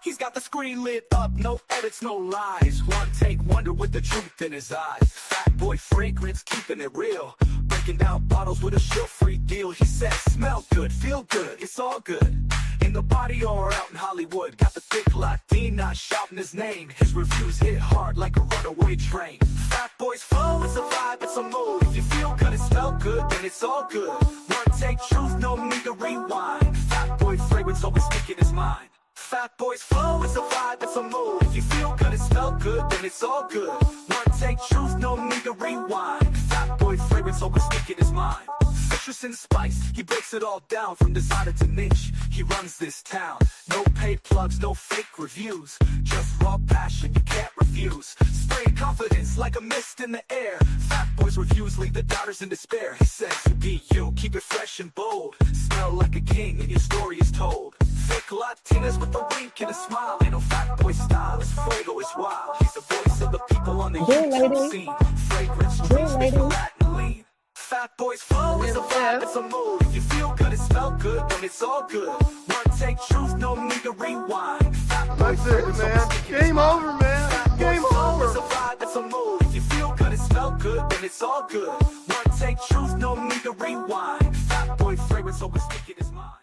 He's got the screen lit up, no edits, no lies. One take wonder with the truth in his eyes. Fat boy fragrance, keeping it real. Breaking down bottles with a sugar-free deal. He says, smell good, feel good, it's all good. In the body or out in Hollywood. Got the thick Latina shouting his name. His reviews hit hard like a runaway train. Fat boy's flow, it's a vibe, it's a mood. If you feel good and smell good, then it's all good. One take truth, no need to rewind. Fat boy fragrance always speaking his mind. Fat boy's flow, it's a vibe, it's a mood. If you feel good and smell good, then it's all good. One take truth, no need to rewind. Fat boy fragrance always speaking his mind. Citrus and spice, he breaks it all down from designer to niche. He runs this town. No paid plugs, no fake reviews. Just raw passion you can't refuse. Spray confidence like a mist in the air. Fat boy's reviews leave the doubters in despair. He says, you be you, keep it fresh and bold. Smell like a king and your story is told. Thick Latinas with a wink and a smile. Ain't no fat boy style, it's fuego, it's wild. He's the voice of the people on the YouTube scene. Fragrance, drinks, make the Latin lean. Fat boy's flow, it's a vibe, it's a mood. If you feel good and smell good, then it's all good. One take truth, no need to rewind. Fat boy fragrance, man. Game over, man. Game over. It's a vibe, it's a mood. If you feel good and smell good, then it's all good. One take truth, no need to rewind. Fat boy fragrance, always speaking his mind.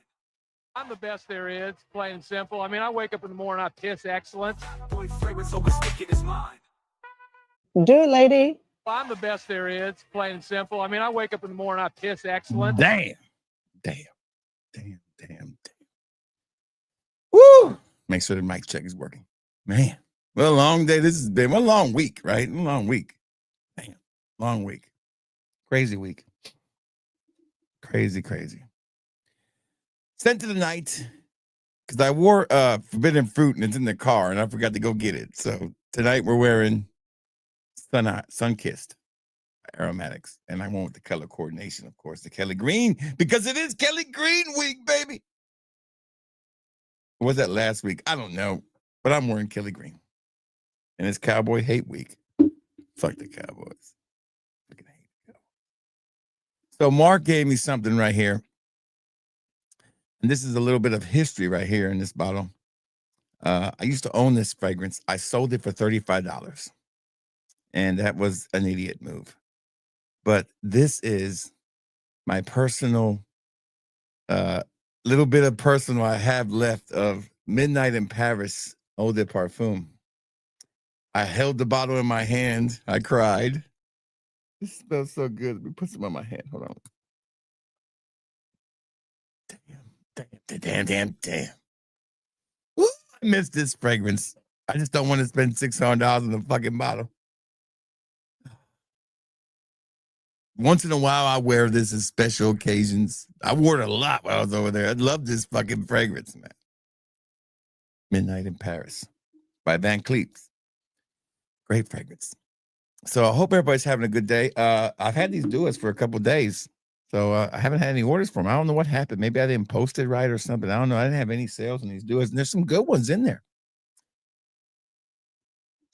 I'm the best there is, plain and simple. I mean, I wake up in the morning, I piss excellence. Fat boy fragrance, always speaking his mind. Do it, lady. I'm the best there is, plain and simple. I mean, I wake up in the morning, I piss excellence. Damn. Woo! Make sure the mic check is working. Man, well, a long day. This has been a long week, right? A long week. Damn, long week. Crazy week. Crazy. Sent to the night because I wore forbidden fruit and it's in the car and I forgot to go get it. So tonight we're wearing Sun-Kissed aromatics, and I went with the color coordination, of course, the Kelly Green, because it is Kelly Green week, baby. Or was that last week? I don't know, but I'm wearing Kelly Green, and it's Cowboy Hate Week. Fuck the Cowboys. Fucking hate the Cowboys. So Mark gave me something right here, and this is a little bit of history right here in this bottle. I used to own this fragrance. I sold it for $35. And that was an idiot move. But this is my personal, little bit of personal I have left of Midnight in Paris Eau de Parfum. I held the bottle in my hand. I cried. This smells so good. Let me put some on my hand. Hold on. Damn. Woo, I miss this fragrance. I just don't want to spend $600 on the fucking bottle. Once in a while, I wear this as special occasions. I wore it a lot while I was over there. I love this fucking fragrance, man. Midnight in Paris by Van Cleef. Great fragrance. So I hope everybody's having a good day. I've had these duos for a couple of days, so I haven't had any orders for them. I don't know what happened. Maybe I didn't post it right or something. I don't know. I didn't have any sales on these duos, and there's some good ones in there.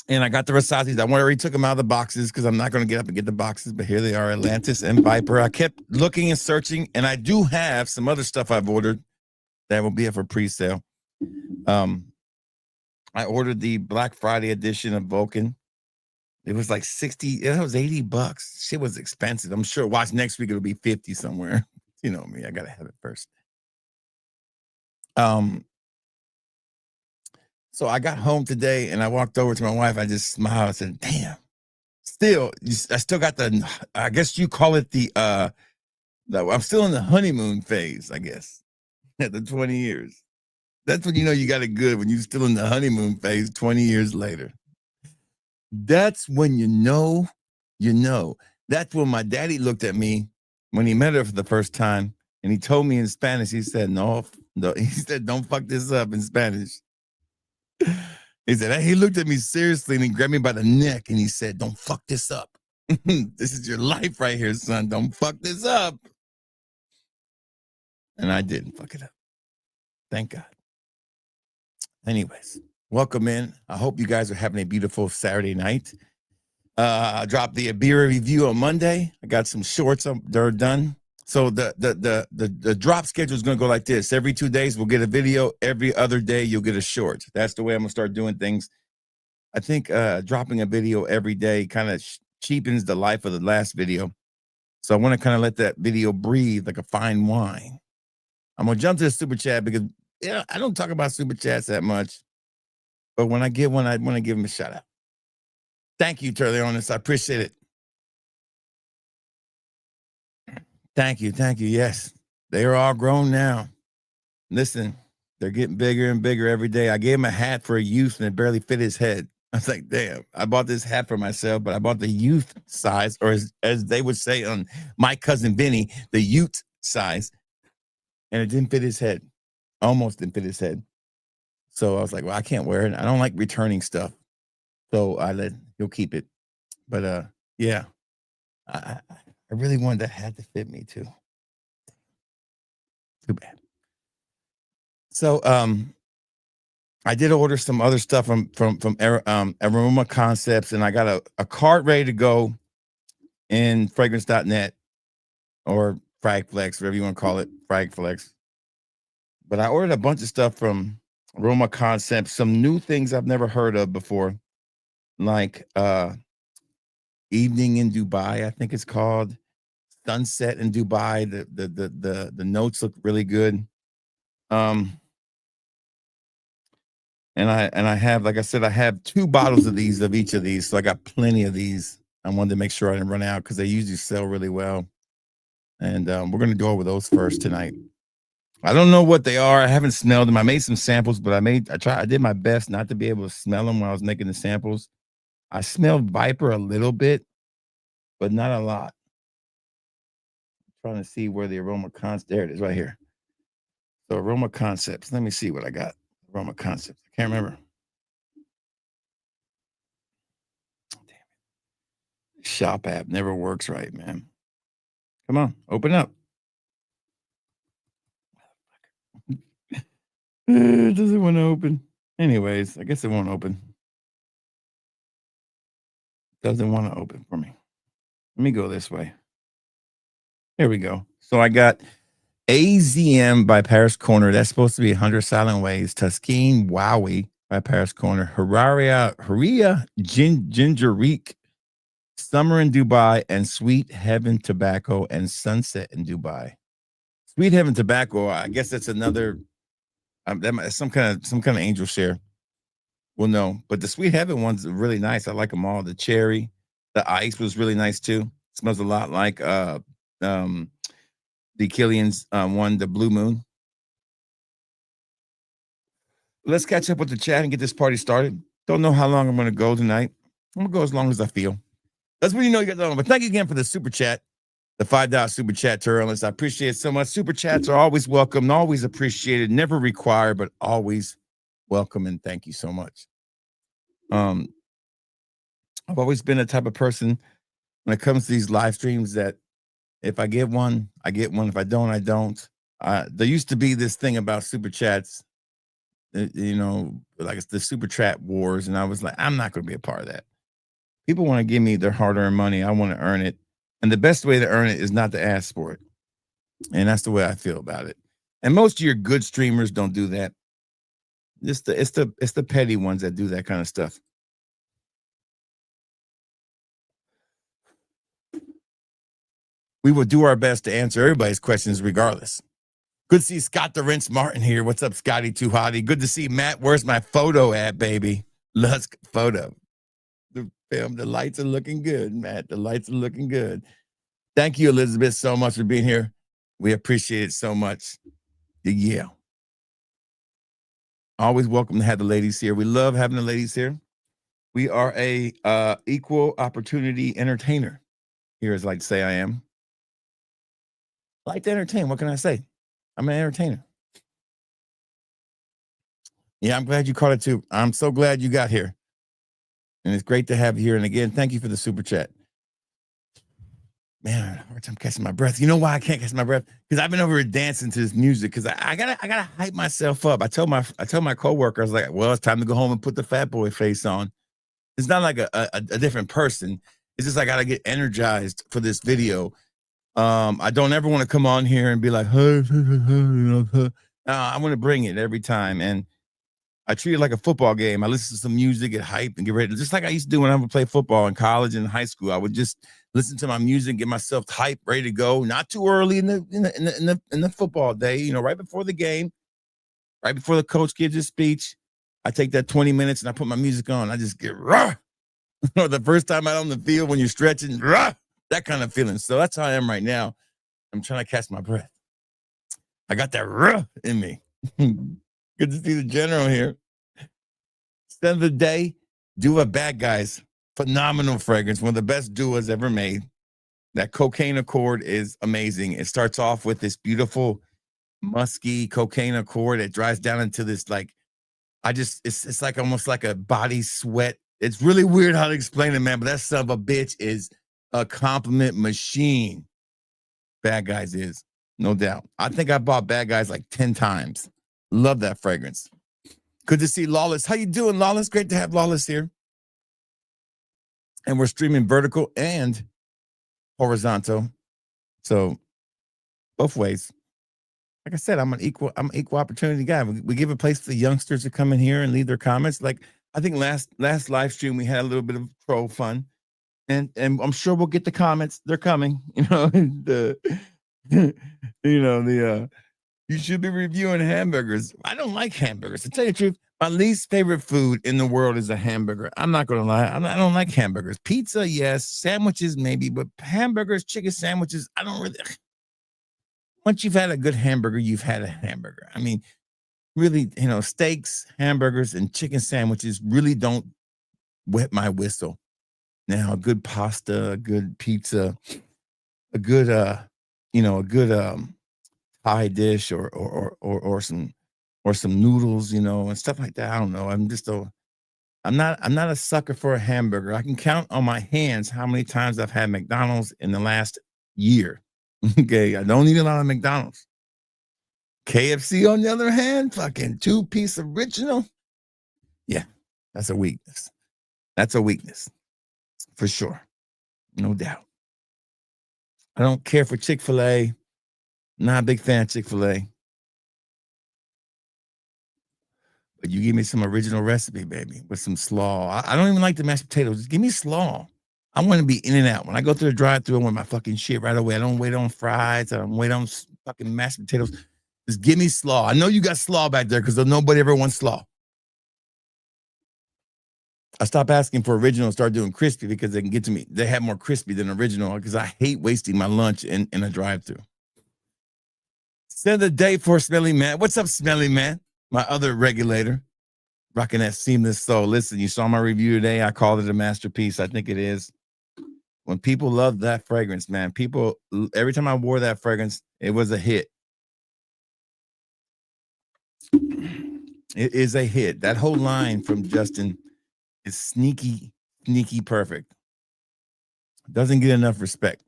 And I got the Rasasis. I already took them out of the boxes because I'm not going to get up and get the boxes, but here they are, Atlantis and Viper. I kept looking and searching, and I do have some other stuff I've ordered that will be up for pre-sale. I ordered the Black Friday edition of Vulcan. It was like 60, it was $80. Shit was expensive. I'm sure watch next week, it'll be 50 somewhere. You know me, I got to have it first. So I got home today and I walked over to my wife. I just smiled. I said, damn, I still got the, I guess you call it I'm still in the honeymoon phase, I guess, at the 20 years. That's when you know you got it good, when you're still in the honeymoon phase 20 years later. That's when you know. That's when my daddy looked at me when he met her for the first time and he told me in Spanish, he said, no, he said, don't fuck this up in Spanish. He said, he looked at me seriously and he grabbed me by the neck and he said, don't fuck this up. This is your life right here, son. Don't fuck this up. And I didn't fuck it up. Thank God. Anyways, welcome in. I hope you guys are having a beautiful Saturday night. I dropped the beer review on Monday. I got some shorts they're done. So the drop schedule is going to go like this. Every 2 days, we'll get a video. Every other day, you'll get a short. That's the way I'm going to start doing things. I think dropping a video every day kind of cheapens the life of the last video. So I want to kind of let that video breathe like a fine wine. I'm going to jump to the super chat because I don't talk about super chats that much. But when I get one, I want to give them a shout out. Thank you, Turley, on this. I appreciate it. Thank you. Thank you. Yes, they are all grown now. Listen, they're getting bigger and bigger every day. I gave him a hat for a youth and it barely fit his head. I was like, damn, I bought this hat for myself, but I bought the youth size, or as they would say on My Cousin Vinny, the youth size. And it didn't fit his head. Almost didn't fit his head. So I was like, well, I can't wear it. I don't like returning stuff. So he'll keep it. But yeah, I really wanted that hat to fit me too. Too bad. So I did order some other stuff from Aroma Concepts, and I got a cart ready to go in fragrance.net or Fragflex, whatever you want to call it, Fragflex. But I ordered a bunch of stuff from Aroma Concepts, some new things I've never heard of before, like Evening in Dubai, I think it's called. Sunset in Dubai. The notes look really good. And I have, like I said, I have 2 bottles of each of these. So I got plenty of these. I wanted to make sure I didn't run out because they usually sell really well. And we're going to go over those first tonight. I don't know what they are. I haven't smelled them. I made some samples, but I did my best not to be able to smell them when I was making the samples. I smelled Viper a little bit, but not a lot. I'm trying to see where the Aroma Concepts, there it is right here. So Aroma Concepts. Let me see what I got. Aroma Concepts. I can't remember. Damn it. Shop app never works right, man. Come on, open up. It doesn't want to open. Anyways, I guess it won't open. Doesn't want to open for me. Let me go this way. Here we go. So I got AZM by Paris Corner. That's supposed to be 100 Silent Ways. Tuskine Wowie by Paris Corner. Haria Gingerique. Summer in Dubai, and Sweet Heaven Tobacco and Sunset in Dubai. Sweet Heaven Tobacco, I guess that's another some kind of angel share. Well, no, but the Sweet Heaven one's really nice. I like them all. The cherry, the ice was really nice too. Smells a lot like the Killian's one, the Blue Moon. Let's catch up with the chat and get this party started. Don't know how long I'm going to go tonight. I'm going to go as long as I feel. That's when you know you got done. But thank you again for the super chat, the $5 super chat, Turles. I appreciate it so much. Super chats are always welcome, always appreciated, never required, but always welcome. And thank you so much. I've always been a type of person when it comes to these live streams that if I get one, I get one. If I don't, I don't. There used to be this thing about super chats, you know, like it's the super chat wars. And I was like, I'm not going to be a part of that. People want to give me their hard-earned money. I want to earn it. And the best way to earn it is not to ask for it. And that's the way I feel about it. And most of your good streamers don't do that. It's the petty ones that do that kind of stuff. We will do our best to answer everybody's questions regardless. Good to see Scott the Rinse Martin here. What's up, Scotty Too Hottie? Good to see Matt. Where's my photo at, baby? Lusk photo. The film, the lights are looking good, Matt. The lights are looking good. Thank you, Elizabeth, so much for being here. We appreciate it so much. Yeah. Always welcome to have the ladies here. We love having the ladies here. We are a equal opportunity entertainer here, as I like to say I am. I like to entertain. What can I say? I'm an entertainer. Yeah, I'm glad you caught it too. I'm so glad you got here. And it's great to have you here. And again, thank you for the super chat. Man, I have a hard time catching my breath. You know why I can't catch my breath? Because I've been over here dancing to this music. Because I gotta hype myself up. I told my coworker, I was like, well, it's time to go home and put the fat boy face on. It's not like a different person. It's just I gotta get energized for this video. I don't ever want to come on here and be like, hey, I want to bring it every time. And I treat it like a football game. I listen to some music, get hyped, and get ready. Just like I used to do when I would play football in college and high school. I would just listen to my music, get myself hyped, ready to go. Not too early in the football day, you know, right before the game, right before the coach gives his speech. I take that 20 minutes and I put my music on. I just get raw. The first time out on the field when you're stretching, raw, that kind of feeling. So that's how I am right now. I'm trying to catch my breath. I got that raw in me. Good to see the general here. End of the day, Dua Bad Guys, phenomenal fragrance, one of the best Duas ever made. That cocaine accord is amazing. It starts off with this beautiful musky cocaine accord. It dries down into this like, it's like almost like a body sweat. It's really weird how to explain it, man, but that son of a bitch is a compliment machine. Bad Guys is, no doubt. I think I bought Bad Guys like 10 times. Love that fragrance. Good to see Lawless. How you doing, Lawless? Great to have Lawless here. And we're streaming vertical and horizontal. So both ways. Like I said, I'm an equal opportunity guy. We give a place for the youngsters to come in here and leave their comments. Like I think last live stream we had a little bit of troll fun. And I'm sure we'll get the comments. They're coming. You know, you should be reviewing hamburgers. I don't like hamburgers. To tell you the truth, my least favorite food in the world is a hamburger. I'm not going to lie. I don't like hamburgers. Pizza, yes. Sandwiches, maybe. But hamburgers, chicken sandwiches, I don't really. Once you've had a good hamburger, you've had a hamburger. I mean, really, steaks, hamburgers, and chicken sandwiches really don't wet my whistle. Now, a good pasta, a good pizza, a good, Thai dish or some noodles, and stuff like that. I don't know. I'm not a sucker for a hamburger. I can count on my hands how many times I've had McDonald's in the last year. Okay, I don't eat a lot of McDonald's. KFC, on the other hand, fucking 2-piece original. Yeah, that's a weakness. That's a weakness for sure, no doubt. I don't care for Chick-fil-A. Not a big fan of Chick-fil-A. But you give me some original recipe, baby, with some slaw. I don't even like the mashed potatoes. Just give me slaw. I want to be in and out. When I go through the drive-thru, I want my fucking shit right away. I don't wait on fries. I don't wait on fucking mashed potatoes. Just give me slaw. I know you got slaw back there because nobody ever wants slaw. I stopped asking for original and started doing crispy because they can get to me. They have more crispy than original because I hate wasting my lunch in a drive-thru. Send the day for Smelly Man. What's up, Smelly Man? My other regulator, rocking that seamless soul. Listen, you saw my review today. I called it a masterpiece. I think it is. When people love that fragrance, man, people, every time I wore that fragrance, it was a hit. It is a hit. That whole line from Justin is sneaky perfect. Doesn't get enough respect.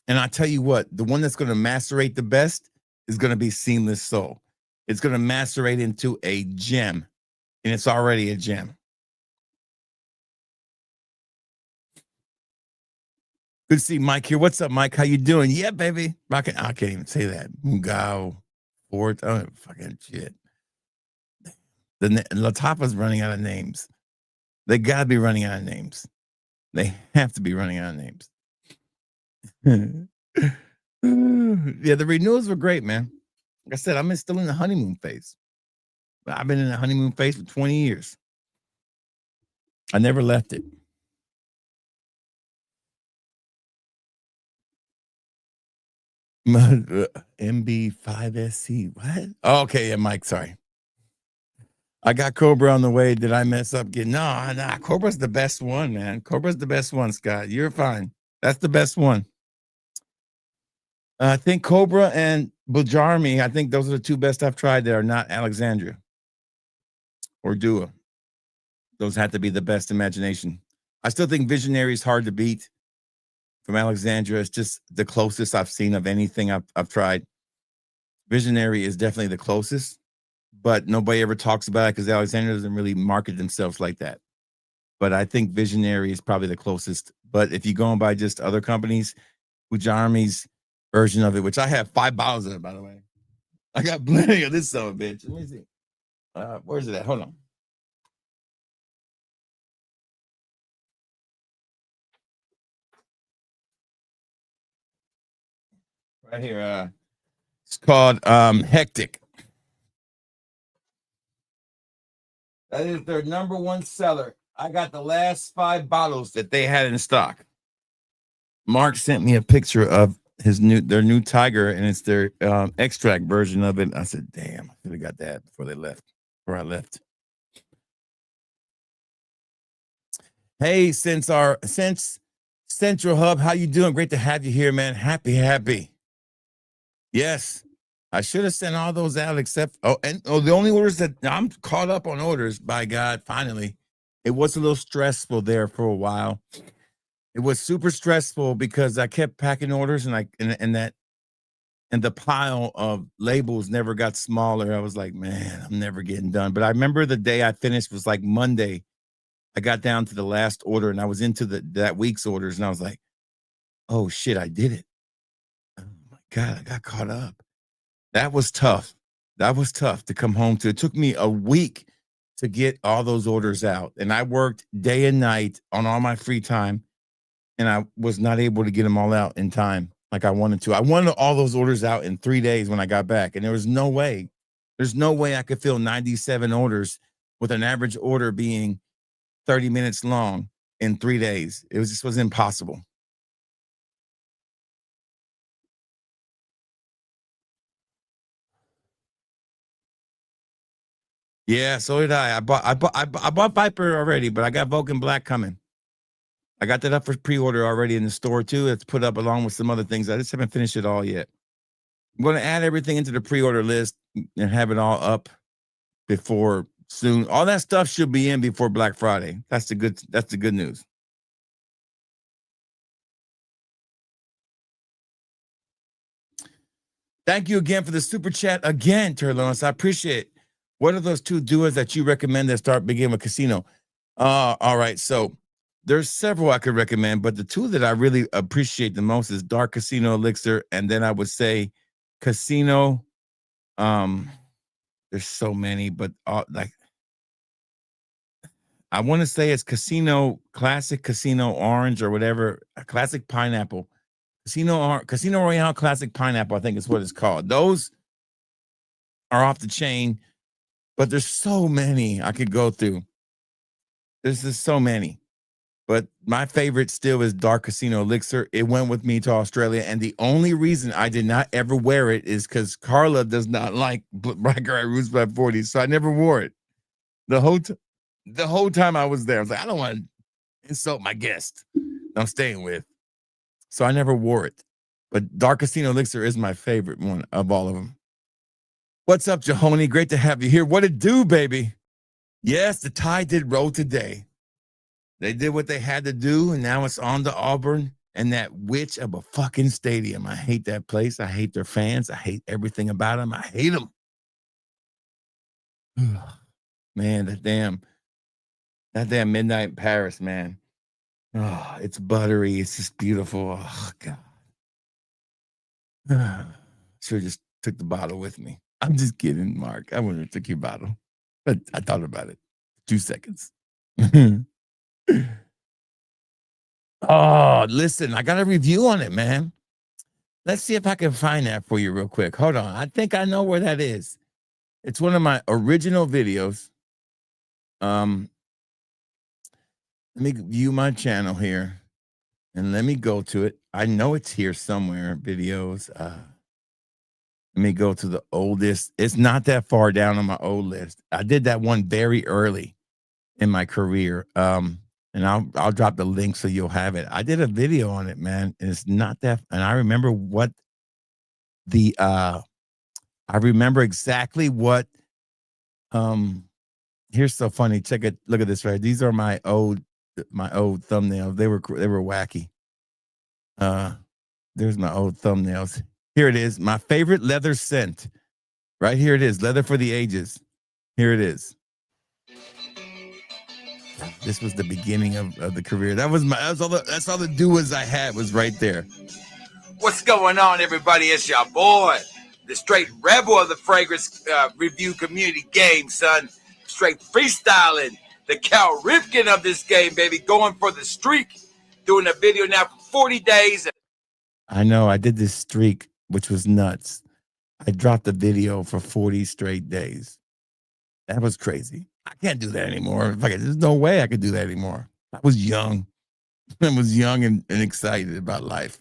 And I tell you what, the one that's going to macerate the best is going to be Seamless Soul. It's going to macerate into a gem, and it's already a gem. Good to see Mike here. What's up, Mike? How you doing? Yeah, baby. I can't even say that. Mugao, Fort, oh, fucking shit. Latafa's running out of names. They got to be running out of names. They have to be running out of names. Yeah, the renewals were great, man. Like I said, I'm still in the honeymoon phase. I've been in the honeymoon phase for 20 years. I never left it. MB5SC. What? Oh, okay, yeah, Mike. Sorry. I got Cobra on the way. Did I mess up? Nah. Cobra's the best one, man. Cobra's the best one, Scott. You're fine. That's the best one. I think Cobra and Bujarmi, I think those are the two best I've tried that are not Alexandria or Dua. Those had to be the best imagination. I still think Visionary is hard to beat from Alexandria. It's just the closest I've seen of anything I've tried. Visionary is definitely the closest, but nobody ever talks about it because Alexander doesn't really market themselves like that. But I think Visionary is probably the closest. But if you're going by just other companies, Ujarmi's version of it, which I have 5 bottles of it, by the way. I got plenty of this son of a bitch. Let me see. Where's it at? Hold on. Right here. It's called Hectic. That is their number one seller. I got the last 5 bottles that they had in stock. Mark sent me a picture of their new Tiger, and it's their extract version of it. I said, damn, I should have got that before I left. Hey, since Central Hub, how you doing? Great to have you here, man. Happy. Yes. I should have sent all those out except the only orders that I'm caught up on orders, by God, finally. It was a little stressful there for a while. It was super stressful because I kept packing orders and the pile of labels never got smaller. I was like, man, I'm never getting done. But I remember the day I finished was like Monday. I got down to the last order and I was into that week's orders and I was like, oh shit, I did it. Oh my God, I got caught up. That was tough. That was tough to come home to. It took me a week to get all those orders out. And I worked day and night on all my free time. And I was not able to get them all out in time like I wanted to. I wanted all those orders out in 3 days when I got back. And there was no way. There's no way I could fill 97 orders with an average order being 30 minutes long in 3 days. It was impossible. Yeah, so did I. I bought Viper already, but I got Vulcan Black coming. I got that up for pre-order already in the store too. It's put up along with some other things. I just haven't finished it all yet. I'm going to add everything into the pre-order list and have it all up before soon. All that stuff should be in before Black Friday. That's the good news. Thank you again for the super chat again, Turlonis. I appreciate it. What are those 2 duos that you recommend that start beginning with casino? All right. So there's several I could recommend, but the 2 that I really appreciate the most is Dark Casino Elixir, and then I would say Casino. There's so many, but like I want to say it's Casino Classic, Casino Orange, or whatever. Classic Pineapple, Casino Royale Classic Pineapple. I think is what it's called. Those are off the chain, but there's so many I could go through. There's just so many. But my favorite still is Dark Casino Elixir. It went with me to Australia. And the only reason I did not ever wear it is because Carla does not like Black Guy Roots by 40. So I never wore it. The whole time I was there, I was like, I don't want to insult my guest I'm staying with. So I never wore it. But Dark Casino Elixir is my favorite one of all of them. What's up, Jahoni? Great to have you here. What it do, baby? Yes, the Tide did roll today. They did what they had to do, and now it's on to Auburn and that witch of a fucking stadium. I hate that place. I hate their fans. I hate everything about them. I hate them. Man, that damn midnight in Paris, man. Oh, it's buttery. It's just beautiful. Oh, God. Should have just took the bottle with me. I'm just kidding, Mark. I wouldn't have took your bottle. But I thought about it. 2 seconds. Oh, listen, I got a review on it, man. Let's see if I can find that for you real quick. Hold on. I think I know where that is. It's one of my original videos. Let me view my channel here and let me go to it. I know it's here somewhere, videos. Let me go to the oldest. It's not that far down on my old list. I did that one very early in my career. And I'll drop the link so you'll have it. I did a video on it, man. And it's not that, and I remember what I remember exactly what here's so funny. Check it, look at this right. These are my old thumbnails. They were wacky. There's my old thumbnails. Here it is. My favorite leather scent. Right here it is. Leather for the ages. Here it is. This was the beginning of the career. That's all the doers I had was right there. What's going on, everybody? It's your boy, the straight rebel of the fragrance review community game, son. Straight freestyling, the Cal Ripken of this game, baby. Going for the streak, doing a video now for 40 days. I know. I did this streak, which was nuts. I dropped the video for 40 straight days. That was crazy. I can't do that anymore. There's no way I could do that anymore. I was young. I was young and excited about life.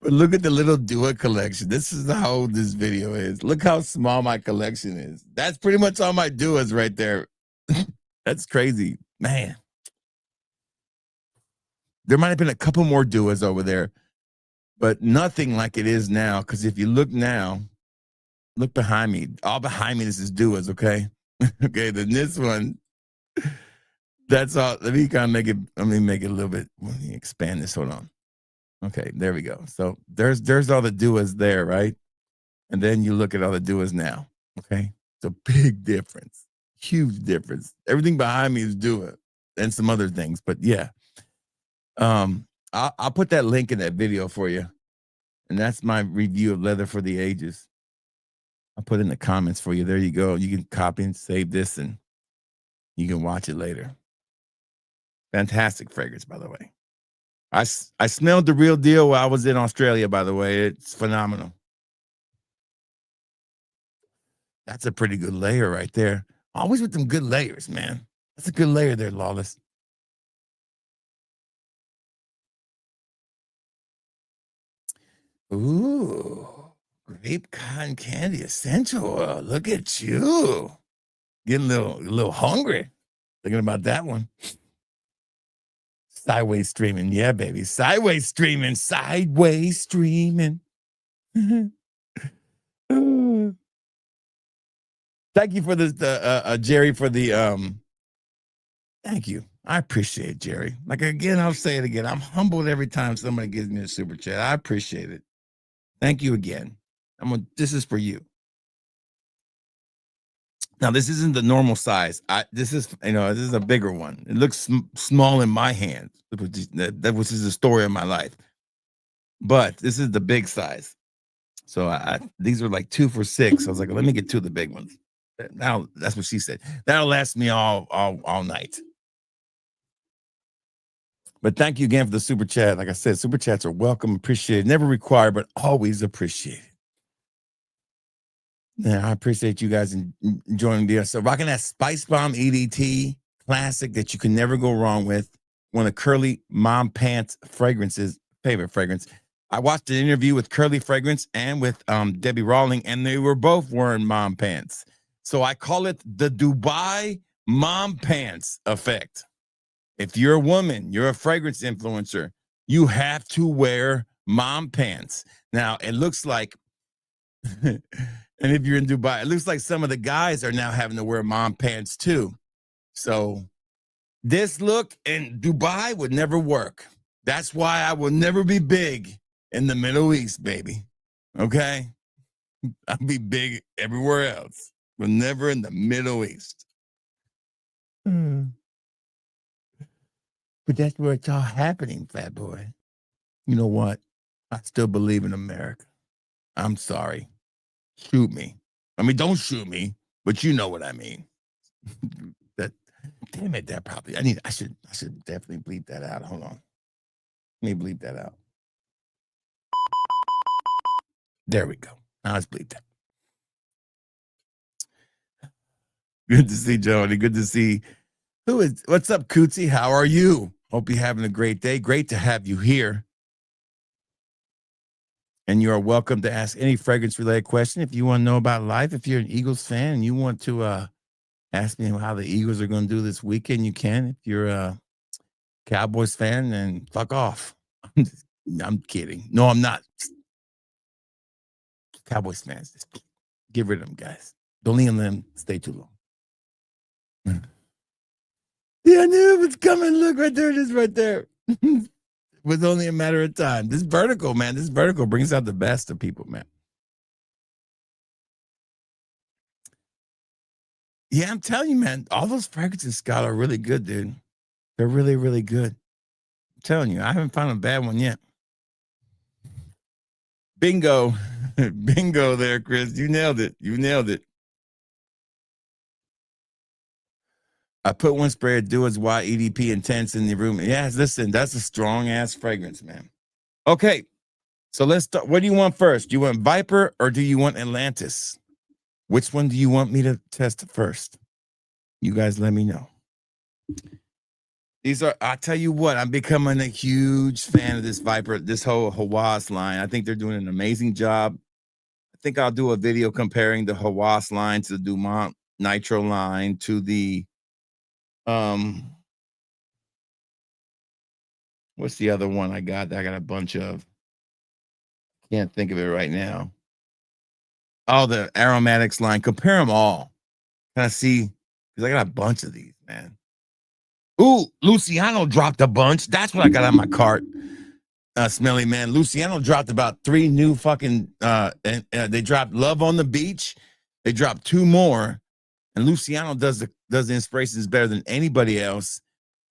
But look at the little Dua collection. This is how old this video is. Look how small my collection is. That's pretty much all my Duas right there. That's crazy. Man. There might have been a couple more Duas over there, but nothing like it is now. Because if you look now, look behind me. All behind me, this is Duas, okay? Okay, then this one, that's all. Let me make it a little bit. Let me expand this. Hold on. Okay, there we go. So there's all the Duas there, right? And then you look at all the Duas now. Okay, it's a big difference, huge difference. Everything behind me is Dua and some other things, but yeah. I'll put that link in that video for you, and that's my review of Leather for the Ages. I'll put it in the comments for you. There you go. You can copy and save this, and you can watch it later. Fantastic fragrance, by the way. I smelled the real deal while I was in Australia, by the way. It's phenomenal. That's a pretty good layer right there. Always with them good layers, man. That's a good layer there, Lawless. Ooh, grape cotton candy essential oil. Look at you. Getting a little hungry. Thinking about that one. Sideways streaming. Yeah, baby. Sideways streaming. Sideways streaming. Thank you for this, Jerry, for the thank you. I appreciate it, Jerry. Like, again, I'll say it again. I'm humbled every time somebody gives me a super chat. I appreciate it. Thank you again. This is for you. Now, this isn't the normal size. This is a bigger one. It looks small in my hands, which is the story of my life. But this is the big size. So these are like 2 for $6. I was like, let me get 2 of the big ones. Now that's what she said. That'll last me all night. But thank you again for the super chat. Like I said, super chats are welcome, appreciated, never required, but always appreciated. Yeah, I appreciate you guys enjoying the so rocking that Spice Bomb EDT classic that you can never go wrong with. One of Curly Mom Pants fragrances, favorite fragrance. I watched an interview with Curly Fragrance and with Debbie Rawling, and they were both wearing mom pants. So I call it the Dubai Mom Pants effect. If you're a woman, you're a fragrance influencer, you have to wear mom pants. Now, it looks like, and if you're in Dubai, it looks like some of the guys are now having to wear mom pants too. So this look in Dubai would never work. That's why I will never be big in the Middle East, baby. Okay? I'll be big everywhere else, but never in the Middle East. But that's where it's all happening, fat boy. You know what? I still believe in America. I'm sorry. Shoot me. I mean, don't shoot me, but you know what I mean. Damn it, that probably I should definitely bleep that out. Hold on. Let me bleep that out. There we go. Now let's bleep that. Good to see Jody. Good to see. What's up, Cootsy? How are you? Hope you're having a great day. Great to have you here. And you are welcome to ask any fragrance-related question. If you want to know about life, if you're an Eagles fan and you want to ask me how the Eagles are going to do this weekend, you can. If you're a Cowboys fan, then fuck off. I'm kidding. No, I'm not. Cowboys fans, just get rid of them, guys. Don't let them stay too long. Yeah, I knew it was coming. Look right there. It is right there. It was only a matter of time. This vertical, man. This vertical brings out the best of people, man. Yeah, I'm telling you, man, all those fragrances, Scott, are really good, dude. They're really, really good. I'm telling you, I haven't found a bad one yet. Bingo. Bingo there, Chris. You nailed it. You nailed it. I put one spray of Do As Why EDP Intense in the room. Yes, listen, that's a strong ass fragrance, man. Okay, so let's start. What do you want first? Do you want Viper or do you want Atlantis? Which one do you want me to test first? You guys let me know. These are, I'll tell you what, I'm becoming a huge fan of this Viper, this whole Hawas line. I think they're doing an amazing job. I think I'll do a video comparing the Hawas line to the Dumont Nitro line to the what's the other one I got? I got a bunch of. Can't think of it right now. Oh, the aromatics line. Compare them all. Can I see? Because I got a bunch of these, man. Ooh, Luciano dropped a bunch. That's what I got on my cart. Smelly man. Luciano dropped about 3 new fucking and they dropped Love on the Beach. They dropped 2 more. And Luciano does the inspirations better than anybody else.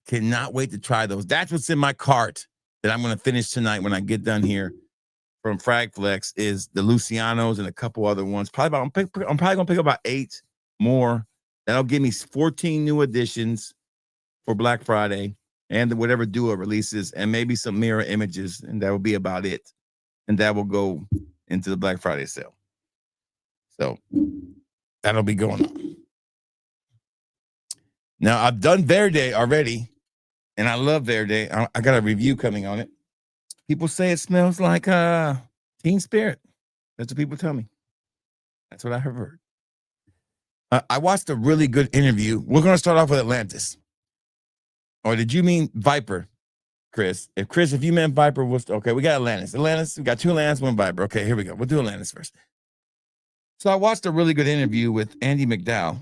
Cannot wait to try those. That's what's in my cart that I'm going to finish tonight when I get done here from Fragflex is the Lucianos and a couple other ones. I'm probably going to pick up about 8 more. That'll give me 14 new additions for Black Friday and whatever Duo releases and maybe some mirror images. And that will be about it. And that will go into the Black Friday sale. So that'll be going on. Now, I've done Verde already, and I love Verde. I got a review coming on it. People say it smells like Teen Spirit. That's what people tell me. That's what I have heard. I watched a really good interview. We're going to start off with Atlantis. Or did you mean Viper, Chris? If you meant Viper, okay, we got Atlantis. We got 2 Atlantis, 1 Viper. Okay, here we go. We'll do Atlantis first. So I watched a really good interview with Andy McDowell.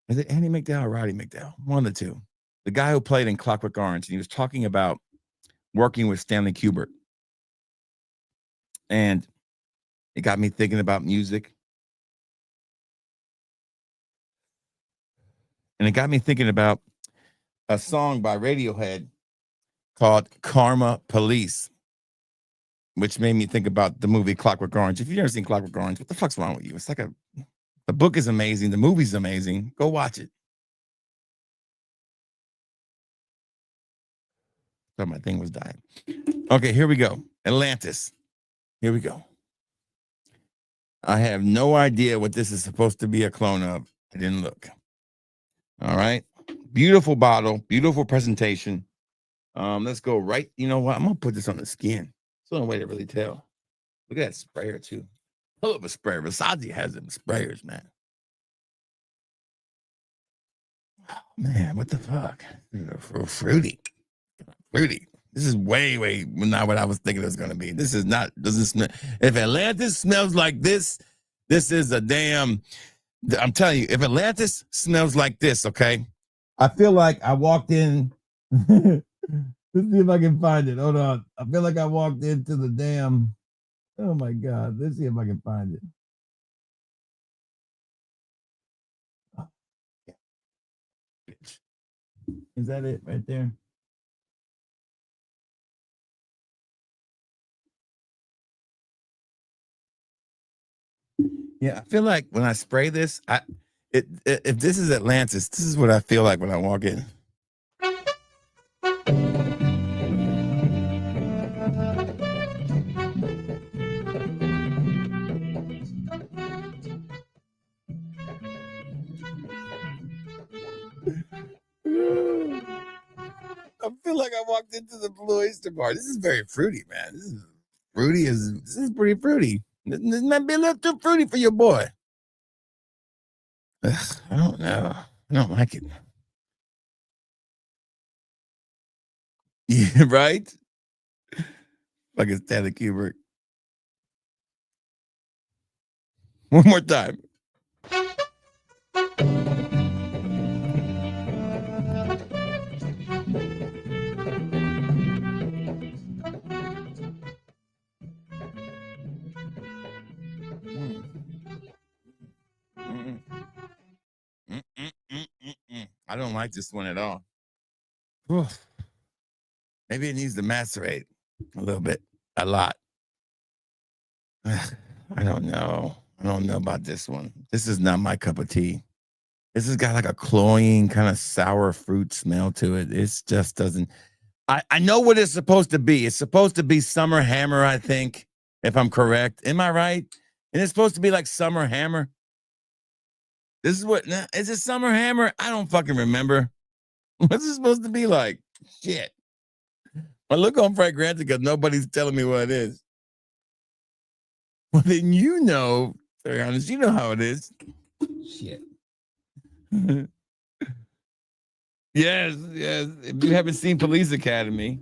Is it Andy McDowell or Roddy McDowell? One of the two. The guy who played in Clockwork Orange. And he was talking about working with Stanley Kubrick. And it got me thinking about music. And it got me thinking about a song by Radiohead called Karma Police, which made me think about the movie Clockwork Orange. If you've never seen Clockwork Orange, what the fuck's wrong with you? It's like the book is amazing. The movie's amazing. Go watch it. Thought my thing was dying. Okay, here we go. Atlantis. Here we go. I have no idea what this is supposed to be a clone of. I didn't look. All right. Beautiful bottle. Beautiful presentation. Let's go right. You know what? I'm going to put this on the skin. It's the only way to really tell. Look at that sprayer, too. Hell of a sprayer. Rasasi has them sprayers, man. Oh, man, what the fuck? Fruity. This is way not what I was thinking it was going to be. This is not, doesn't smell. If Atlantis smells like this is a damn, I'm telling you, if Atlantis smells like this, okay, I feel like I walked in. Let's see if I can find it. Hold on. I feel like I walked into the damn, oh my God. Let's see if I can find it. Oh, yeah. Bitch. Is that it right there? Yeah, I feel like when I spray this, if this is Atlantis, this is what I feel like when I walk in. I feel like I walked into the Blue Oyster Bar. This is very fruity, man. This is pretty fruity. This might be a little too fruity for your boy. Ugh, I don't know. I don't like it. Yeah, right? Like a Stanley Kubrick. One more time. I don't like this one at all. Whew. Maybe it needs to macerate a little bit, a lot. I don't know. I don't know about this one. This is not my cup of tea. This has got like a cloying kind of sour fruit smell to it. It just doesn't. I know what it's supposed to be. It's supposed to be Summer Hammer, I think, if I'm correct. Am I right? And it's supposed to be like Summer Hammer. This is what, is it Summer Hammer? I don't fucking remember. What's it supposed to be like? Shit. I look on Fragrantica because nobody's telling me what it is. Well, then you know, to be honest, you know how it is. Shit. Yes. If you haven't seen Police Academy,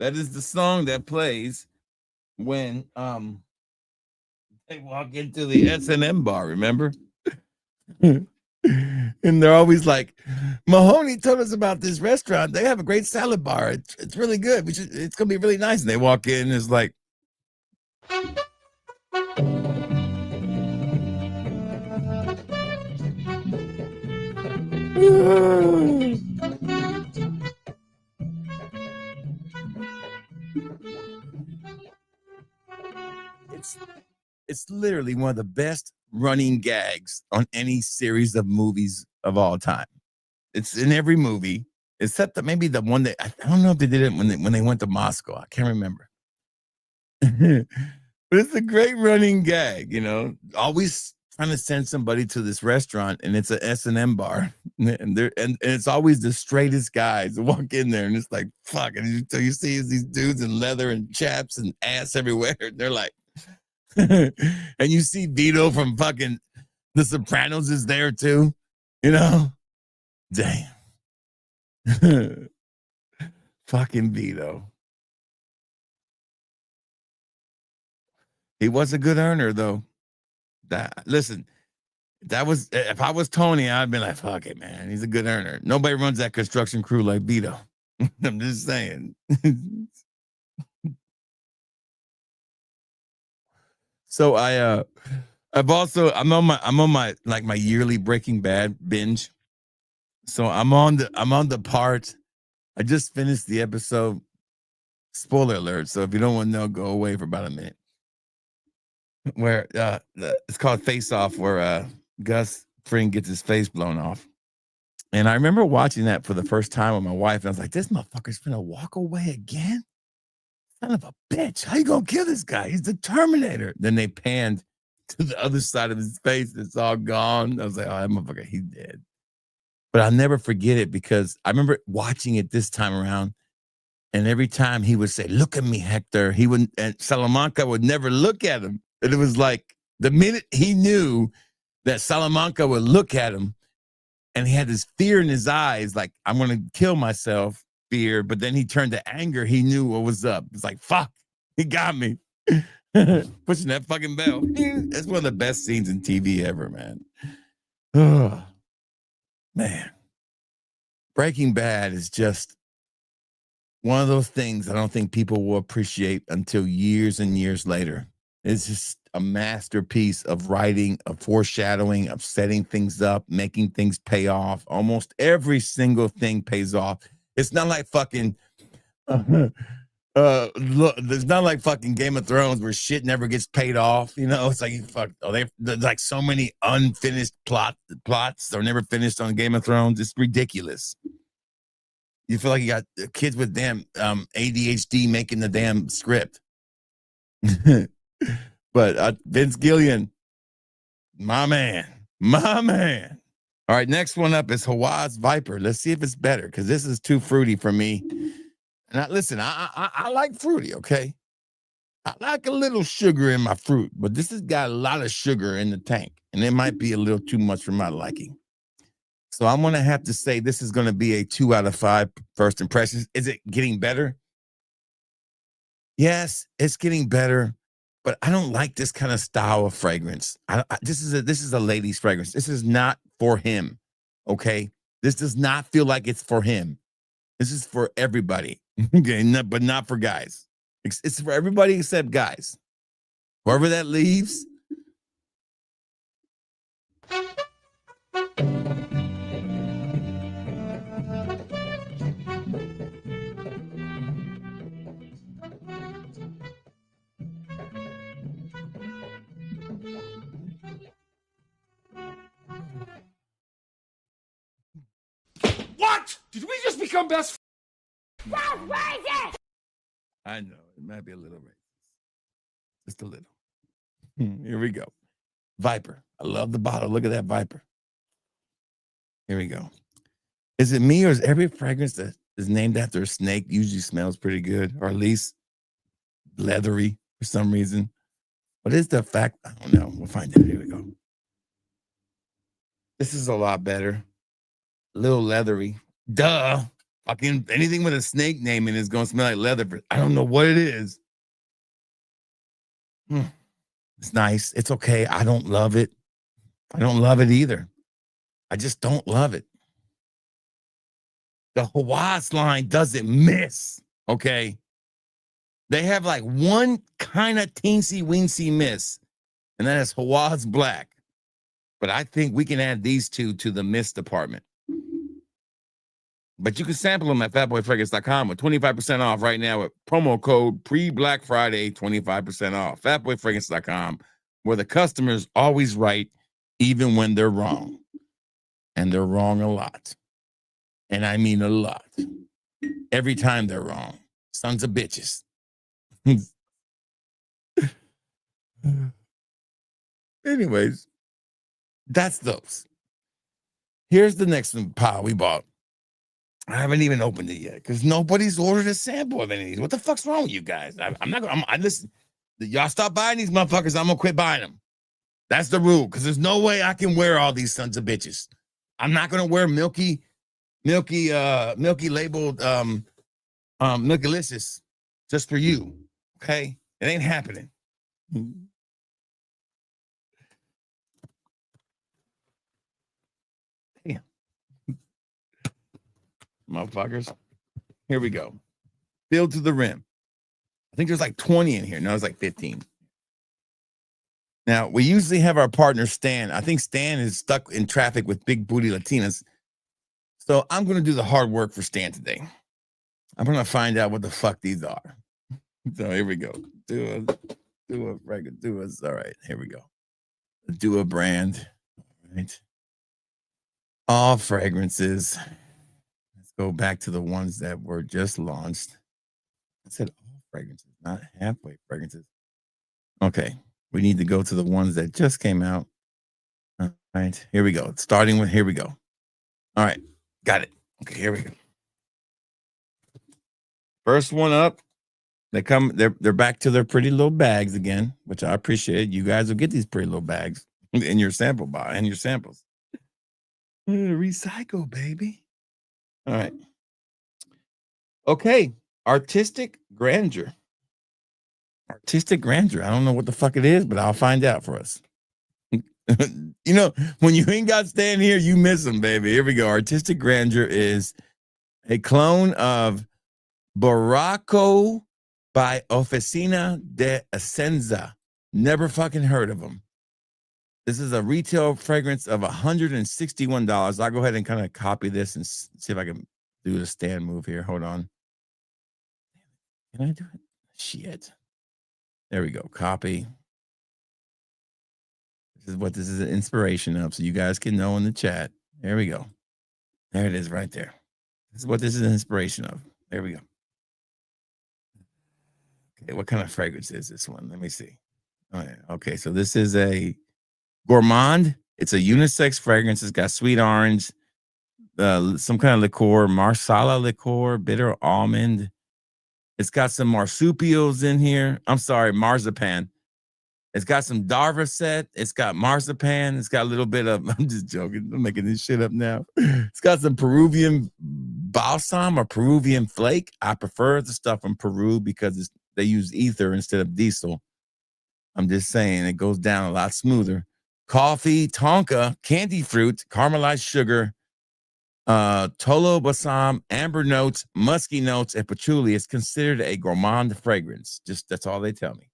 that is the song that plays when they walk into the S&M bar, remember? And they're always like, Mahoney told us about this restaurant. They have a great salad bar. It's really good. It's gonna be really nice. And they walk in and it's like, it's literally one of the best running gags on any series of movies of all time. It's in every movie, except that maybe the one that I don't know if they did it when they went to Moscow. I can't remember. But it's a great running gag, you know. Always trying to send somebody to this restaurant, and it's a S&M bar, and it's always the straightest guys that walk in there, and it's like fuck. And you see these dudes in leather and chaps and ass everywhere. They're like, and you see Vito from fucking The Sopranos is there too, you know. Damn. Fucking Vito. He was a good earner, though. Listen, if I was Tony, I'd be like, fuck it, man. He's a good earner. Nobody runs that construction crew like Vito. I'm just saying. So I'm on my like my yearly Breaking Bad binge. So I'm on the part. I just finished the episode. Spoiler alert. So if you don't want to know, go away for about a minute. Where it's called Face Off, where Gus Fring gets his face blown off. And I remember watching that for the first time with my wife, and I was like, this motherfucker's gonna walk away again? Son of a bitch. How you gonna kill this guy? He's the Terminator. Then they panned to the other side of his face. It's all gone. I was like, oh, that motherfucker, he's dead. But I'll never forget it because I remember watching it this time around. And every time he would say, look at me, Hector, he wouldn't, and Salamanca would never look at him. And it was like the minute he knew that Salamanca would look at him and he had this fear in his eyes, like, I'm going to kill myself, fear. But then he turned to anger. He knew what was up. It's like, fuck, he got me. Pushing that fucking bell. That's one of the best scenes in TV ever, man. Oh, man. Breaking Bad is just one of those things I don't think people will appreciate until years and years later. It's just a masterpiece of writing, of foreshadowing, of setting things up, making things pay off. Almost every single thing pays off. It's not like fucking look, there's not like fucking Game of Thrones where shit never gets paid off. You know, it's like there's like so many unfinished plots are never finished on Game of Thrones. It's ridiculous. You feel like you got kids with damn ADHD making the damn script. But Vince Gillian, my man. All right, next one up is Hawas Viper. Let's see if it's better because this is too fruity for me. And listen, I like fruity, okay? I like a little sugar in my fruit, but this has got a lot of sugar in the tank, and it might be a little too much for my liking. So I'm going to have to say this is going to be a 2 out of 5 first impressions. Is it getting better? Yes, it's getting better, but I don't like this kind of style of fragrance. This is a lady's fragrance. This is not for him, okay? This does not feel like it's for him. This is for everybody, okay? But not for guys. It's for everybody except guys. Whoever that leaves. Did we just become best I know it might be a little racist, just a little. Here we go. Viper. I love the bottle. Look at that Viper. Here we go. Is it me or is every fragrance that is named after a snake usually smells pretty good, or at least leathery for some reason? What is the fact? I don't know. We'll find out. Here we go. This is a lot better. A little leathery. Duh. Fucking anything with a snake name in it is going to smell like leather. But I don't know what it is. It's nice. It's okay. I don't love it. I don't love it either. I just don't love it. The Hawas line doesn't miss. Okay. They have like one kind of teensy weensy miss, and that is Hawas Black. But I think we can add these two to the miss department. But you can sample them at fatboyfragrance.com with 25% off right now with promo code pre-Black Friday, 25% off. Fatboyfragrance.com, where the customer's always right, even when they're wrong. And they're wrong a lot. And I mean a lot. Every time they're wrong. Sons of bitches. Anyways, that's those. Here's the next one pile we bought. I haven't even opened it yet because nobody's ordered a sample of any of these. What the fuck's wrong with you guys? I'm not gonna. Listen. Y'all stop buying these motherfuckers. I'm gonna quit buying them. That's the rule. Because there's no way I can wear all these sons of bitches. I'm not gonna wear milky labeled Milkylicious just for you. Okay, it ain't happening. Damn. Motherfuckers. Here we go. Filled to the rim. I think there's like 20 in here. No, it's like 15. Now, we usually have our partner Stan. I think Stan is stuck in traffic with big booty Latinas. So I'm going to do the hard work for Stan today. I'm going to find out what the fuck these are. So here we go. Do a. All right, here we go. Do a brand. All right. All fragrances. Let's go back to the ones that were just launched. I said all fragrances, not halfway fragrances. Okay. We need to go to the ones that just came out. All right. Here we go. Starting with here we go. All right. Got it. Okay, here we go. First one up. They're back to their pretty little bags again, which I appreciate. You guys will get these pretty little bags in your sample box and your samples. Recycle, baby. All right. Okay. Artistic grandeur. Artistic grandeur. I don't know what the fuck it is, but I'll find out for us. You know, when you ain't got Stan here, you miss them, baby. Here we go. Artistic grandeur is a clone of Baracco by Oficina de Essenza. Never fucking heard of them. This is a retail fragrance of $161. I'll go ahead and kind of copy this and see if I can do the Stan move here. Hold on. Can I do it? Shit. There we go. Copy. This is what this is an inspiration of, so you guys can know in the chat. There we go. There it is right there. This is what this is an inspiration of. There we go. Okay, what kind of fragrance is this one? Let me see. Oh, yeah. Okay, so this is a gourmand. It's a unisex fragrance. It's got sweet orange, some kind of liqueur, marsala liqueur, bitter almond. It's got some marsupials in here. I'm sorry, marzipan. It's got some darvaset. It's got marzipan. It's got a little bit of, I'm just joking. I'm making this shit up now. It's got some Peruvian balsam or Peruvian flake. I prefer the stuff from Peru because they use ether instead of diesel. I'm just saying it goes down a lot smoother. Coffee, tonka, candy fruit, caramelized sugar, tolo balsam, amber notes, musky notes, and patchouli. Is considered a gourmand fragrance. Just that's all they tell me.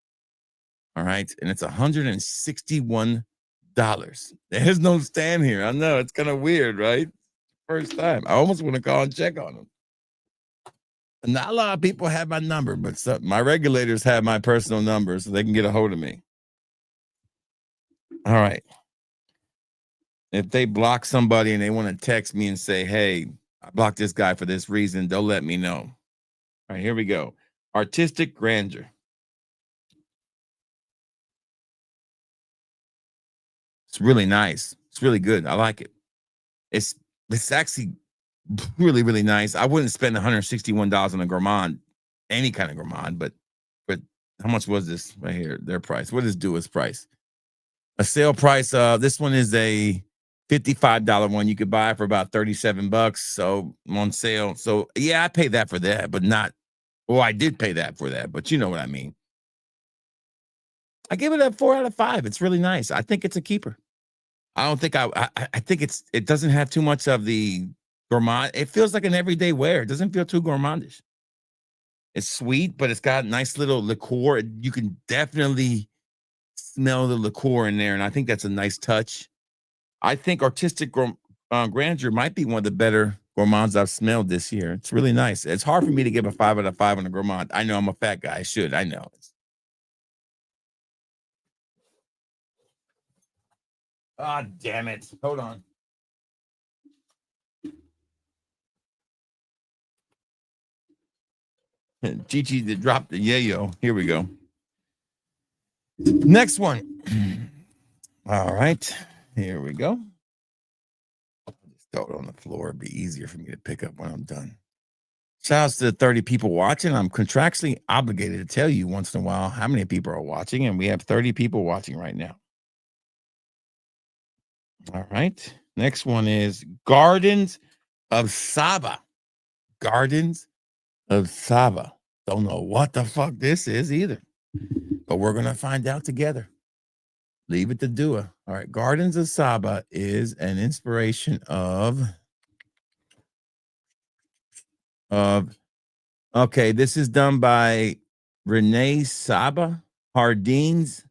All right, and it's $161. There's no Stan here. I know it's kind of weird, right? First time. I almost want to call and check on them. Not a lot of people have my number, but my regulators have my personal number, so they can get a hold of me. All right. If they block somebody and they want to text me and say, hey, I blocked this guy for this reason. Don't let me know. All right, here we go. Artistic grandeur. It's really nice. It's really good. I like it. It's actually really, really nice. I wouldn't spend $161 on a gourmand, any kind of gourmand, but how much was this right here? Their price. What is Dua's price? A sale price. This one is a $55 one. You could buy it for about $37. So on sale. So yeah, I paid that for that, but not. Well, I did pay that for that, but you know what I mean. I give it a 4 out of 5. It's really nice. I think it's a keeper. I don't think I think it doesn't have too much of the gourmand. It feels like an everyday wear. It doesn't feel too gourmandish. It's sweet, but it's got nice little liqueur. You can definitely smell the liqueur in there, and I think that's a nice touch. I think Artistic Grandeur might be one of the better gourmands I've smelled this year. It's really nice. It's hard for me to give a 5 out of 5 on a gourmand. I know I'm a fat guy. I should. I know. Ah, damn it. Hold on. Gigi dropped the yayo. Here we go. Next one. All right. Here we go. I'll just throw it on the floor. It'd be easier for me to pick up when I'm done. Shout outs to the 30 people watching. I'm contractually obligated to tell you once in a while how many people are watching, and we have 30 people watching right now. All right. Next one is Gardens of Saba. Gardens of Saba. Don't know what the fuck this is either, but we're going to find out together. Leave it to Dua. All right. Gardens of Saba is an inspiration of okay, this is done by Renee Saba. Hardines.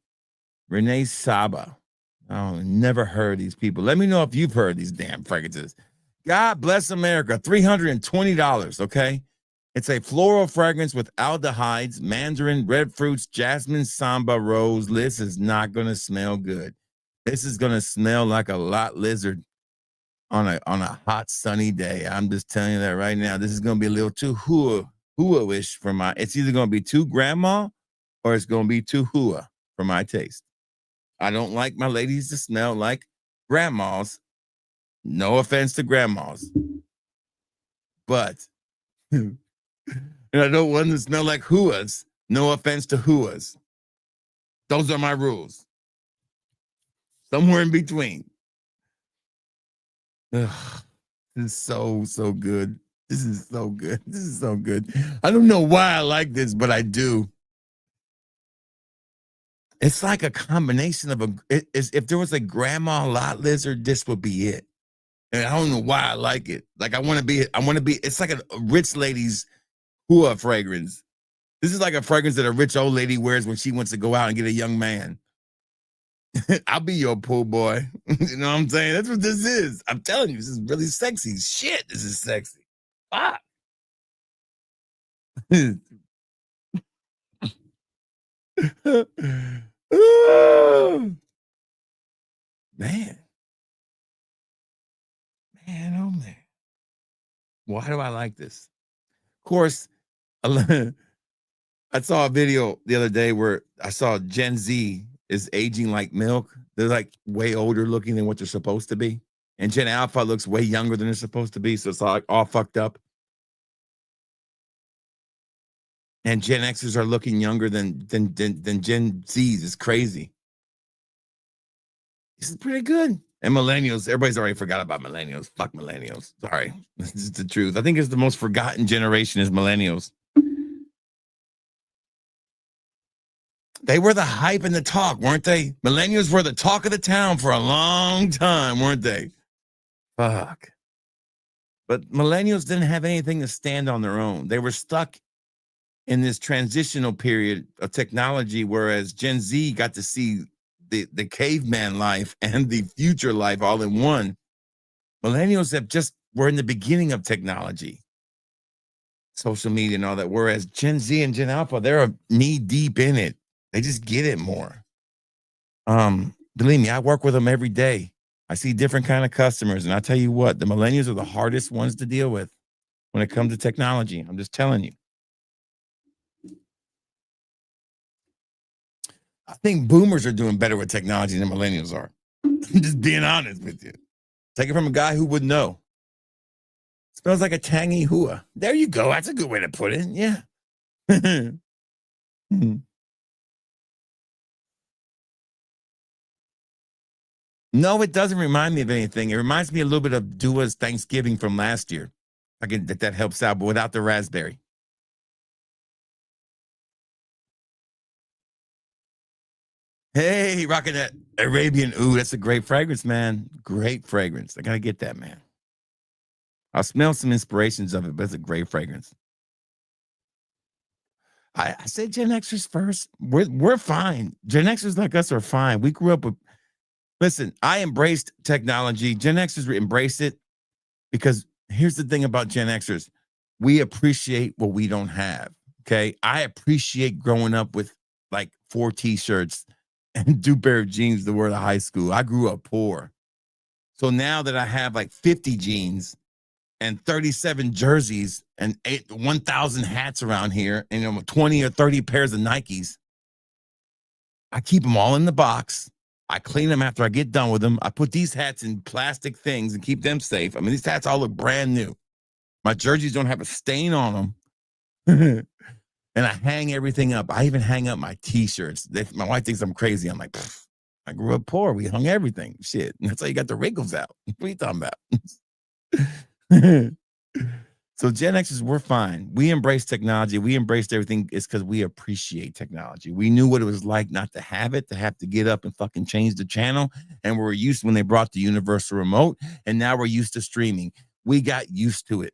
Renee Saba. Oh, never heard these people. Let me know if you've heard these damn fragrances. God bless America. $320. Okay. It's a floral fragrance with aldehydes, mandarin, red fruits, jasmine, samba, rose. This is not going to smell good. This is going to smell like a lot lizard on a hot sunny day. I'm just telling you that right now. This is going to be a little too hua-ish for my. It's either going to be too grandma or it's going to be too hua for my taste. I don't like my ladies to smell like grandmas. No offense to grandmas, but and I don't want them to smell like huas. No offense to huas. Those are my rules. Somewhere in between. Ugh, this is so good. This is so good. This is so good. I don't know why I like this, but I do. It's like a combination of if there was a grandma lot lizard, this would be it. And I don't know why I like it. Like I want to be, it's like a rich lady's hua fragrance. This is like a fragrance that a rich old lady wears when she wants to go out and get a young man. I'll be your pool boy. You know what I'm saying? That's what this is. I'm telling you, this is really sexy. Shit, this is sexy. Fuck. Man. Man, oh man. Why do I like this? Of course, I saw a video the other day where I saw Gen Z is aging like milk. They're like way older looking than what they're supposed to be. And Gen Alpha looks way younger than they're supposed to be. So it's all fucked up. And Gen Xers are looking younger than Gen Zs. It's crazy. This is pretty good. And millennials, everybody's already forgot about millennials. Fuck millennials. Sorry. This is the truth. I think it's the most forgotten generation is millennials. They were the hype and the talk, weren't they? Millennials were the talk of the town for a long time, weren't they? Fuck. But millennials didn't have anything to stand on their own. They were stuck in this transitional period of technology, whereas Gen Z got to see the caveman life and the future life all in one. Millennials were in the beginning of technology, social media and all that, whereas Gen Z and Gen Alpha, they're knee deep in it. They just get it more. Believe me, I work with them every day. I see different kind of customers, and I tell you what, the millennials are the hardest ones to deal with. when it comes to technology. I'm just telling you. I think boomers are doing better with technology than millennials are. I'm just being honest with you. Take it from a guy who would know. Smells like a tangy hua. There you go. That's a good way to put it. Yeah. No, it doesn't remind me of anything. It reminds me a little bit of Dua's Thanksgiving from last year. I can that helps out, but without the raspberry. Hey, rocking that Arabian. Ooh, that's a great fragrance, man. Great fragrance. I gotta get that, man. I'll smell some inspirations of it, but it's a great fragrance. I said Gen Xers first. We're fine. Gen Xers like us are fine. We grew up with. Listen, I embraced technology. Gen Xers embraced it because here's the thing about Gen Xers: we appreciate what we don't have. Okay, I appreciate growing up with like 4 T-shirts and 2 pair of jeans to wear to high school. I grew up poor, so now that I have like 50 jeans and 37 jerseys and 1,000 hats around here, and 20 or 30 pairs of Nikes, I keep them all in the box. I clean them after I get done with them. I put these hats in plastic things and keep them safe. I mean, these hats all look brand new. My jerseys don't have a stain on them. And I hang everything up. I even hang up my T-shirts. My wife thinks I'm crazy. I'm like, I grew up poor. We hung everything. Shit. That's how you got the wrinkles out. What are you talking about? So Gen Xers, we're fine. We embrace technology. We embraced everything. It's because we appreciate technology. We knew what it was like not to have it, to have to get up and fucking change the channel. And we're used when they brought the universal remote, and now we're used to streaming. We got used to it.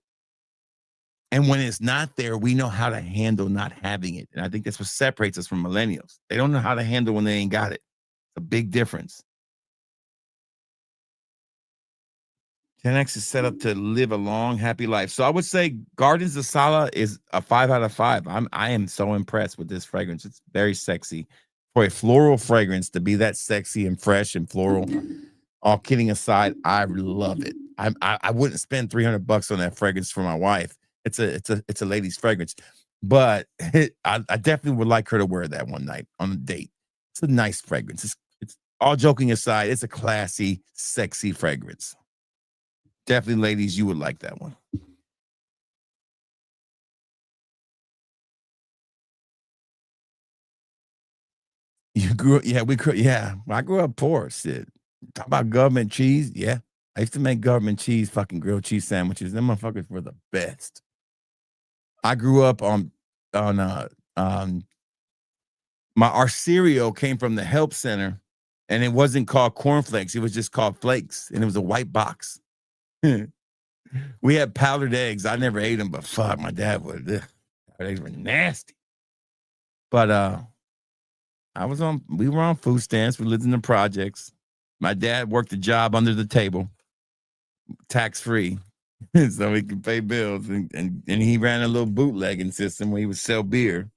And when it's not there, we know how to handle not having it. And I think that's what separates us from millennials. They don't know how to handle when they ain't got it. It's a big difference. Gen X is set up to live a long, happy life. So I would say Gardens of Sala is a 5 out of 5. I am so impressed with this fragrance. It's very sexy. For a floral fragrance to be that sexy and fresh and floral, all kidding aside, I love it. I wouldn't spend $300 on that fragrance for my wife. It's a lady's fragrance, but I definitely would like her to wear that one night on a date. It's a nice fragrance. It's all joking aside, it's a classy, sexy fragrance. Definitely, ladies, you would like that one. You grew up, yeah, I grew up poor. Shit. Talk about government cheese. Yeah. I used to make government cheese, fucking grilled cheese sandwiches. Them motherfuckers were the best. I grew up on our cereal came from the help center, and it wasn't called cornflakes. It was just called flakes, and it was a white box. We had powdered eggs. I never ate them, but fuck, my dad would. Powdered eggs were nasty. But we were on food stamps. We lived in the projects. My dad worked a job under the table, tax-free, so he could pay bills. And he ran a little bootlegging system where he would sell beer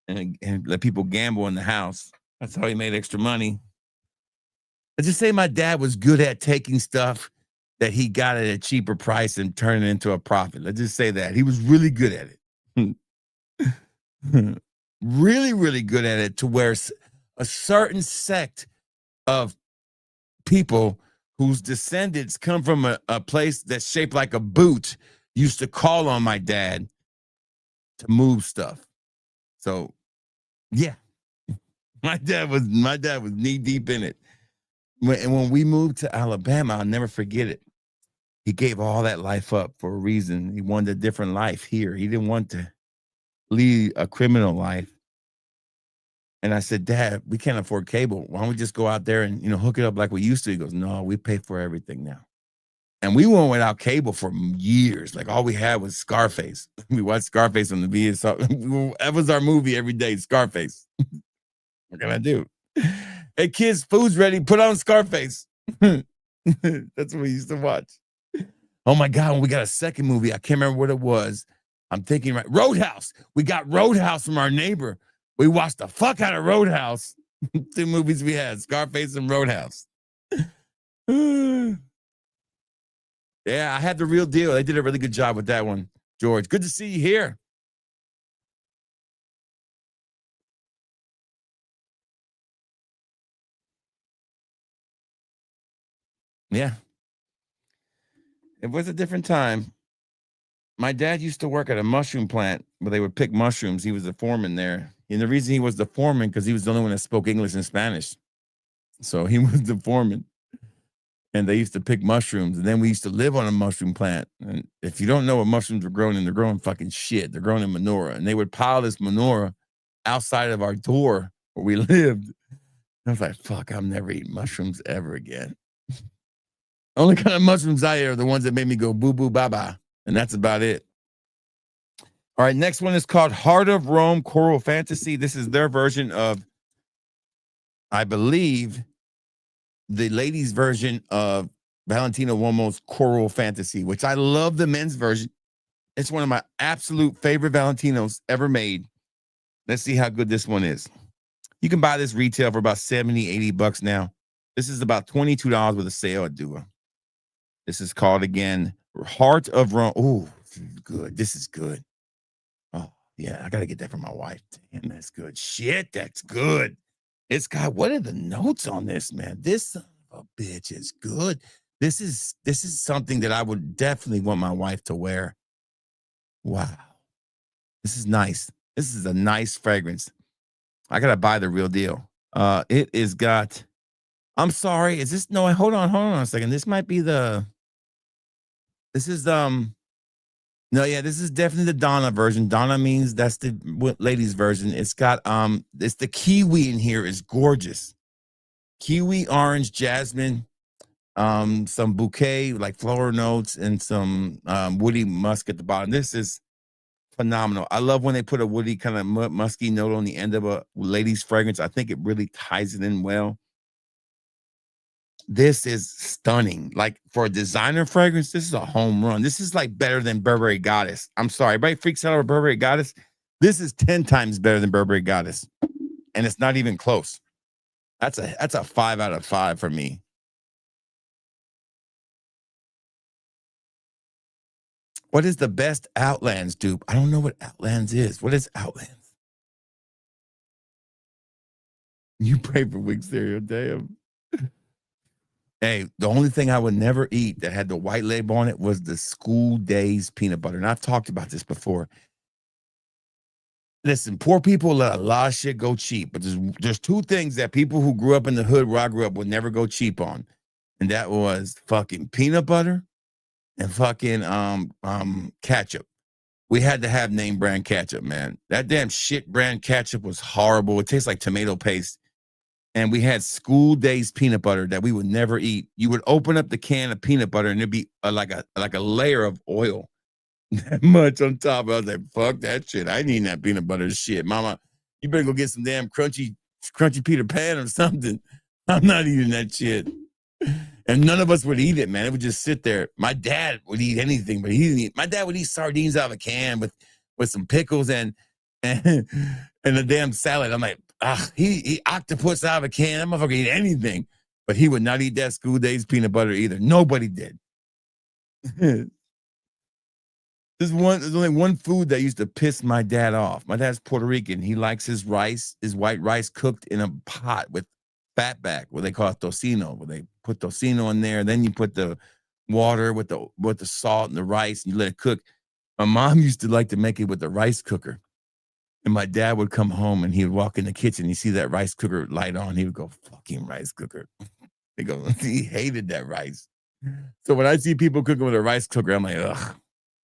and let people gamble in the house. That's how he made extra money. Let's just say my dad was good at taking stuff that he got at a cheaper price and turning it into a profit. Let's just say that. He was really good at it. Really, really good at it, to where a certain sect of people whose descendants come from a place that's shaped like a boot used to call on my dad to move stuff. So, yeah, my dad was knee deep in it. When we moved to Alabama, I'll never forget it. He gave all that life up for a reason. He wanted a different life here. He didn't want to lead a criminal life. And I said, Dad, we can't afford cable. Why don't we just go out there and, hook it up like we used to? He goes, no, we pay for everything now. And we went without cable for years. Like, all we had was Scarface. We watched Scarface on the VS. That was our movie every day, Scarface. What can I do? Hey, kids, food's ready. Put on Scarface. That's what we used to watch. Oh, my God, when we got a second movie, I can't remember what it was. I'm thinking, right, Roadhouse. We got Roadhouse from our neighbor. We watched the fuck out of Roadhouse. 2 movies we had, Scarface and Roadhouse. Yeah, I had the real deal. They did a really good job with that one. George, good to see you here. Yeah. It was a different time. My dad used to work at a mushroom plant where they would pick mushrooms. He was the foreman there. And the reason he was the foreman, because he was the only one that spoke English and Spanish. So he was the foreman. And they used to pick mushrooms. And then we used to live on a mushroom plant. And if you don't know what mushrooms are growing in, they're growing fucking shit. They're growing in manure. And they would pile this manure outside of our door where we lived. I was like, fuck, I'm never eating mushrooms ever again. Only kind of mushrooms I eat are the ones that made me go boo boo bye bye. And that's about it. All right, next one is called Heart of Rome Choral Fantasy. This is their version of, I believe, the ladies' version of Valentino Uomo's Choral Fantasy, which I love the men's version. It's one of my absolute favorite Valentinos ever made. Let's see how good this one is. You can buy this retail for about 70, 80 bucks now. This is about $22 with a sale at Dua. This is called, again, Heart of Rome. Oh, good. This is good. Oh, yeah, I got to get that for my wife. Damn, that's good. Shit, that's good. It's got, what are the notes on this, man? This son of a bitch is good. This is something that I would definitely want my wife to wear. Wow. This is nice. This is a nice fragrance. I got to buy the real deal. It is got, I'm sorry. Is this, no, hold on a second. This might be the, this is, no, yeah, this is definitely the Donna version. Donna means that's the ladies version. It's got, it's the kiwi in here is gorgeous. Kiwi, orange, jasmine, some bouquet, like floral notes, and some woody musk at the bottom. This is phenomenal. I love when they put a woody kind of musky note on the end of a lady's fragrance. I think it really ties it in well. This is stunning. Like, for a designer fragrance, this is a home run. This is like better than Burberry Goddess. I'm sorry, everybody freaks out over Burberry Goddess. This is 10 times better than Burberry Goddess, and it's not even close. That's a 5 out of 5 for me. What is the best Outlands dupe? I don't know what Outlands is. What is Outlands? You pray for Wig Stereo, damn. Hey, the only thing I would never eat that had the white label on it was the School Days peanut butter. And I've talked about this before. Listen, poor people let a lot of shit go cheap, but there's two things that people who grew up in the hood where I grew up would never go cheap on. And that was fucking peanut butter and fucking ketchup. We had to have name brand ketchup, man. That damn shit brand ketchup was horrible. It tastes like tomato paste. And we had School Days peanut butter that we would never eat. You would open up the can of peanut butter and there'd be like a layer of oil that much on top. I was like, fuck that shit. I ain't eating that peanut butter shit. Mama, you better go get some damn crunchy Peter Pan or something. I'm not eating that shit. And none of us would eat it, man. It would just sit there. My dad would eat anything, but he didn't eat. My dad would eat sardines out of a can with some pickles and a damn salad. I'm like, he octopus out of a can. That motherfucker eat anything, but he would not eat that School Days peanut butter either. Nobody did. There's only one food that used to piss my dad off. My dad's Puerto Rican. He likes his white rice cooked in a pot with fat back, what they call it tocino, where they put tocino in there. Then you put the water with the salt and the rice, and you let it cook. My mom used to like to make it with the rice cooker. And my dad would come home and he would walk in the kitchen. You see that rice cooker light on. He would go, fucking rice cooker. He hated that rice. So when I see people cooking with a rice cooker, I'm like, ugh,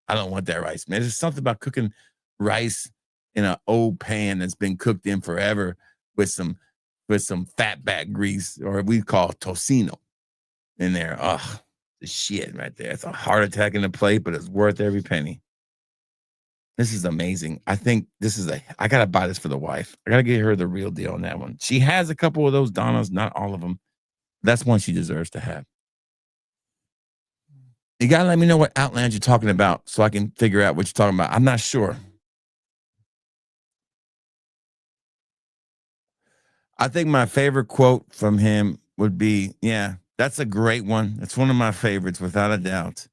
I don't want that rice, man. There's something about cooking rice in an old pan that's been cooked in forever with some fat back grease, or we call tocino in there. Ugh, the shit right there. It's a heart attack in the plate, but it's worth every penny. This is amazing. I think I got to buy this for the wife. I got to get her the real deal on that one. She has a couple of those Donnas, not all of them. That's one she deserves to have. You got to let me know what Outland you're talking about so I can figure out what you're talking about. I'm not sure. I think my favorite quote from him would be, yeah, that's a great one. It's one of my favorites, without a doubt.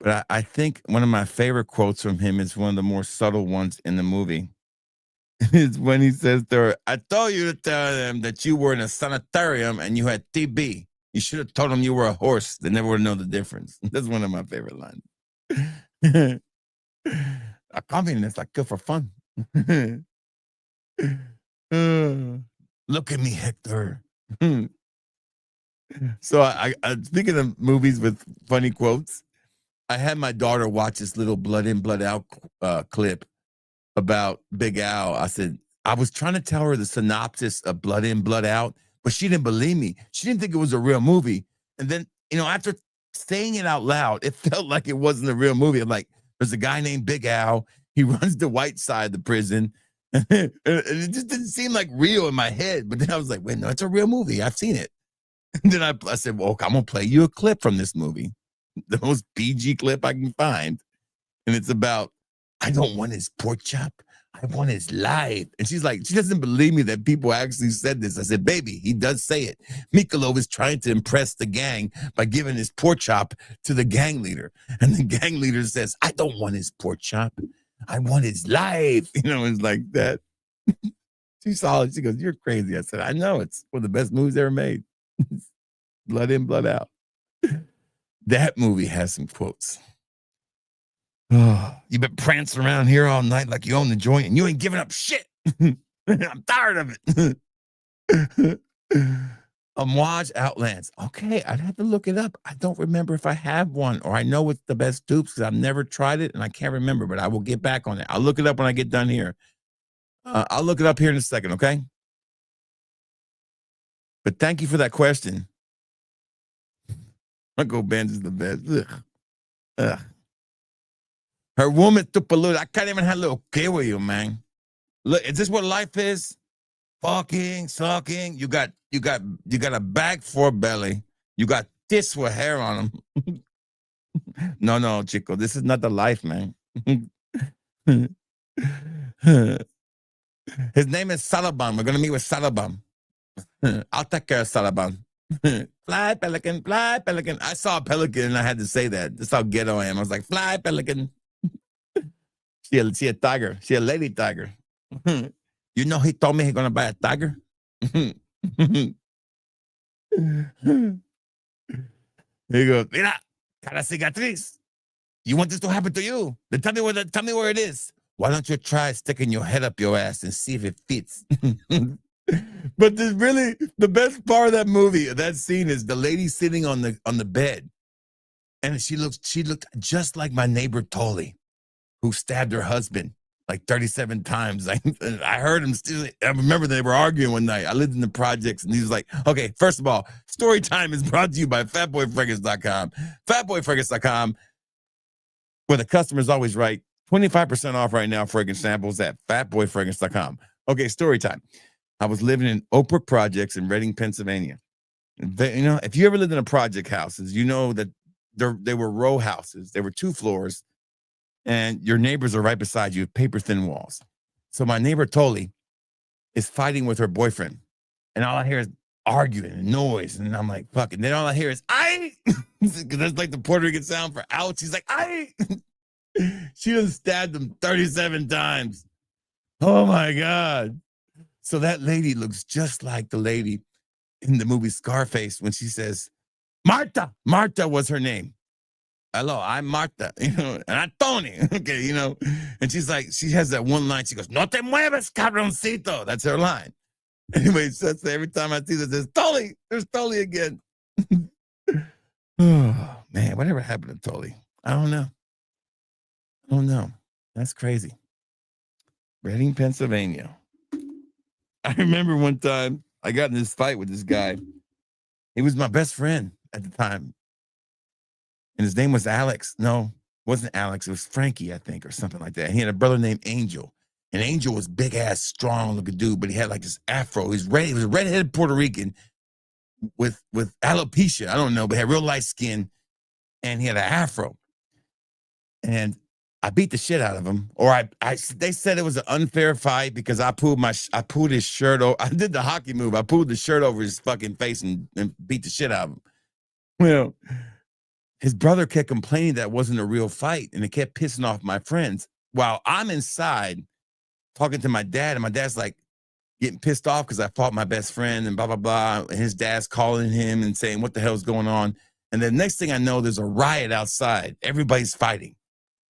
But I think one of my favorite quotes from him is one of the more subtle ones in the movie. It's when he says to her, I told you to tell them that you were in a sanitarium and you had TB. You should have told them you were a horse. They never would know the difference. That's one of my favorite lines. A comedy is like good for fun. Look at me, Hector. So I speaking of movies with funny quotes, I had my daughter watch this little blood in, blood out clip about Big Al. I said, I was trying to tell her the synopsis of Blood In, Blood Out, but she didn't believe me. She didn't think it was a real movie. And then, after saying it out loud, it felt like it wasn't a real movie. I'm like, there's a guy named Big Al. He runs the white side of the prison. And it just didn't seem like real in my head. But then I was like, wait, no, it's a real movie. I've seen it. And then I said, well, I'm going to play you a clip from this movie, the most PG clip I can find. And it's about, I don't want his pork chop. I want his life. And she's like, she doesn't believe me that people actually said this. I said, baby, he does say it. Mikolov is trying to impress the gang by giving his pork chop to the gang leader. And the gang leader says, I don't want his pork chop. I want his life. It's like that. She saw it. She goes, you're crazy. I said, I know. It's one of the best movies ever made. Blood In, Blood Out. That movie has some quotes. Oh, you've been prancing around here all night like you own the joint and you ain't giving up shit. I'm tired of it. Amouage Outlands. Okay, I'd have to look it up. I don't remember if I have one or I know it's the best dupes because I've never tried it and I can't remember, but I will get back on it. I'll look it up when I get done here. I'll look it up here in a second, okay? But thank you for that question. Uncle Ben's is the best. Ugh. Ugh. Her woman Tupalud. I can't even have a little kid with you, man. Look, is this what life is? Fucking, sucking. You got a bag for a belly. You got this with hair on them. No, Chico. This is not the life, man. His name is Salaban. We're gonna meet with Salaban. I'll take care of Salaban. Fly, pelican, fly, pelican. I saw a pelican and I had to say that. That's how ghetto I am. I was like, fly, pelican. She a tiger. She a lady tiger. He told me he's gonna buy a tiger. He goes, mira, cara cicatriz. You want this to happen to you? Then tell me where it is. Why don't you try sticking your head up your ass and see if it fits? But the best part of that movie, that scene, is the lady sitting on the bed, and she looked just like my neighbor Tolly, who stabbed her husband like 37 times. I heard him still. I remember they were arguing one night. I lived in the projects, and he was like, okay, first of all, story time is brought to you by fatboyfragrance.com. Fatboyfragrance.com, where the customer's always right. 25% off right now, fragrance samples at fatboyfragrance.com. Okay, story time. I was living in Oak Brook Projects in Reading, Pennsylvania. If you ever lived in a project houses, you know that they were row houses. There were 2 floors, and your neighbors are right beside you, paper thin walls. So my neighbor Tolly is fighting with her boyfriend, and all I hear is arguing and noise, and I'm like, fuck. And then all I hear is "I," because that's like the Puerto Rican sound for ouch. She's like, "I." She done stabbed him 37 times. Oh my God. So that lady looks just like the lady in the movie Scarface when she says, Marta. Marta was her name. Hello, I'm Marta, and I'm Tony. Okay, and she's like, she has that one line. She goes, no te mueves, cabroncito. That's her line. Anyway, so every time I see this, there's Tolly again. Oh, man, whatever happened to Tolly? I don't know. That's crazy. Reading, Pennsylvania. I remember one time I got in this fight with this guy. He was my best friend at the time. And his name was Alex. No, it wasn't Alex. It was Frankie, I think, or something like that. And he had a brother named Angel. And Angel was big ass, strong looking dude, but he had like this afro. He was a redheaded Puerto Rican with alopecia. I don't know, but had real light skin. And he had an afro. And I beat the shit out of him, or they said it was an unfair fight because I pulled his shirt over. I did the hockey move. I pulled the shirt over his fucking face and beat the shit out of him. Well, his brother kept complaining that it wasn't a real fight, and it kept pissing off my friends. While I'm inside talking to my dad, and my dad's like getting pissed off because I fought my best friend and blah, blah, blah. And his dad's calling him and saying, what the hell's going on? And the next thing I know, there's a riot outside. Everybody's fighting.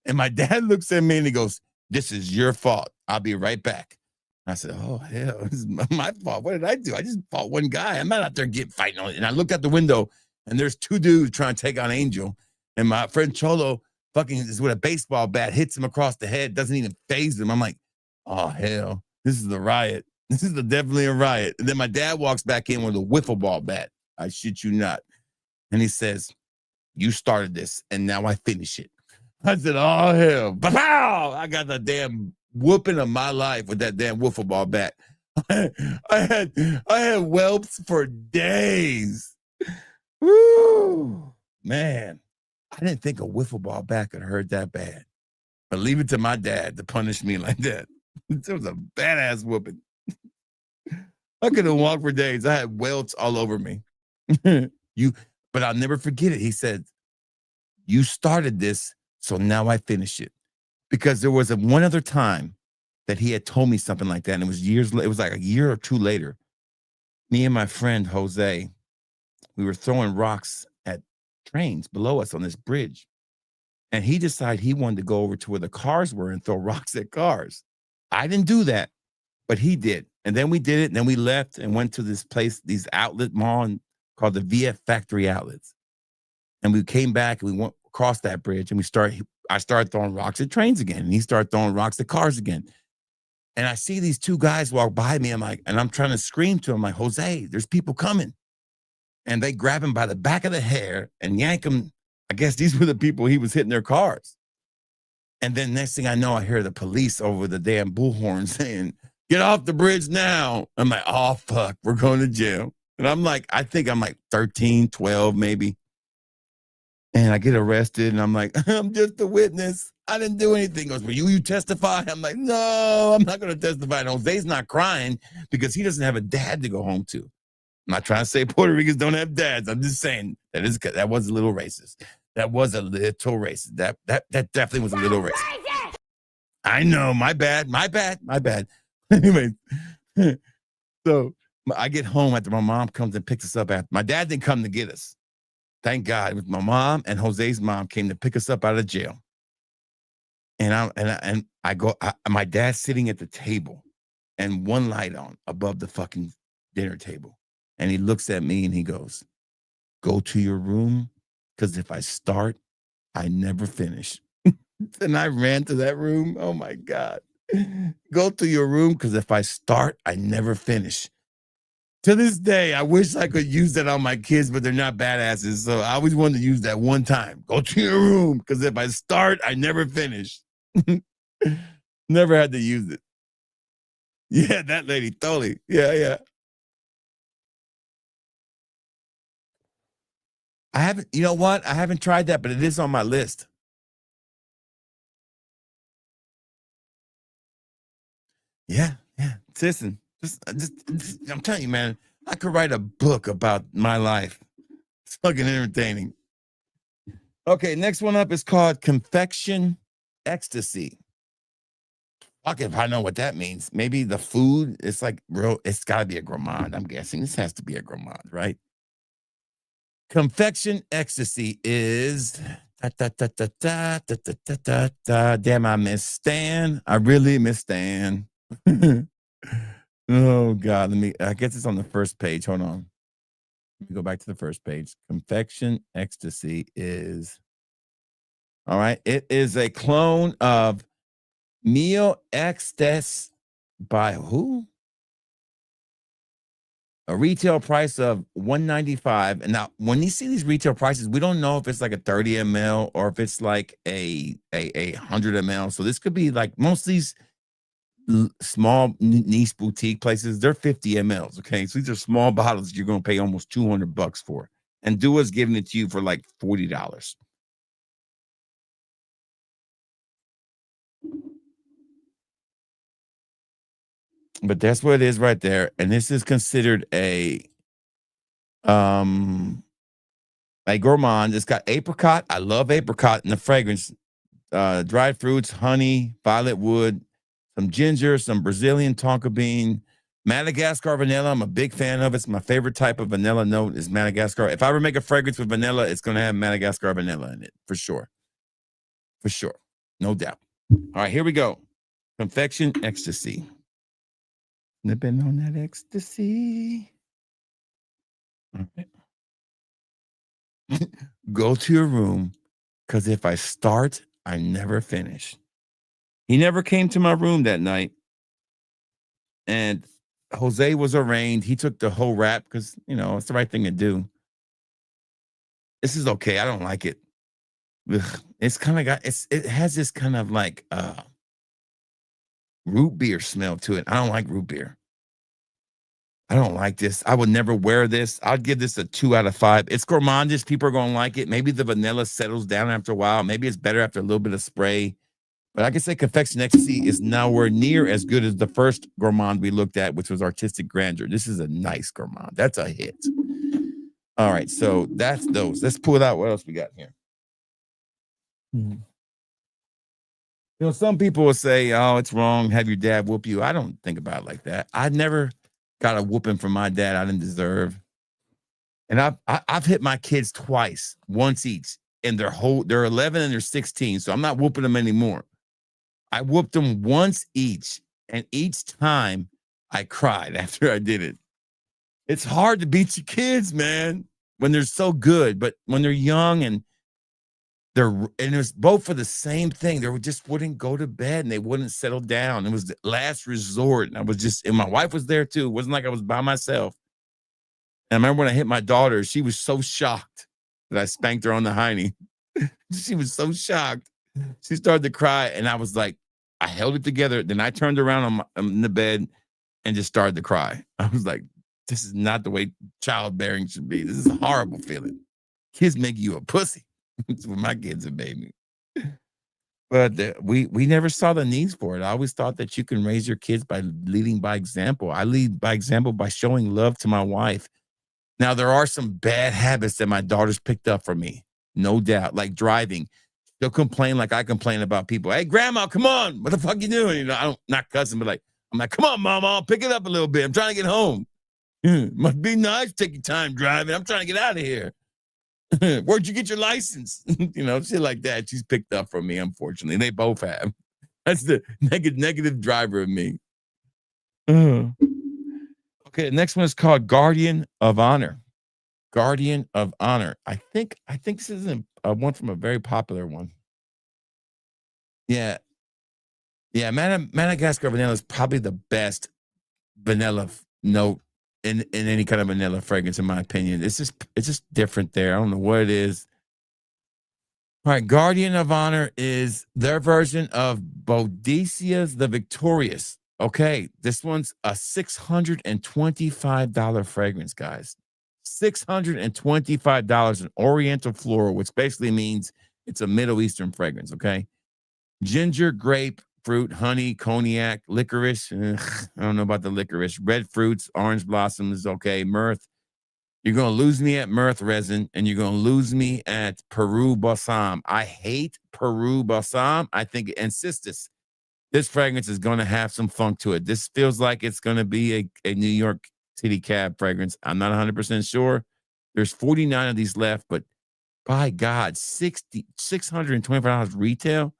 And my dad looks at me and he goes, this is your fault. I'll be right back. I said, oh, hell, this is my fault. What did I do? I just fought one guy. I'm not out there fighting on it. And I looked out the window and there's two dudes trying to take on Angel. And my friend Cholo fucking is with a baseball bat, hits him across the head, doesn't even faze him. I'm like, oh, hell, this is the riot. This is definitely a riot. And then my dad walks back in with a wiffle ball bat. I shit you not. And he says, you started this and now I finish it. I said, oh, hell. Pow! I got the damn whooping of my life with that damn wiffle ball bat. I had whelps for days. Woo! Man, I didn't think a wiffle ball bat could hurt that bad. But leave it to my dad to punish me like that. It was a badass whooping. I couldn't walk for days. I had welts all over me. But I'll never forget it. He said, you started this, so now I finish it. Because there was one other time that he had told me something like that. And it was like a year or two later. Me and my friend Jose, we were throwing rocks at trains below us on this bridge. And he decided he wanted to go over to where the cars were and throw rocks at cars. I didn't do that, but he did. And then we did it. And then we left and went to this place, these outlet mall called the VF Factory Outlets. And we came back and we went across that bridge and I started throwing rocks at trains again. And he started throwing rocks at cars again. And I see these two guys walk by me. I'm trying to scream to him like, Jose, there's people coming. And they grab him by the back of the hair and yank him. I guess these were the people he was hitting their cars. And then next thing I know, I hear the police over the damn bullhorn saying, get off the bridge now. I'm like, oh, fuck, we're going to jail. And I think I'm like 13, 12 maybe. And I get arrested and I'm like, I'm just a witness. I didn't do anything. He goes, well, you testify? I'm like, no, I'm not going to testify. And Jose's not crying because he doesn't have a dad to go home to. I'm not trying to say Puerto Ricans don't have dads. I'm just saying that was a little racist. That was a little racist. That definitely was a little racist. I know. My bad. Anyway, so I get home after my mom comes and picks us up. After my dad didn't come to get us. Thank God. It was my mom and Jose's mom came to pick us up out of jail. And my dad's sitting at the table and one light on above the fucking dinner table. And he looks at me and he goes, go to your room, because if I start, I never finish. And I ran to that room. Oh, my God. Go to your room, because if I start, I never finish. To this day, I wish I could use that on my kids, but they're not badasses. So I always wanted to use that one time. Go to your room, because if I start, I never finish. Never had to use it. Yeah, that lady, totally. Yeah. I haven't, you know what? I haven't tried that, but it is on my list. Yeah. Listen, just, I'm telling you, man, I could write a book about my life. It's fucking entertaining. Okay, next one up is called Confection Ecstasy. Fuck if I know what that means. Maybe the food, it's like real, it's got to be a gourmand, I'm guessing. This has to be a gourmand, right? Confection Ecstasy is damn, I miss Stan. I really miss Stan. Oh God, I guess it's on the first page. Hold on. Let me go back to the first page. Confection Ecstasy is, all right. It is a clone of Meal Ecstasy by who? A retail price of $195. And now when you see these retail prices, we don't know if it's like a 30 ml or if it's like a 100 ml. So this could be like most of these small niche boutique places, they're 50 mLs. Okay. So these are small bottles you're going to pay almost $200 for. And Dua's giving it to you for like $40. But that's what it is right there. And this is considered a Like gourmand. It's got apricot. I love apricot in the fragrance. Dried fruits, honey, violet wood, some ginger, some Brazilian tonka bean, Madagascar vanilla. I'm a big fan of it. It's my favorite type of vanilla note is Madagascar. If I ever make a fragrance with vanilla, it's going to have Madagascar vanilla in it for sure. For sure. No doubt. All right, here we go. Confection ecstasy. Nipping on that ecstasy. All right. Go to your room because if I start, I never finish. He never came to my room that night. And Jose was arraigned. He took the whole rap because, it's the right thing to do. This is okay. I don't like it. Ugh. It's kind of it has this kind of like root beer smell to it. I don't like root beer. I don't like this. I would never wear this. I'd give this a 2 out of 5. It's gourmandish. People are going to like it. Maybe the vanilla settles down after a while. Maybe it's better after a little bit of spray. But I can say Confection Ecstasy is nowhere near as good as the first gourmand we looked at, which was Artistic Grandeur. This is a nice gourmand. That's a hit. All right, so that's those. Let's pull it out. What else we got here? Some people will say, oh, it's wrong. Have your dad whoop you. I don't think about it like that. I never got a whooping from my dad I didn't deserve. And I've hit my kids twice, once each. And they're 11 and they're 16. So I'm not whooping them anymore. I whooped them once each. And each time I cried after I did it. It's hard to beat your kids, man, when they're so good. But when they're young and it was both for the same thing. They just wouldn't go to bed and they wouldn't settle down. It was the last resort. And my wife was there too. It wasn't like I was by myself. And I remember when I hit my daughter, she was so shocked that I spanked her on the hiney. She was so shocked. She started to cry. And I was like, I held it together. Then I turned around in the bed and just started to cry. I was like, this is not the way childbearing should be. This is a horrible feeling. Kids make you a pussy. That's what my kids have made me. But we never saw the needs for it. I always thought that you can raise your kids by leading by example. I lead by example by showing love to my wife. Now, there are some bad habits that my daughter's picked up from me, no doubt, like driving. They'll complain like I complain about people. Hey, grandma, come on. What the fuck you doing? I'm not cussing, but I'm like, come on, mama, pick it up a little bit. I'm trying to get home. Must be nice to take your time driving. I'm trying to get out of here. Where'd you get your license? Shit like that. She's picked up from me, unfortunately. They both have. That's the negative driver of me. Okay, the next one is called Guardian of Honor. Guardian of Honor. I think this is one from a very popular one. Yeah. Yeah, Madagascar vanilla is probably the best vanilla note in any kind of vanilla fragrance, in my opinion. It's just different there. I don't know what it is. All right, Guardian of Honor is their version of Bodicia's The Victorious. Okay, this one's a $625 fragrance, guys. $625 in Oriental floral, which basically means it's a Middle Eastern fragrance, okay? Ginger, grape, fruit, honey, cognac, licorice. I don't know about the licorice. Red fruits, orange blossoms, okay, myrrh. You're going to lose me at myrrh resin, and you're going to lose me at Peru balsam. I hate Peru balsam. I think, and cistus. This fragrance is going to have some funk to it. This feels like it's going to be a New York City cab fragrance. I'm not 100% sure. There's 49 of these left, but by God, $625 retail?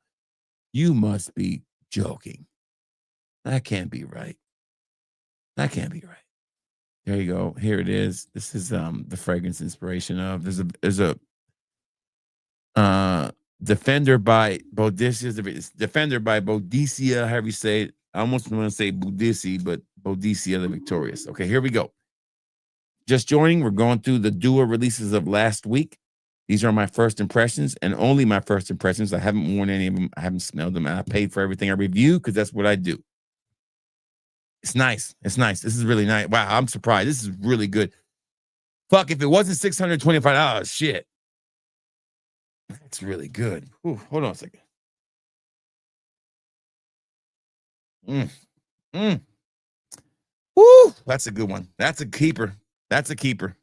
You must be joking. That can't be right. That can't be right. There you go. Here it is. This is the fragrance inspiration of. There's a Defender by Boudicca. Defender by Boudicca, however you say it. I almost want to say Boudicca, but Boudicca the Victorious. Okay, here we go. Just joining, we're going through the duo releases of last week. These are my first impressions and only my first impressions. I haven't worn any of them. I haven't smelled them. And I paid for everything I review because that's what I do. It's nice. It's nice. This is really nice. Wow, I'm surprised. This is really good. Fuck, if it wasn't $625, shit. It's really good. Ooh, hold on a second. Woo, that's a good one. That's a keeper. That's a keeper.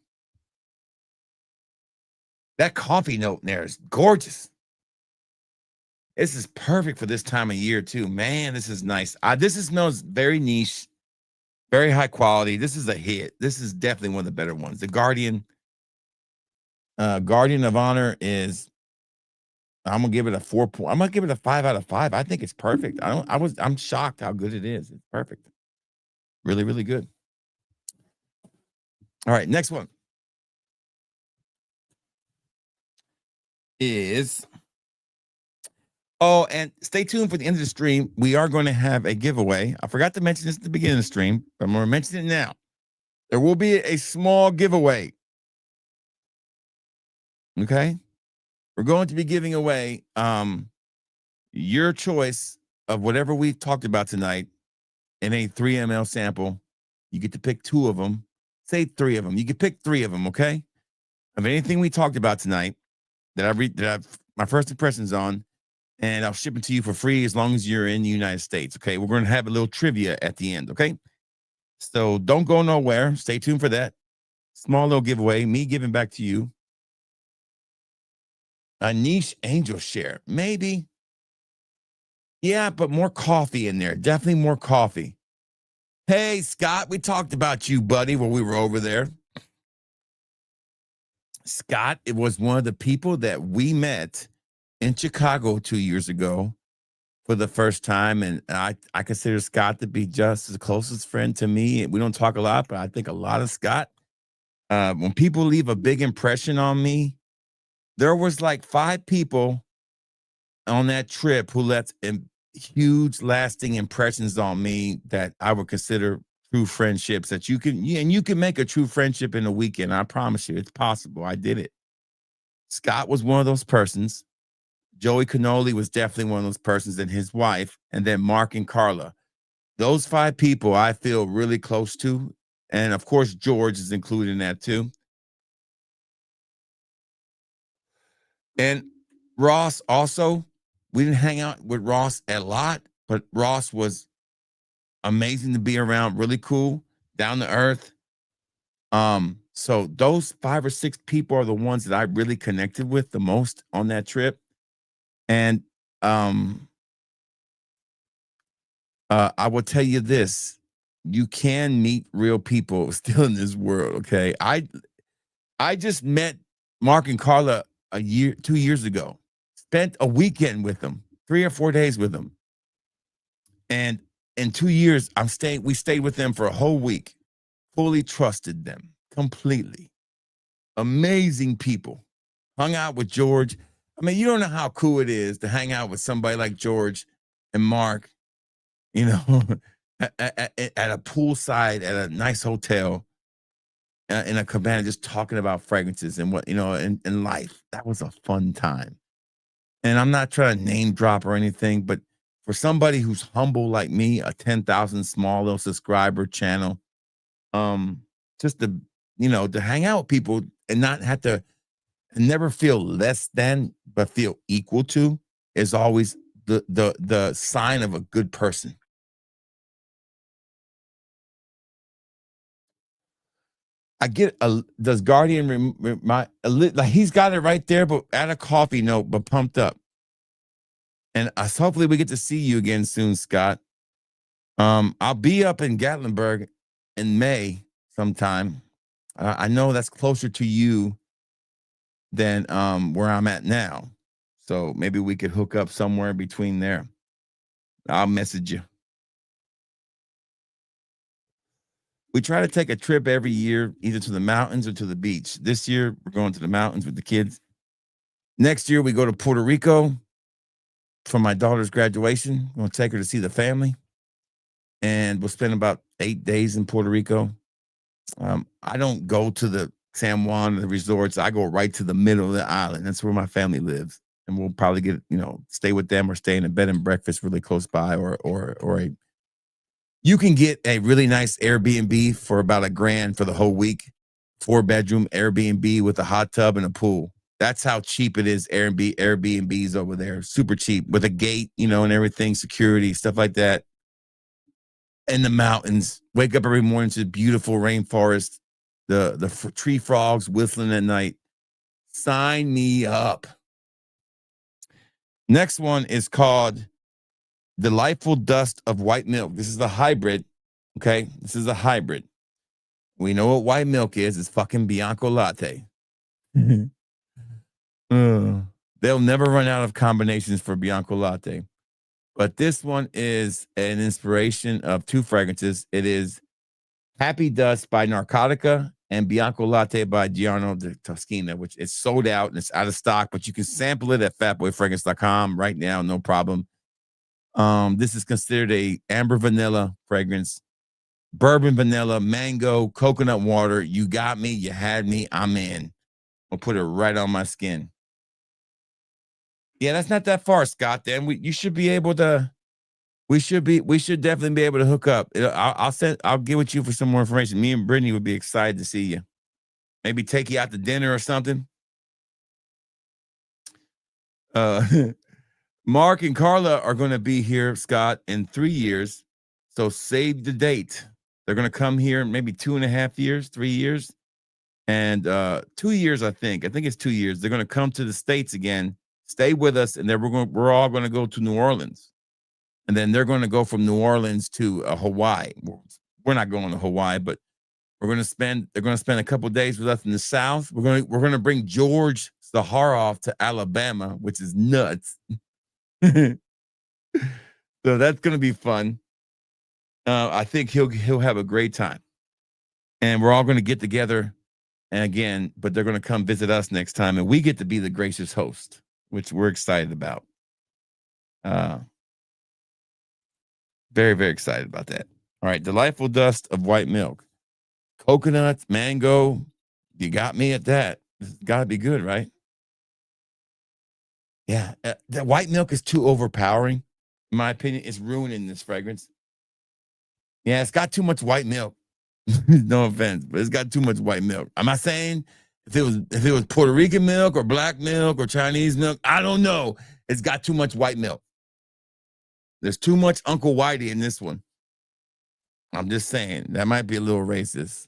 That coffee note in there is gorgeous. This is perfect for this time of year too. Man, this is nice. Smells very niche, very high quality. This is a hit. This is definitely one of the better ones. The Guardian of Honor is, I'm gonna give it a 4 point. I'm gonna give it a 5 out of 5. I think it's perfect. I'm shocked how good it is. It's perfect. Really, really good. All right, next one is, oh, and stay tuned for the end of the stream. We are going to have a giveaway. I forgot to mention this at the beginning of the stream, but I'm going to mention it now. There will be a small giveaway. Okay? We're going to be giving away your choice of whatever we've talked about tonight in a 3 ml sample. You get to pick 2 of them. Say 3 of them. You can pick 3 of them, okay? Of anything we talked about tonight that I've my first impressions on, and I'll ship it to you for free as long as you're in the United States, okay? We're going to have a little trivia at the end, okay? So don't go nowhere. Stay tuned for that. Small little giveaway, me giving back to you a niche angel share. Maybe. Yeah, but more coffee in there. Definitely more coffee. Hey, Scott, we talked about you, buddy, when we were over there. Scott, it was one of the people that we met in Chicago 2 years ago for the first time. And I consider Scott to be just the closest friend to me. We don't talk a lot, but I think a lot of Scott. When people leave a big impression on me, there was like 5 people on that trip who left huge lasting impressions on me that I would consider true friendships that you can make a true friendship in a weekend. I promise you, it's possible. I did it. Scott was one of those persons. Joey Cannoli was definitely one of those persons, and his wife, and then Mark and Carla. Those 5 people I feel really close to. And of course, George is included in that too. And Ross also, we didn't hang out with Ross a lot, but Ross was amazing to be around, really cool, down to earth. So those 5 or 6 people are the ones that I really connected with the most on that trip. And I will tell you this, you can meet real people still in this world, okay? I just met Mark and Carla 2 years ago. Spent a weekend with them, 3 or 4 days with them. And in 2 years, we stayed with them for a whole week. Fully trusted them completely. Amazing people. Hung out with George. I mean, you don't know how cool it is to hang out with somebody like George and Mark, you know, at a poolside at a nice hotel in a cabana, just talking about fragrances and what, you know, in life. That was a fun time. And I'm not trying to name drop or anything, but for somebody who's humble like me, a 10,000 small little subscriber channel, just to, you know, to hang out with people and not have to never feel less than, but feel equal to, is always the sign of a good person. I get does Guardian like he's got it right there, but add a coffee note, but pumped up. And hopefully we get to see you again soon, Scott. I'll be up in Gatlinburg in May sometime. I know that's closer to you than where I'm at now. So maybe we could hook up somewhere between there. I'll message you. We try to take a trip every year, either to the mountains or to the beach. This year, we're going to the mountains with the kids. Next year, we go to Puerto Rico for my daughter's graduation. We'll take her to see the family. And we'll spend about 8 days in Puerto Rico. I don't go to the San Juan, the resorts. I go right to the middle of the island. That's where my family lives. And we'll probably get, you know, stay with them or stay in a bed and breakfast really close by, you can get a really nice Airbnb for about $1,000 for the whole week. 4-bedroom Airbnb with a hot tub and a pool. That's how cheap it is. Airbnbs over there, super cheap, with a gate, you know, and everything, security, stuff like that. In the mountains, wake up every morning to the beautiful rainforest, the tree frogs whistling at night. Sign me up. Next one is called Delightful Dust of White Milk. This is a hybrid. Okay. This is a hybrid. We know what white milk is. It's fucking Bianco latte. They'll never run out of combinations for Bianco latte. But this one is an inspiration of two fragrances. It is Happy Dust by Narcotica and Bianco Latte by Giorno de Toscana, which is sold out and it's out of stock, but you can sample it at fatboyfragrance.com right now, no problem. This is considered a amber vanilla fragrance, bourbon vanilla, mango, coconut water. You got me, you had me, I'm in. I'll put it right on my skin. Yeah, that's not that far, Scott. Then you should be able to. We should definitely be able to hook up. I'll get with you for some more information. Me and Brittany would be excited to see you. Maybe take you out to dinner or something. Mark and Carla are going to be here, Scott, in 3 years. So save the date. They're going to come here in maybe 2.5 years, 3 years, and 2 years. I think it's 2 years. They're going to come to the States again. Stay with us, and then we're all going to go to New Orleans, and then they're going to go from New Orleans to Hawaii. We're not going to Hawaii, but they're going to spend a couple of days with us in the South. We're going to bring George Zaharoff to Alabama, which is nuts. So that's going to be fun. I think he'll have a great time, and we're all going to get together. And again, but they're going to come visit us next time, and we get to be the gracious host, which we're excited about. Very, very excited about that. All right. Delightful Dust of White Milk. Coconuts, mango. You got me at that. It's got to be good, right? Yeah. The white milk is too overpowering. In my opinion, it's ruining this fragrance. Yeah, it's got too much white milk. No offense, but it's got too much white milk. I'm not saying if it was Puerto Rican milk or black milk or Chinese milk, I don't know. It's got too much white milk. There's too much Uncle Whitey in this one. I'm just saying that might be a little racist,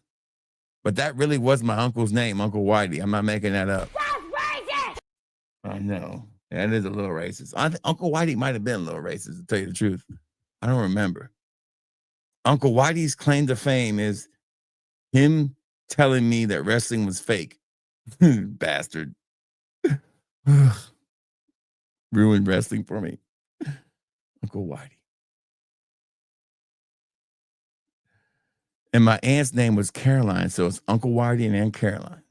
but that really was my uncle's name, Uncle Whitey. I'm not making that up. That's racist. I know that is a little racist. I think Uncle Whitey might have been a little racist, to tell you the truth. I don't remember. Uncle Whitey's claim to fame is him telling me that wrestling was fake. Bastard. Ruined wrestling for me. Uncle Whitey. And my aunt's name was Caroline, so it's Uncle Whitey and Aunt Caroline.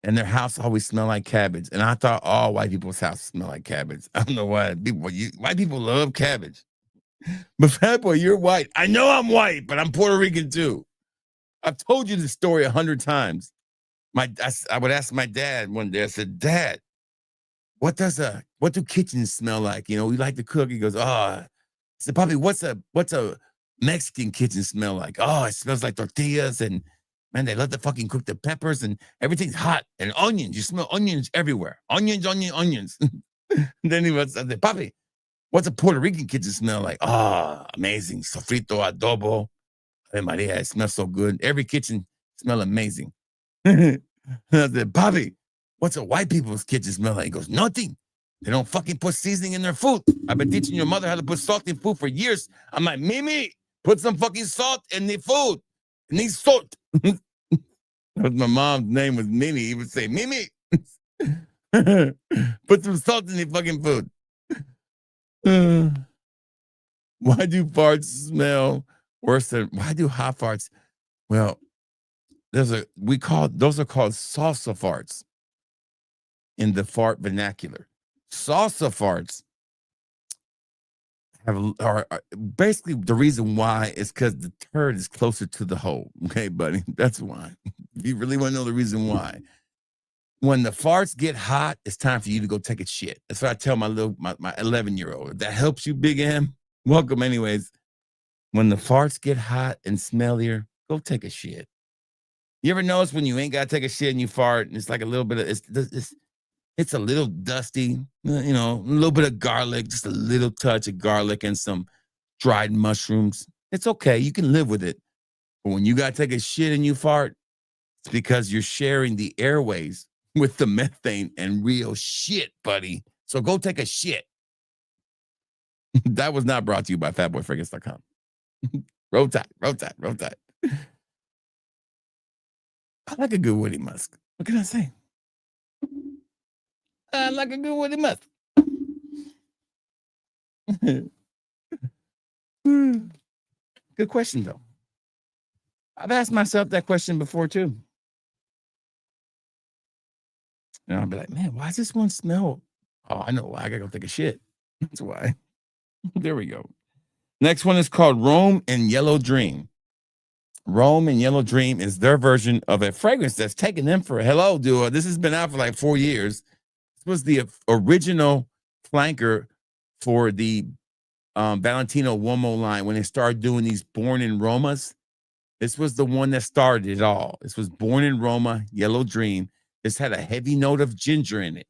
And their house always smelled like cabbage. And I thought all white people's houses smell like cabbage. I don't know why. White people love cabbage. But Fat Boy, you're white. I know I'm white, but I'm Puerto Rican too. I've told you this story 100 times. I would ask my dad one day, I said, Dad, what do kitchens smell like? You know, we like to cook. He goes, I said, Poppy, what's a Mexican kitchen smell like? Oh, it smells like tortillas, and man, they love to fucking cook the peppers, and everything's hot, and onions. You smell onions everywhere. Onions. And then I said, Poppy, what's a Puerto Rican kitchen smell like? Oh, amazing. Sofrito, adobo. Hey, Maria, it smells so good. Every kitchen smell amazing. I said, Poppy, what's a white people's kitchen smell like? He goes, nothing. They don't fucking put seasoning in their food. I've been teaching your mother how to put salt in food for years. I'm like, Mimi, put some fucking salt in the food. It needs salt. My mom's name was Mimi. He would say, Mimi, put some salt in the fucking food. Why do farts smell worse than, why do hot farts? Well, those are called salsa farts in the fart vernacular. Salsa farts are basically, the reason why is because the turd is closer to the hole. Okay, buddy, that's why. If you really want to know the reason why, when the farts get hot, it's time for you to go take a shit. That's what I tell my 11-year-old. If that helps you, Big M, welcome. Anyways, when the farts get hot and smellier, go take a shit. You ever notice when you ain't got to take a shit and you fart, and it's like a little bit of it's a little dusty, you know, a little bit of garlic, just a little touch of garlic and some dried mushrooms. It's okay. You can live with it. But when you got to take a shit and you fart, it's because you're sharing the airways with the methane and real shit, buddy. So go take a shit. That was not brought to you by fatboyfragrance.com. Roll Tide, roll tide, roll tide. I like a good woody musk. What can I say? I like a good woody musk. Good question, though. I've asked myself that question before, too. And I'll be like, man, why does this one smell? Oh, I know why. I gotta go take a shit. That's why. There we go. Next one is called Rome and Yellow Dream. Rome and Yellow Dream is their version of a fragrance that's taken them for a hello, dude. This has been out for like 4 years. This was the original flanker for the Valentino Uomo line when they started doing these Born in Romas. This was the one that started it all. This was Born in Roma, Yellow Dream. This had a heavy note of ginger in it.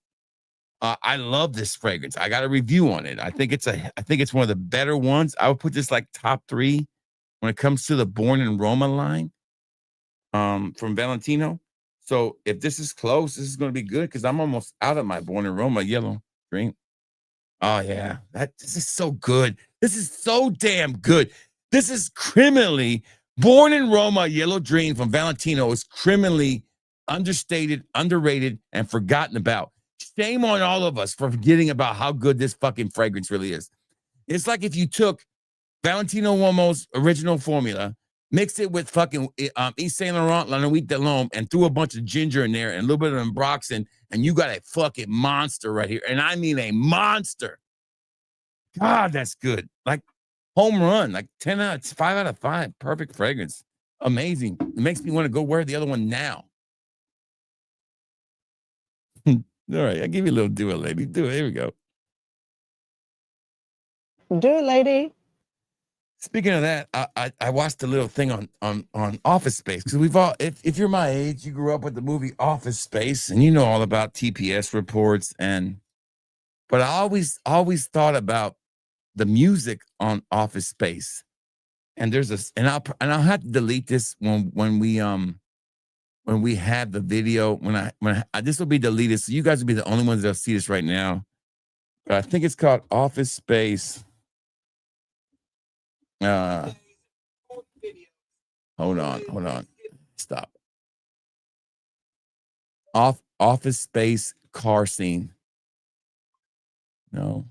I love this fragrance. I got a review on it. I think it's one of the better ones. I would put this like top 3 when it comes to the Born in Roma line from Valentino. So if this is close, this is going to be good because I'm almost out of my Born in Roma Yellow Dream. Oh, yeah. This is so good. This is so damn good. This is criminally Born in Roma Yellow Dream from Valentino is criminally understated, underrated, and forgotten about. Shame on all of us for forgetting about how good this fucking fragrance really is. It's like if you took Valentino Uomo's original formula, mixed it with fucking Yves Saint Laurent, La Nuit de l'Homme, and threw a bunch of ginger in there and a little bit of Ambroxan, and you got a fucking monster right here. And I mean a monster. God, that's good. Like home run, like 5 out of 5. Perfect fragrance. Amazing. It makes me want to go wear the other one now. All right, I'll give you a little do it, lady. Do it. Here we go. Do it, lady. Speaking of that, I watched a little thing on Office Space because we've all, if you're my age, you grew up with the movie Office Space and you know all about TPS reports but I always thought about the music on Office Space, and I'll have to delete this when we have the video this will be deleted, so you guys will be the only ones that'll see this right now. But I think it's called Office Space. Hold on. Stop. Office Space car scene. No.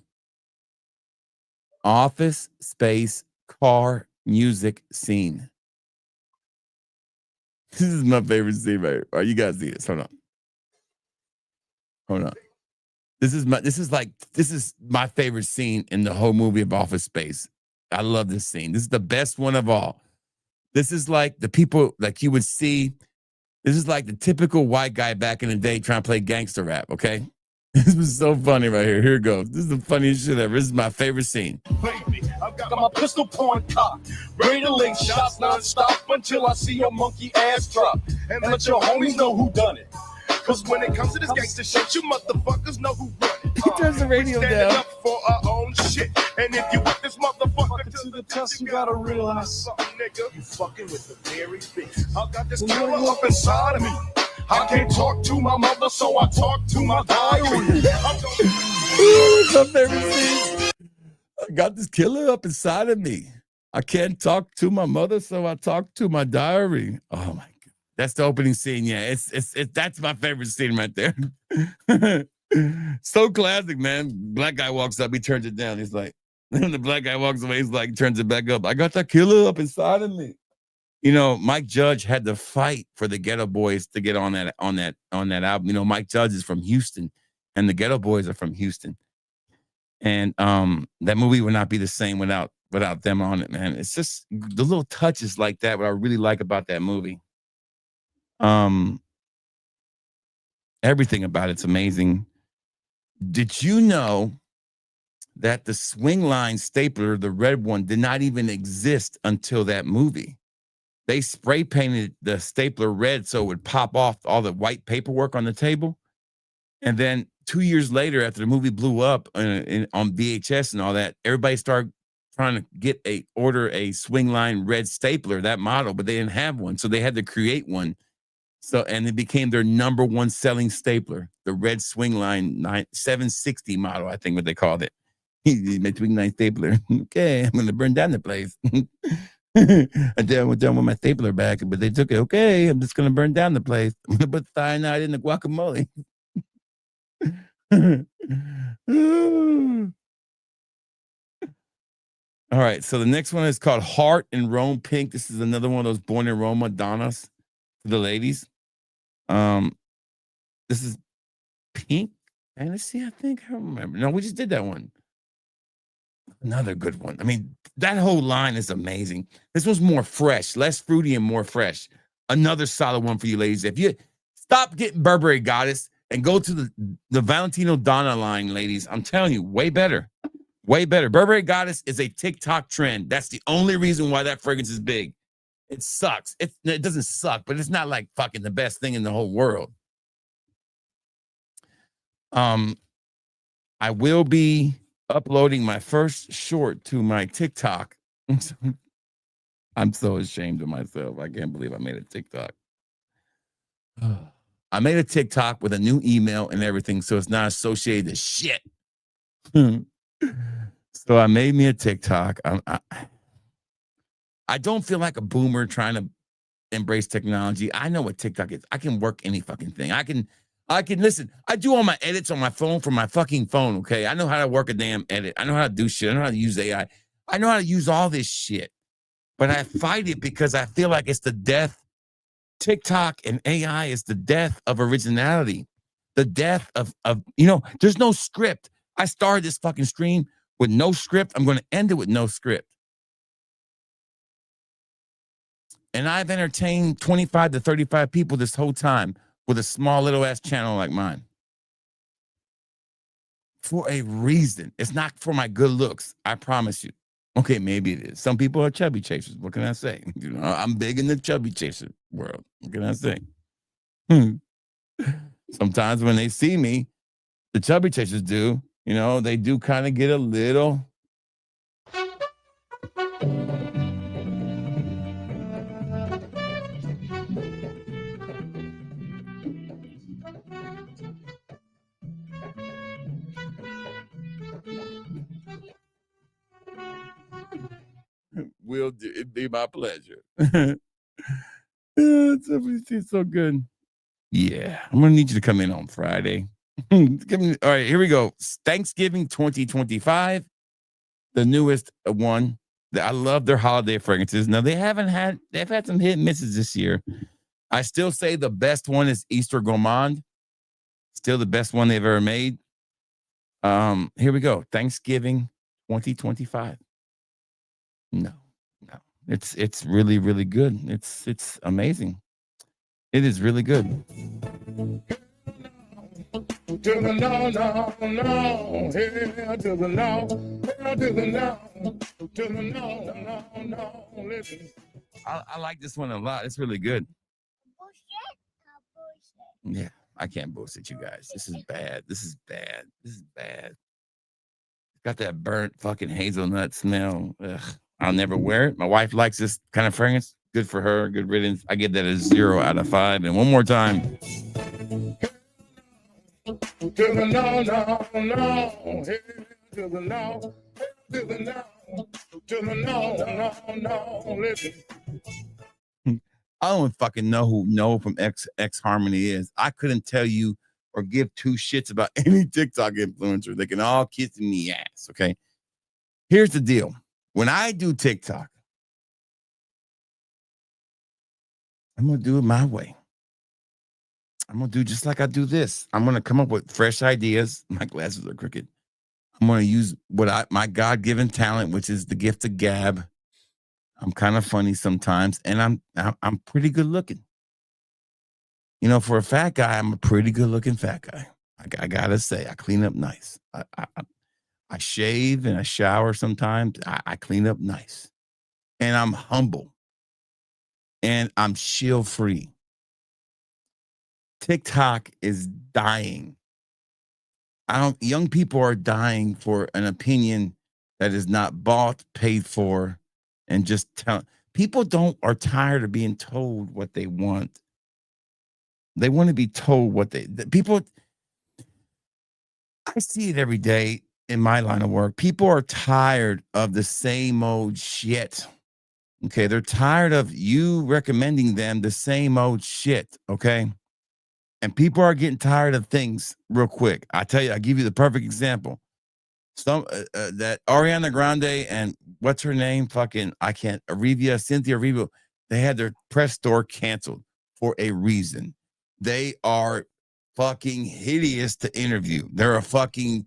Office Space car music scene. This is my favorite scene right here. All right, you guys see this. Hold on. This is my favorite scene in the whole movie of Office Space. I love this scene. This is the best one of all. This is like the people like you would see. This is like the typical white guy back in the day trying to play gangster rap, okay? This was so funny right here. Here it goes. This is the funniest shit ever. This is my favorite scene. Baby, I've got my pistol point cocked, ready to link shots non-stop until I see your monkey ass drop. And let your homies know who done it. Cause when it comes to this gangster shit, you motherfuckers know who run it. He turns the radio down. Up for our own shit. And if you want this motherfucker to the test, you gotta realize something, nigga. You fucking with the very beast. I got this killer up inside of me. I can't talk to my mother, so I talk to my diary. I got this killer up inside of me. I can't talk to my mother, so I talk to my diary. Oh my God. That's the opening scene. Yeah, that's my favorite scene right there. So classic, man. Black guy walks up, he turns it down. He's like, the black guy walks away, he's like, turns it back up. I got that killer up inside of me. You know, Mike Judge had to fight for the Ghetto Boys to get on that album. You know, Mike Judge is from Houston, and the Ghetto Boys are from Houston. And that movie would not be the same without them on it, man. It's just the little touches like that what I really like about that movie. Everything about it's amazing. Did you know that the swing line stapler, the red one, did not even exist until that movie? They spray painted the stapler red so it would pop off all the white paperwork on the table. And then 2 years later, after the movie blew up on VHS and all that, everybody started trying to order a swing line red stapler, that model, but they didn't have one. So they had to create one So, and it became their number one selling stapler, the red swing line 760 model, I think what they called it. My swing line stapler. Okay, I'm going to burn down the place. I went down with my stapler back, but they took it. Okay, I'm just going to burn down the place. I'm going to put cyanide in the guacamole. All right, so the next one is called Heart in Rome Pink. This is another one of those Born in Rome Madonnas for the ladies. This is Pink Fantasy, I think. I don't remember. No, we just did that one. Another good one. I mean, that whole line is amazing. This one's more fresh, less fruity and more fresh. Another solid one for you ladies. If you stop getting Burberry Goddess and go to the Valentino Donna line, ladies, I'm telling you, way better. Way better. Burberry Goddess is a TikTok trend. That's the only reason why that fragrance is big. It sucks. It doesn't suck, but it's not like fucking the best thing in the whole world. I will be uploading my first short to my TikTok. I'm so ashamed of myself. I can't believe I made a TikTok. I made a TikTok with a new email and everything, so it's not associated to shit. So I made me a TikTok. I don't feel like a boomer trying to embrace technology. I know what TikTok is. I can work any fucking thing. I can listen. I do all my edits on my phone from my fucking phone. Okay. I know how to work a damn edit. I know how to do shit. I know how to use AI. I know how to use all this shit, but I fight it because I feel like it's the death. TikTok and AI is the death of originality. The death of there's no script. I started this fucking stream with no script. I'm going to end it with no script. And I've entertained 25 to 35 people this whole time with a small little ass channel like mine. For a reason. It's not for my good looks. I promise you. Okay, maybe it is. Some people are chubby chasers. What can I say? I'm big in the chubby chaser world. What can I say? Sometimes when they see me, the chubby chasers do, they do kind of get a little. Will do. It'd be my pleasure. It's so good. Yeah, I'm gonna need you to come in on Friday. All right, here we go. Thanksgiving 2025, the newest one. I love their holiday fragrances. Now they've had some hit and misses this year. I still say the best one is Easter Gourmand. Still the best one they've ever made. Here we go. Thanksgiving 2025. No. It's really, really good. It's amazing. It is really good. I like this one a lot. It's really good. Yeah, I can't bullshit you guys. This is bad. This is bad. Got that burnt fucking hazelnut smell. Ugh. I'll never wear it. My wife likes this kind of fragrance. Good for her. Good riddance. I give that a 0 out of 5. And one more time. I don't fucking know who Noah from X Harmony is. I couldn't tell you or give two shits about any TikTok influencer. They can all kiss me ass. Okay. Here's the deal. When I do TikTok, I'm going to do it my way. I'm going to do just like I do this. I'm going to come up with fresh ideas. My glasses are crooked. I'm going to use my God-given talent, which is the gift of gab. I'm kind of funny sometimes, and I'm pretty good looking. For a fat guy, I'm a pretty good looking fat guy. I got to say, I clean up nice. I shave and I shower sometimes. I clean up nice. And I'm humble. And I'm shield free. TikTok is dying. Young people are dying for an opinion that is not bought, paid for, and just people are tired of being told what they want. They want to be told what the people. I see it every day in my line of work. People are tired of the same old shit. Okay, they're tired of you recommending them the same old shit. Okay, and people are getting tired of things real quick. I tell you, I give you the perfect example. Some that Ariana Grande and what's her name? Fucking I can't. Cynthia Erivo. They had their press tour canceled for a reason. They are fucking hideous to interview. They're a fucking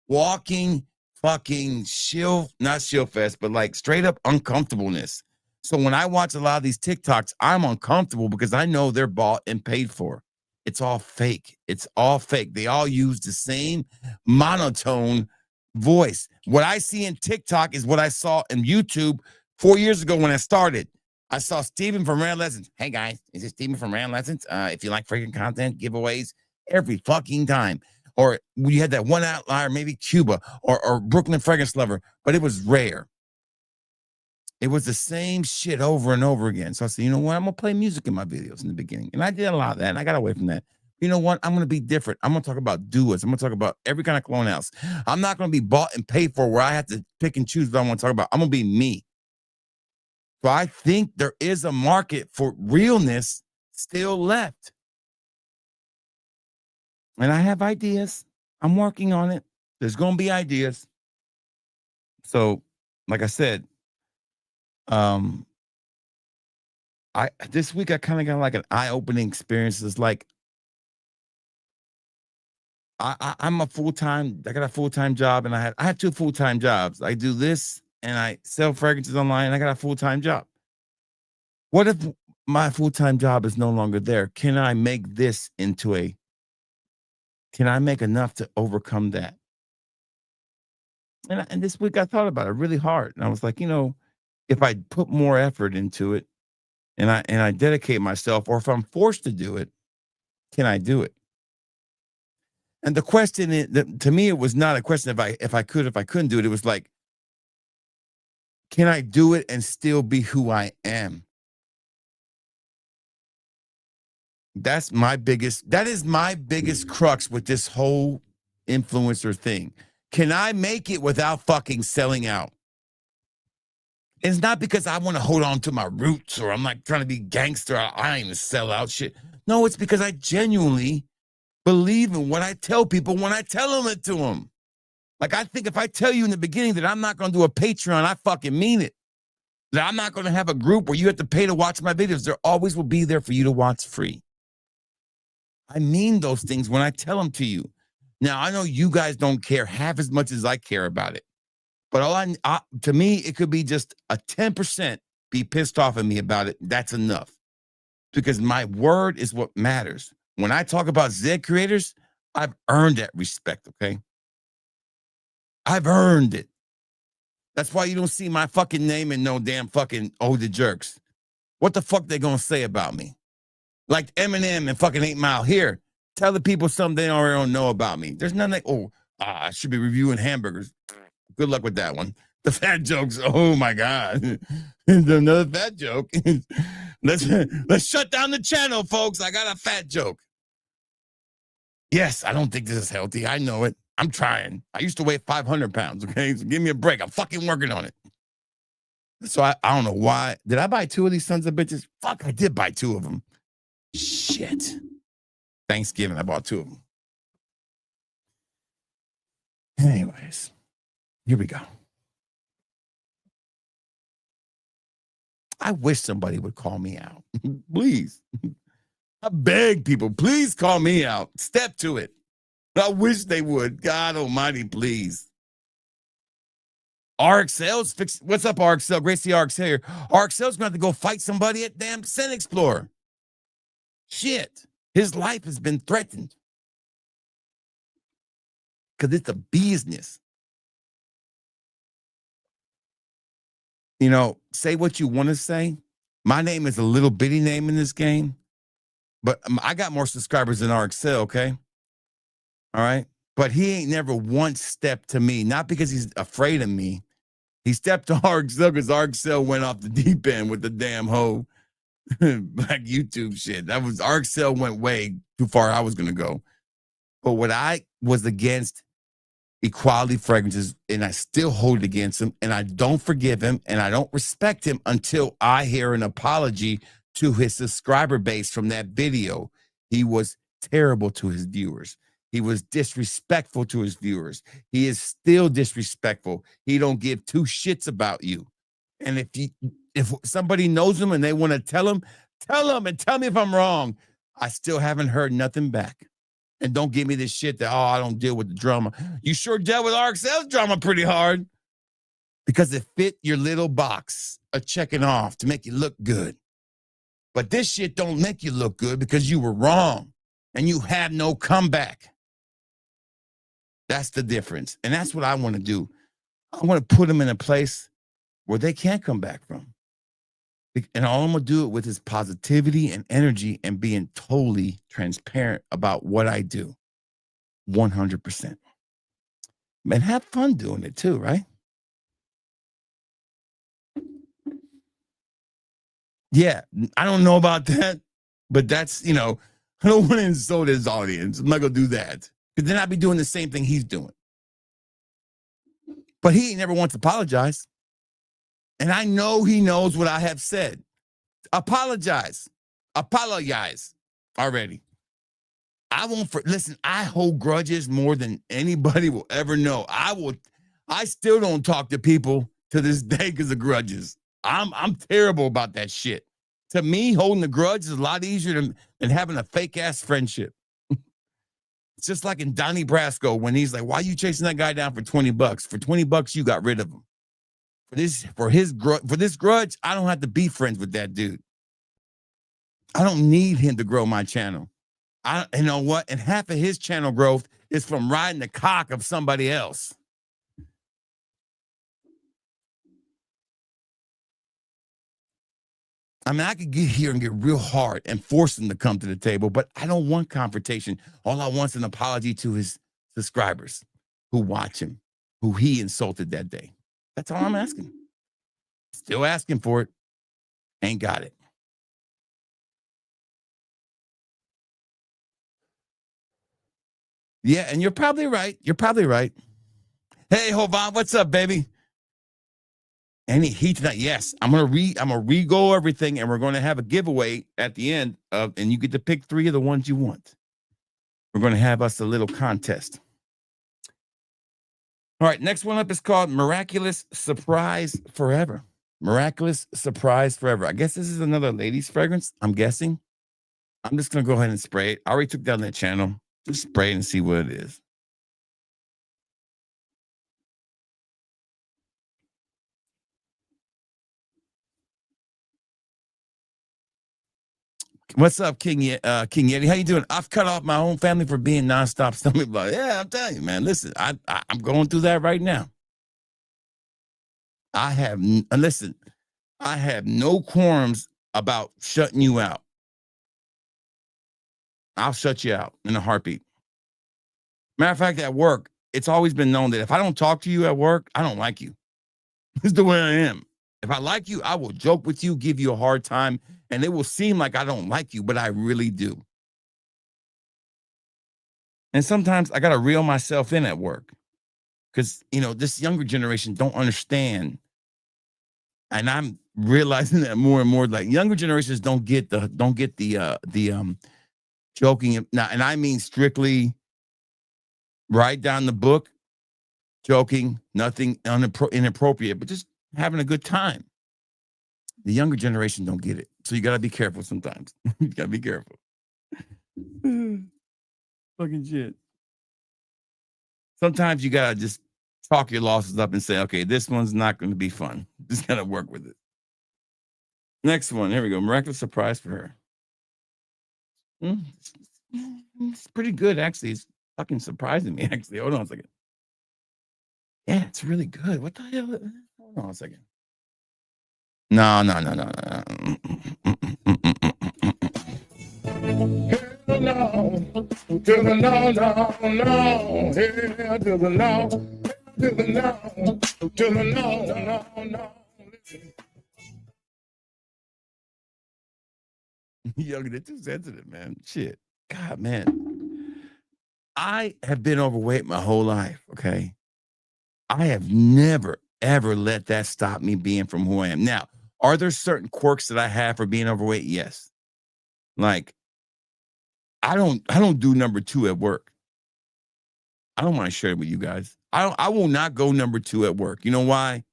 walking fucking not shill fest, but like straight up uncomfortableness. So when I watch a lot of these TikToks, I'm uncomfortable because I know they're bought and paid for. It's all fake. It's all fake. They all use the same monotone voice. What I see in TikTok is what I saw in YouTube 4 years ago when I started. I saw Steven from Rand Lessons. Hey guys, is it Steven from Rand Lessons? If you like freaking content, giveaways every fucking time. Or we had that one outlier, maybe Cuba or Brooklyn Fragrance Lover, but it was rare. It was the same shit over and over again. So I said, you know what? I'm going to play music in my videos in the beginning. And I did a lot of that, and I got away from that. You know what? I'm going to be different. I'm going to talk about doers. I'm going to talk about every kind of clone house. I'm not going to be bought and paid for where I have to pick and choose what I want to talk about. I'm going to be me. So I think there is a market for realness still left. And I have ideas. I'm working on it. There's going to be ideas. So, like I said, this week I kind of got like an eye-opening experience. It's like I'm a full-time, I got a full-time job, and I have 2 full-time jobs. I do this and I sell fragrances online, and I got a full-time job. What if my full-time job is no longer there? Can I make this into can I make enough to overcome that? And this week I thought about it really hard. And I was like, if I put more effort into it and I dedicate myself, or if I'm forced to do it, can I do it? And the question is, to me, it was not a question if I couldn't do it. It was like, can I do it and still be who I am? That is my biggest crux with this whole influencer thing. Can I make it without fucking selling out? It's not because I want to hold on to my roots or I'm like trying to be gangster. I ain't even sell out shit. No, it's because I genuinely believe in what I tell people when I tell them it to them. Like, I think if I tell you in the beginning that I'm not going to do a Patreon, I fucking mean it. That I'm not going to have a group where you have to pay to watch my videos. There always will be there for you to watch free. I mean those things when I tell them to you. Now, I know you guys don't care half as much as I care about it. But to me, it could be just a 10% be pissed off at me about it. That's enough. Because my word is what matters. When I talk about Zed creators, I've earned that respect, okay? I've earned it. That's why you don't see my fucking name in no damn fucking the jerks. What the fuck they gonna say about me? Like Eminem and fucking 8 Mile. Here, tell the people something they already don't know about me. There's nothing like, I should be reviewing hamburgers. Good luck with that one. The fat jokes, oh my God. Another fat joke. Let's shut down the channel, folks. I got a fat joke. Yes, I don't think this is healthy. I know it. I'm trying. I used to weigh 500 pounds, okay? So give me a break. I'm fucking working on it. So I don't know why. Did I buy 2 of these sons of bitches? Fuck, I did buy 2 of them. Shit. Thanksgiving, I bought 2 of them. Anyways, here we go. I wish somebody would call me out. Please. I beg people, please call me out. Step to it. I wish they would. God almighty, please. RXL's fix. What's up, RXL? Great to see RXL here. RXL's going to have to go fight somebody at damn Scent Explorer. Shit. His life has been threatened. Because it's a business. Say what you want to say. My name is a little bitty name in this game. But I got more subscribers than RXL, okay? All right? But he ain't never once stepped to me. Not because he's afraid of me. He stepped to RXL because RXL went off the deep end with the damn hoe. Like YouTube shit. That was Arcel went way too far. I was gonna go. But what I was against equality fragrances, and I still hold it against him, and I don't forgive him, and I don't respect him until I hear an apology to his subscriber base from that video. He was terrible to his viewers. He was disrespectful to his viewers. He is still disrespectful. He don't give two shits about you. And if somebody knows him and they want to tell him and tell me if I'm wrong. I still haven't heard nothing back. And don't give me this shit that, I don't deal with the drama. You sure dealt with RXL's drama pretty hard because it fit your little box of checking off to make you look good. But this shit don't make you look good because you were wrong and you have no comeback. That's the difference. And that's what I want to do. I want to put them in a place where they can't come back from. And all I'm going to do it with is positivity and energy and being totally transparent about what I do. 100%. And have fun doing it too, right? Yeah, I don't know about that, but that's, I don't want to insult his audience. I'm not going to do that. Because then I'd be doing the same thing he's doing. But he never once apologized. And I know he knows what I have said. Apologize already. I won't listen, I hold grudges more than anybody will ever know. I still don't talk to people to this day because of grudges. I'm terrible about that shit. To me, holding a grudge is a lot easier than having a fake ass friendship. It's just like in Donnie Brasco when he's like, why are you chasing that guy down for $20? For $20, you got rid of him. For this grudge, I don't have to be friends with that dude. I don't need him to grow my channel. You know what? And half of his channel growth is from riding the cock of somebody else. I mean, I could get here and get real hard and force him to come to the table, but I don't want confrontation. All I want is an apology to his subscribers who watch him, who he insulted that day. That's all I'm asking. Still asking for it. Ain't got it. Yeah, and you're probably right. Hey, Hovan, what's up, baby? Any heat tonight? Yes, I'm gonna re-go everything, and we're gonna have a giveaway at the end and you get to pick 3 of the ones you want. We're gonna have us a little contest. All right, next one up is called Miraculous Surprise Forever. Miraculous Surprise Forever. I guess this is another ladies' fragrance, I'm guessing. I'm just gonna go ahead and spray it. I already took down that channel. Just spray it and see what it is. What's up, King Yeti? How you doing? I've cut off my own family for being nonstop stomach bug. Yeah, I'm telling you, man. Listen, I'm going through that right now. I have no qualms about shutting you out. I'll shut you out in a heartbeat. Matter of fact, at work, it's always been known that if I don't talk to you at work, I don't like you. It's the way I am. If I like you, I will joke with you, give you a hard time, and it will seem like I don't like you, but I really do. And sometimes I got to reel myself in at work because, this younger generation don't understand. And I'm realizing that more and more, like younger generations don't get the joking now. And I mean strictly right down the book, joking, nothing inappropriate, but just having a good time. The younger generation don't get it. So you got to be careful sometimes. You got to be careful. Fucking shit. Sometimes you got to just talk your losses up and say, okay, this one's not going to be fun. Just got to work with it. Next one. Here we go. Miraculous Surprise for her. It's pretty good, actually. It's fucking surprising me, actually. Hold on a second. Yeah, it's really good. What the hell? Hold on a second. No. Hell no. To the no. Hell to the no. To the no. To the no. Listen. Younger, they're too sensitive, man. Shit. God, man. I have been overweight my whole life, okay? I have never, ever let that stop me being from who I am. Now, are there certain quirks that I have for being overweight? Yes. Like, I don't do number 2 at work. I don't mind sharing with you guys. I will not go number 2 at work. You know why?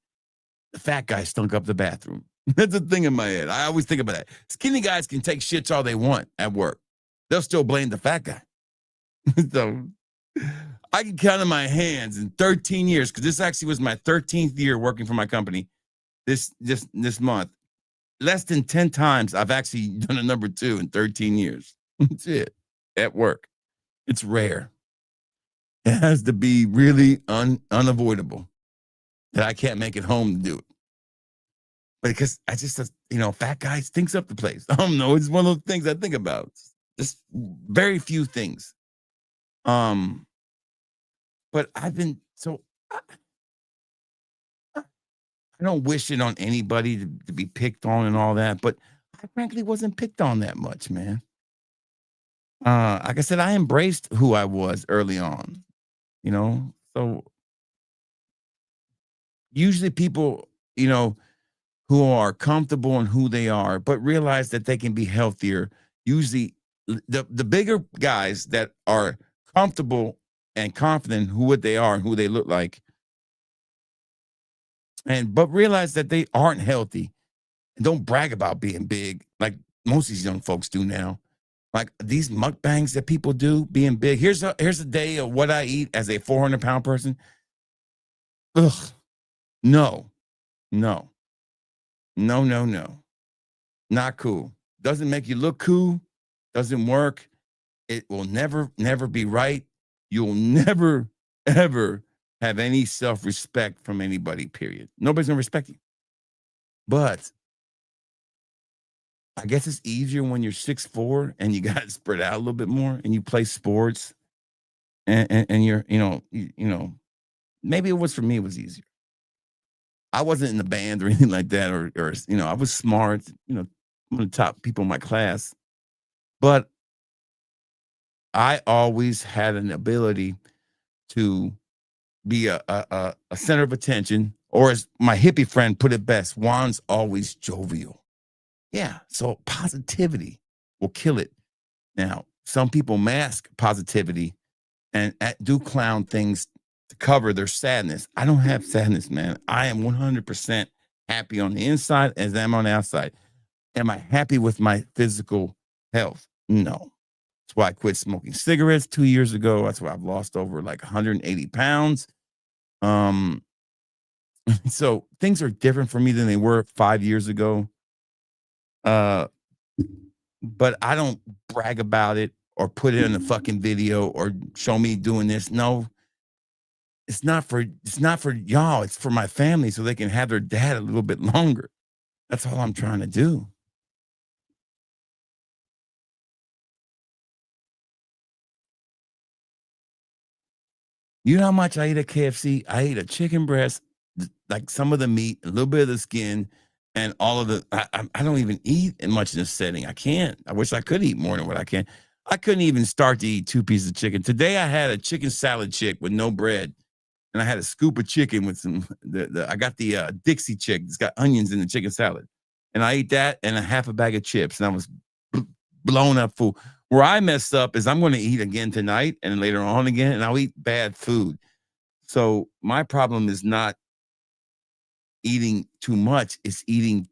The fat guy stunk up the bathroom. That's a thing in my head. I always think about that. Skinny guys can take shits all they want at work. They'll still blame the fat guy. So I can count on my hands in 13 years, because this actually was my 13th year working for my company this month. Less than 10 times I've actually done a number 2 in 13 years. That's it. At work. It's rare. It has to be really unavoidable that I can't make it home to do it. Because I just, fat guy stinks up the place. I don't know. It's one of those things I think about. Just very few things. But I've been, I don't wish it on anybody to be picked on and all that, but I frankly wasn't picked on that much, man. Like I said, I embraced who I was early on, so usually people, who are comfortable in who they are, but realize that they can be healthier. Usually the bigger guys that are comfortable and confident who what they are and who they look like, but realize that they aren't healthy and don't brag about being big like most of these young folks do now. Like these mukbangs that people do, being big. Here's a day of what I eat as a 400-pound person. Ugh. No. Not cool. Doesn't make you look cool. Doesn't work. It will never be right. You'll never, ever have any self-respect from anybody, period. Nobody's going to respect you. But I guess it's easier when you're 6'4" and you got to spread out a little bit more and you play sports and you're, maybe it was for me, it was easier. I wasn't in the band or anything like that, or I was smart, one of the top people in my class, but I always had an ability to be a center of attention, or as my hippie friend put it best, Juan's always jovial. Yeah, so positivity will kill it. Now, some people mask positivity and do clown things to cover their sadness. I don't have sadness, man. I am 100% happy on the inside as I am on the outside. Am I happy with my physical health? No. That's why I quit smoking cigarettes 2 years ago. That's why I've lost over like 180 pounds. So things are different for me than they were 5 years ago. But I don't brag about it or put it in a fucking video or show me doing this. No. It's not for y'all. It's for my family so they can have their dad a little bit longer. That's all I'm trying to do. You know how much I eat at KFC? I eat a chicken breast, like some of the meat, a little bit of the skin, and all of the. I don't even eat much in this setting. I can't. I wish I could eat more than what I can. I couldn't even start to eat 2 pieces of chicken. Today I had a chicken salad chick with no bread. And I had a scoop of chicken with some, I got the Dixie chick. It's got onions in the chicken salad. And I ate that and a half a bag of chips. And I was blown up full. Where I messed up is I'm going to eat again tonight and later on again. And I'll eat bad food. So my problem is not eating too much. It's eating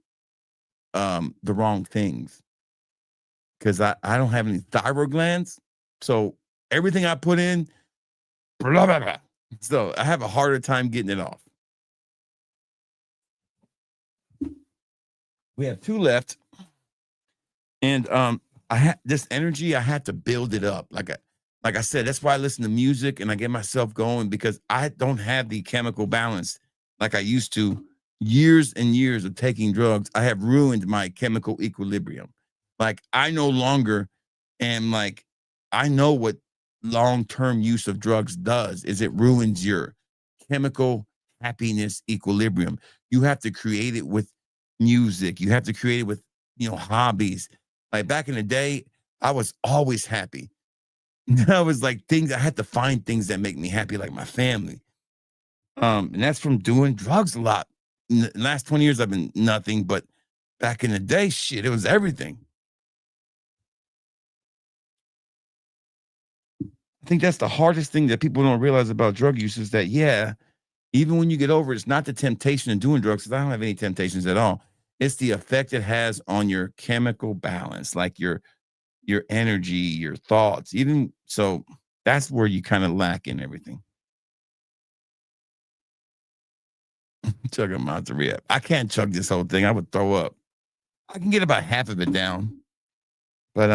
the wrong things. Because I don't have any thyroid glands. So everything I put in, blah, blah, blah. So I have a harder time getting it off. We have 2 left. And I had this energy, I had to build it up. Like I said, that's why I listen to music and I get myself going, because I don't have the chemical balance like I used to. Years and years of taking drugs, I have ruined my chemical equilibrium. Like I no longer am like, I know what long-term use of drugs does is it ruins your chemical happiness equilibrium. You have to create it with music. You have to create it with, hobbies. Like back in the day, I was always happy. I was like things, I had to find things that make me happy, like my family. And that's from doing drugs a lot. In the last 20 years, I've been nothing, but back in the day, shit, it was everything. I think that's the hardest thing that people don't realize about drug use is that, yeah, even when you get over it, it's not the temptation of doing drugs, because I don't have any temptations at all. It's the effect it has on your chemical balance, like your energy, your thoughts. Even so, that's where you kind of lack in everything. Chug a Monterey. I can't chug this whole thing. I would throw up. I can get about half of it down, but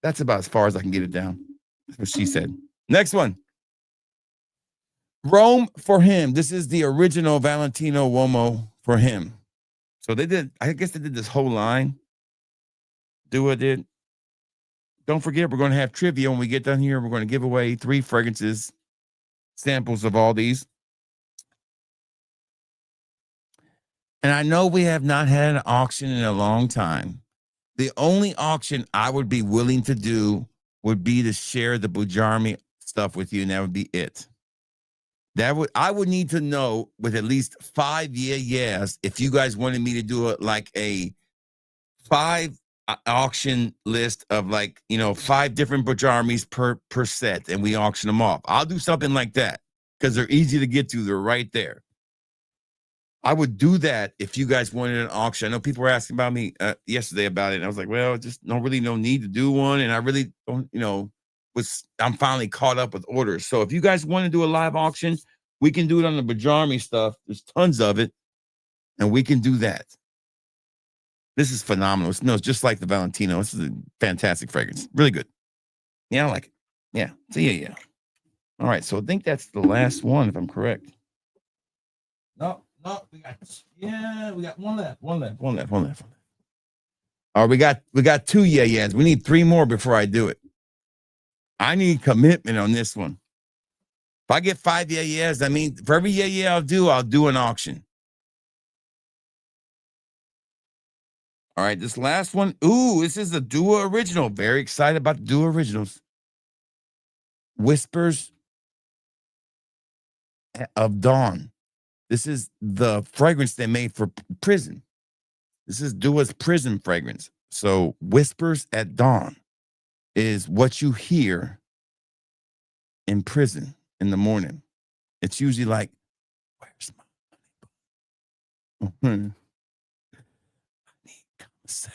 that's about as far as I can get it down. That's what she said. Next one. Rome for him. This is the original Valentino Uomo for him. So they did, I guess they did this whole line. Dua did. Don't forget, we're going to have trivia when we get done here. We're going to give away 3 fragrances, samples of all these. And I know we have not had an auction in a long time. The only auction I would be willing to do would be to share the Bujarmi stuff with you, and that would be it. I would need to know with at least 5 yes if you guys wanted me to do it like a 5 auction list of 5 different Bujarmis per set, and we auction them off. I'll do something like that because they're easy to get to. They're right there. I would do that if you guys wanted an auction. I know people were asking about me yesterday about it, and I was like, well, just no need to do one, and I really don't, I'm finally caught up with orders. So if you guys want to do a live auction, we can do it on the Bujarmi stuff. There's tons of it, and we can do that. This is phenomenal. It smells just like the Valentino. This is a fantastic fragrance. Really good. Yeah, I like it. Yeah. So yeah. All right. So I think that's the last one, if I'm correct. No, we got one left. All right, we got 2 yes. We need 3 more before I do it. I need commitment on this one. If I get 5 yes, I mean, for every yeah I'll do an auction. All right, this last one. Ooh, this is the Dua original. Very excited about the Dua originals. Whispers of Dawn. This is the fragrance they made for prison. This is Dua's prison fragrance. So Whispers at Dawn is what you hear in prison in the morning. It's usually like, where's my honey? I need commissary.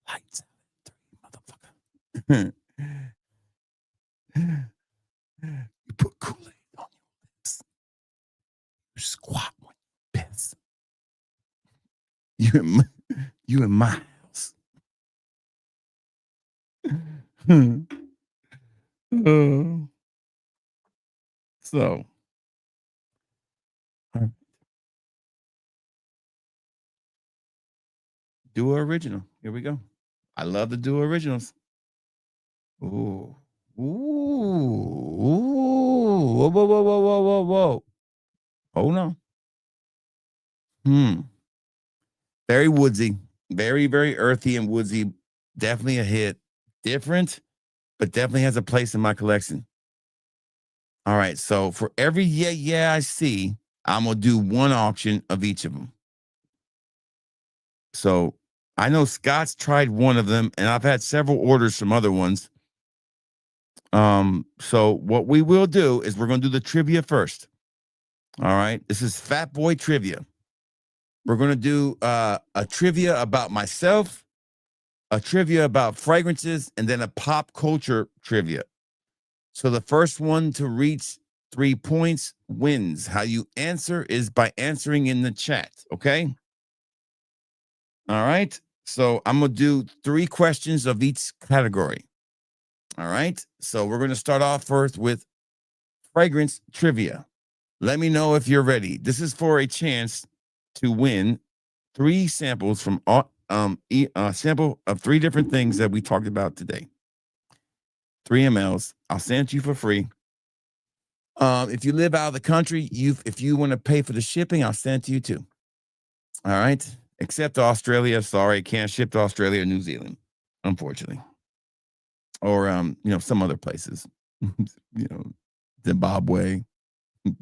Lights out, motherfucker. You put Kool-Aid on your lips. You squat when you piss. You in my house. So, Dua original. Here we go. I love the Dua originals. Ooh. Whoa. Oh no. Very woodsy. Very, very earthy and woodsy. Definitely a hit. Different, but definitely has a place in my collection. All right. So for every yeah I see, I'm going to do one auction of each of them. So I know Scott's tried one of them, and I've had several orders from other ones. So what we will do is we're going to do the trivia first. All right. This is Fat Boy Trivia. We're going to do a trivia about myself, a trivia about fragrances, and then a pop culture trivia. So the first one to reach 3 points wins. How you answer is by answering in the chat. Okay. All right. So I'm going to do 3 questions of each category. All right. So we're going to start off first with fragrance trivia. Let me know if you're ready. This is for a chance to win 3 samples from a sample of 3 different things that we talked about today. 3 mLs. I'll send it to you for free. If you live out of the country, if you want to pay for the shipping, I'll send it to you too. All right. except Australia. Sorry, can't ship to Australia or New Zealand, unfortunately, or some other places, Zimbabwe,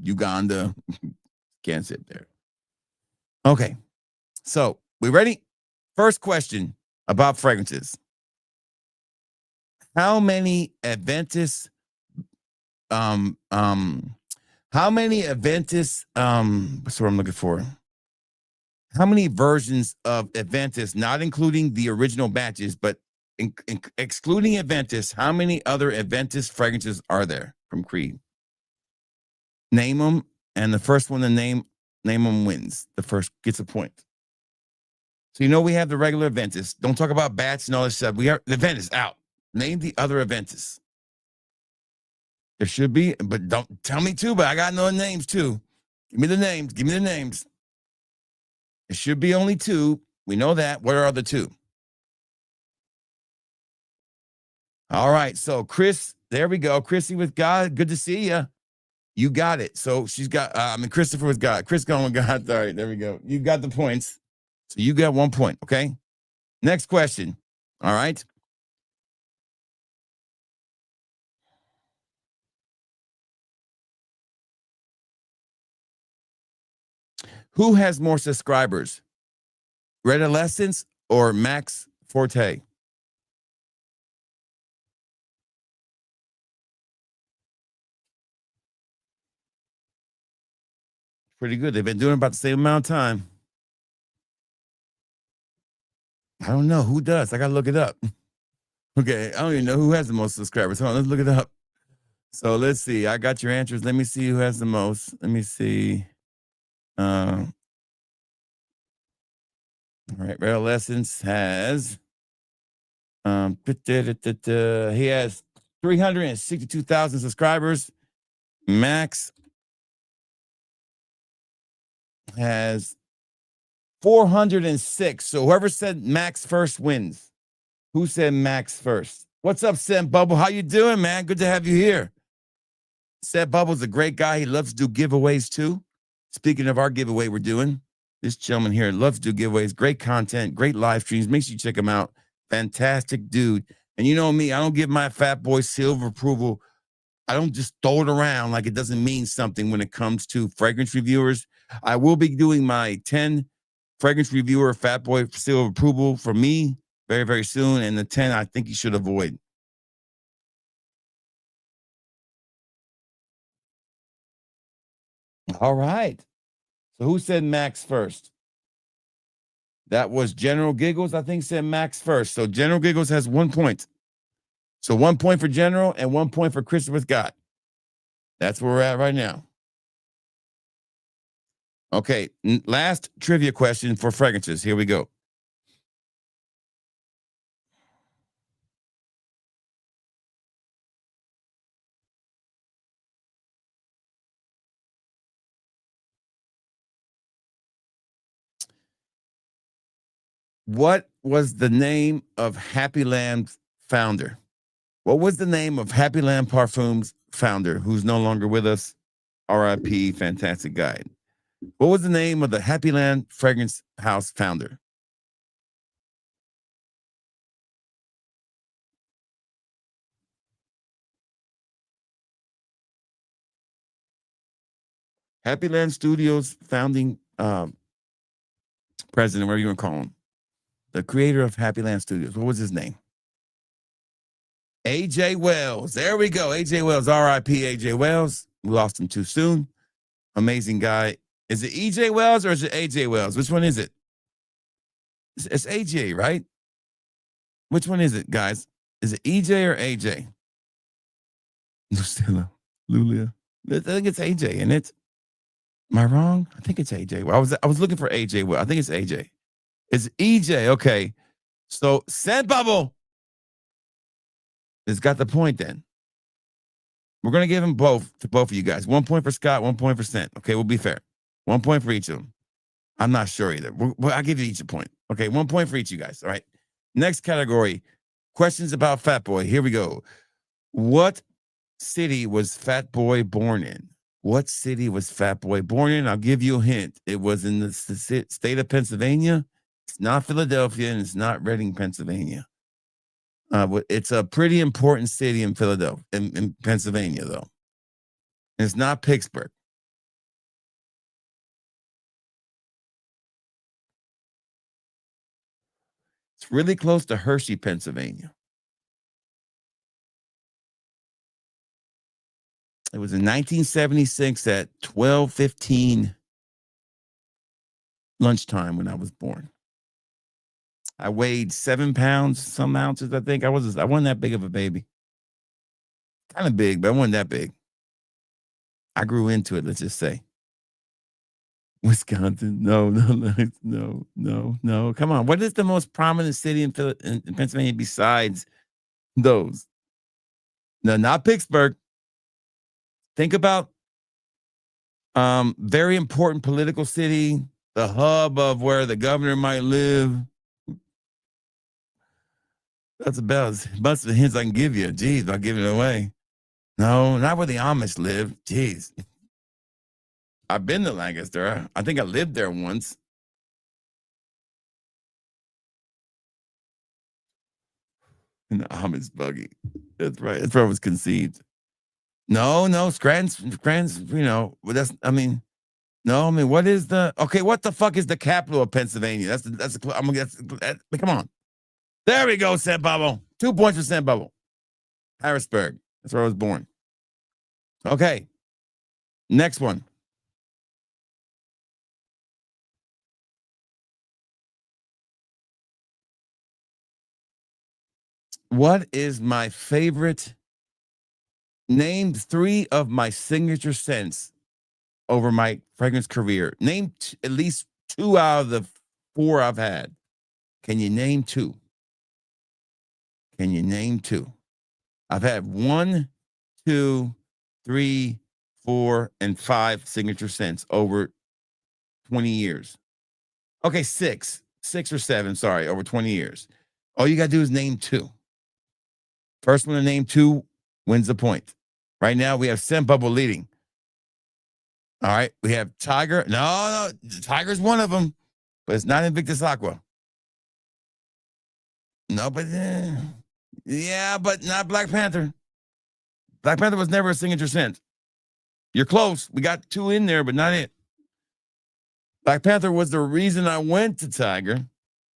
Uganda, can't ship there. Okay, so we ready? First question about fragrances. How many Adventist what's what I'm looking for? How many versions of Adventist, not including the original batches, but excluding Adventist, how many other Adventist fragrances are there from Creed? Name them, and the first one to name them wins. The first gets a point. So we have the regular Adventist. Don't talk about bats and all this stuff. We are the Adventist out. Name the other Adventists. There should be, but don't tell me too, but I got no names too. Give me the names. It should be only two. We know that. What are the two? All right. So Chris, there we go. Chrissy with God. Good to see you. You got it. So she's got, Christopher with God. Chris going with God. All right. There we go. You got the points. So you got 1 point. Okay. Next question. All right. Who has more subscribers? Red Adolescence or Max Forte? Pretty good. They've been doing about the same amount of time. I don't know. Who does? I got to look it up. Okay. I don't even know who has the most subscribers. Hold on. Let's look it up. So let's see. I got your answers. Let me see who has the most. Let me see. All right. Red Adolescence has he has 362,000 subscribers. Max has 406. So whoever said Max first wins. Who said Max first? What's up, Sam Bubble? How you doing, man? Good to have you here. Seth Bubble's a great guy. He loves to do giveaways too. Speaking of our giveaway we're doing, this gentleman here loves to do giveaways. Great content, great live streams. Make sure you check him out. Fantastic dude. And you know me, I don't give my fat boy silver approval. I don't just throw it around like it doesn't mean something when it comes to fragrance reviewers. I will be doing my 10 fragrance reviewer fat boy silver approval for me very, very soon. And the 10 I think you should avoid. All right. So who said Max first? That was General Giggles, I think, said Max first. So General Giggles has 1 point. So 1 point for General and 1 point for Christopher Scott. That's where we're at right now. Okay, last trivia question for fragrances. Here we go. What was the name of Happy Land's founder? What was the name of Happy Land Parfums founder, who's no longer with us? R.I.P. Fantastic guy. What was the name of the Happy Land Fragrance House founder? Happy Land Studios founding president, whatever you want to call him. The creator of Happy Land Studios. What was his name? A.J. Wells. There we go. A.J. Wells. R.I.P. A.J. Wells. We lost him too soon. Amazing guy. Is it E.J. Wells or is it A.J. Wells? Which one is it? It's A.J., right? Which one is it, guys? Is it E.J. or A.J.? Lucilla. Lulia. I think it's A.J., isn't it? Am I wrong? I think it's A.J. Well, I was looking for A.J. Well, I think it's A.J. It's E.J. Okay. So, Scent Bubble has got the point then. We're going to give them both to both of you guys. 1 point for Scott, 1 point for Scent. Okay, we'll be fair. 1 point for each of them. I'm not sure either. I'll give you each a point. Okay, 1 point for each of you guys. All right. Next category, questions about Fat Boy. Here we go. What city was Fat Boy born in? What city was Fat Boy born in? I'll give you a hint. It was in the state of Pennsylvania. It's not Philadelphia, and it's not Reading, Pennsylvania. It's a pretty important city in Philadelphia, in Pennsylvania, though. And it's not Pittsburgh. It's really close to Hershey, Pennsylvania. It was in 1976 at 12:15 lunchtime when I was born. I weighed 7 pounds, some ounces, I think. I wasn't that big of a baby. Kind of big, but I wasn't that big. I grew into it, let's just say. Wisconsin. No. Come on. What is the most prominent city in Pennsylvania besides those? No, not Pittsburgh. Think about very important political city, the hub of where the governor might live. That's about as much of the hints I can give you. Jeez, I'll give it away. No, not where the Amish live. Jeez. I've been to Lancaster. I think I lived there once. In the Amish buggy. That's right. That's where I was conceived. No, Scranton's, what is what the fuck is the capital of Pennsylvania? Come on. There we go, San Pablo. 2 points for San Pablo. Harrisburg. That's where I was born. Okay. Next one. What is my favorite? Name 3 of my signature scents over my fragrance career. Name at least 2 out of the 4 I've had. Can you name 2? Can you name 2? I've had 1, 2, 3, 4, and 5 signature scents over 20 years. Okay, 6 or 7, sorry, over 20 years. All you got to do is name 2. First one to name 2 wins the point. Right now, we have Sen Bubble leading. All right, we have Tiger. No, Tiger's one of them, but it's not Invictus Aqua. No, but but not Black Panther. Black Panther was never a signature scent. You're close. We got 2 in there, but not it. Black Panther was the reason I went to Tiger.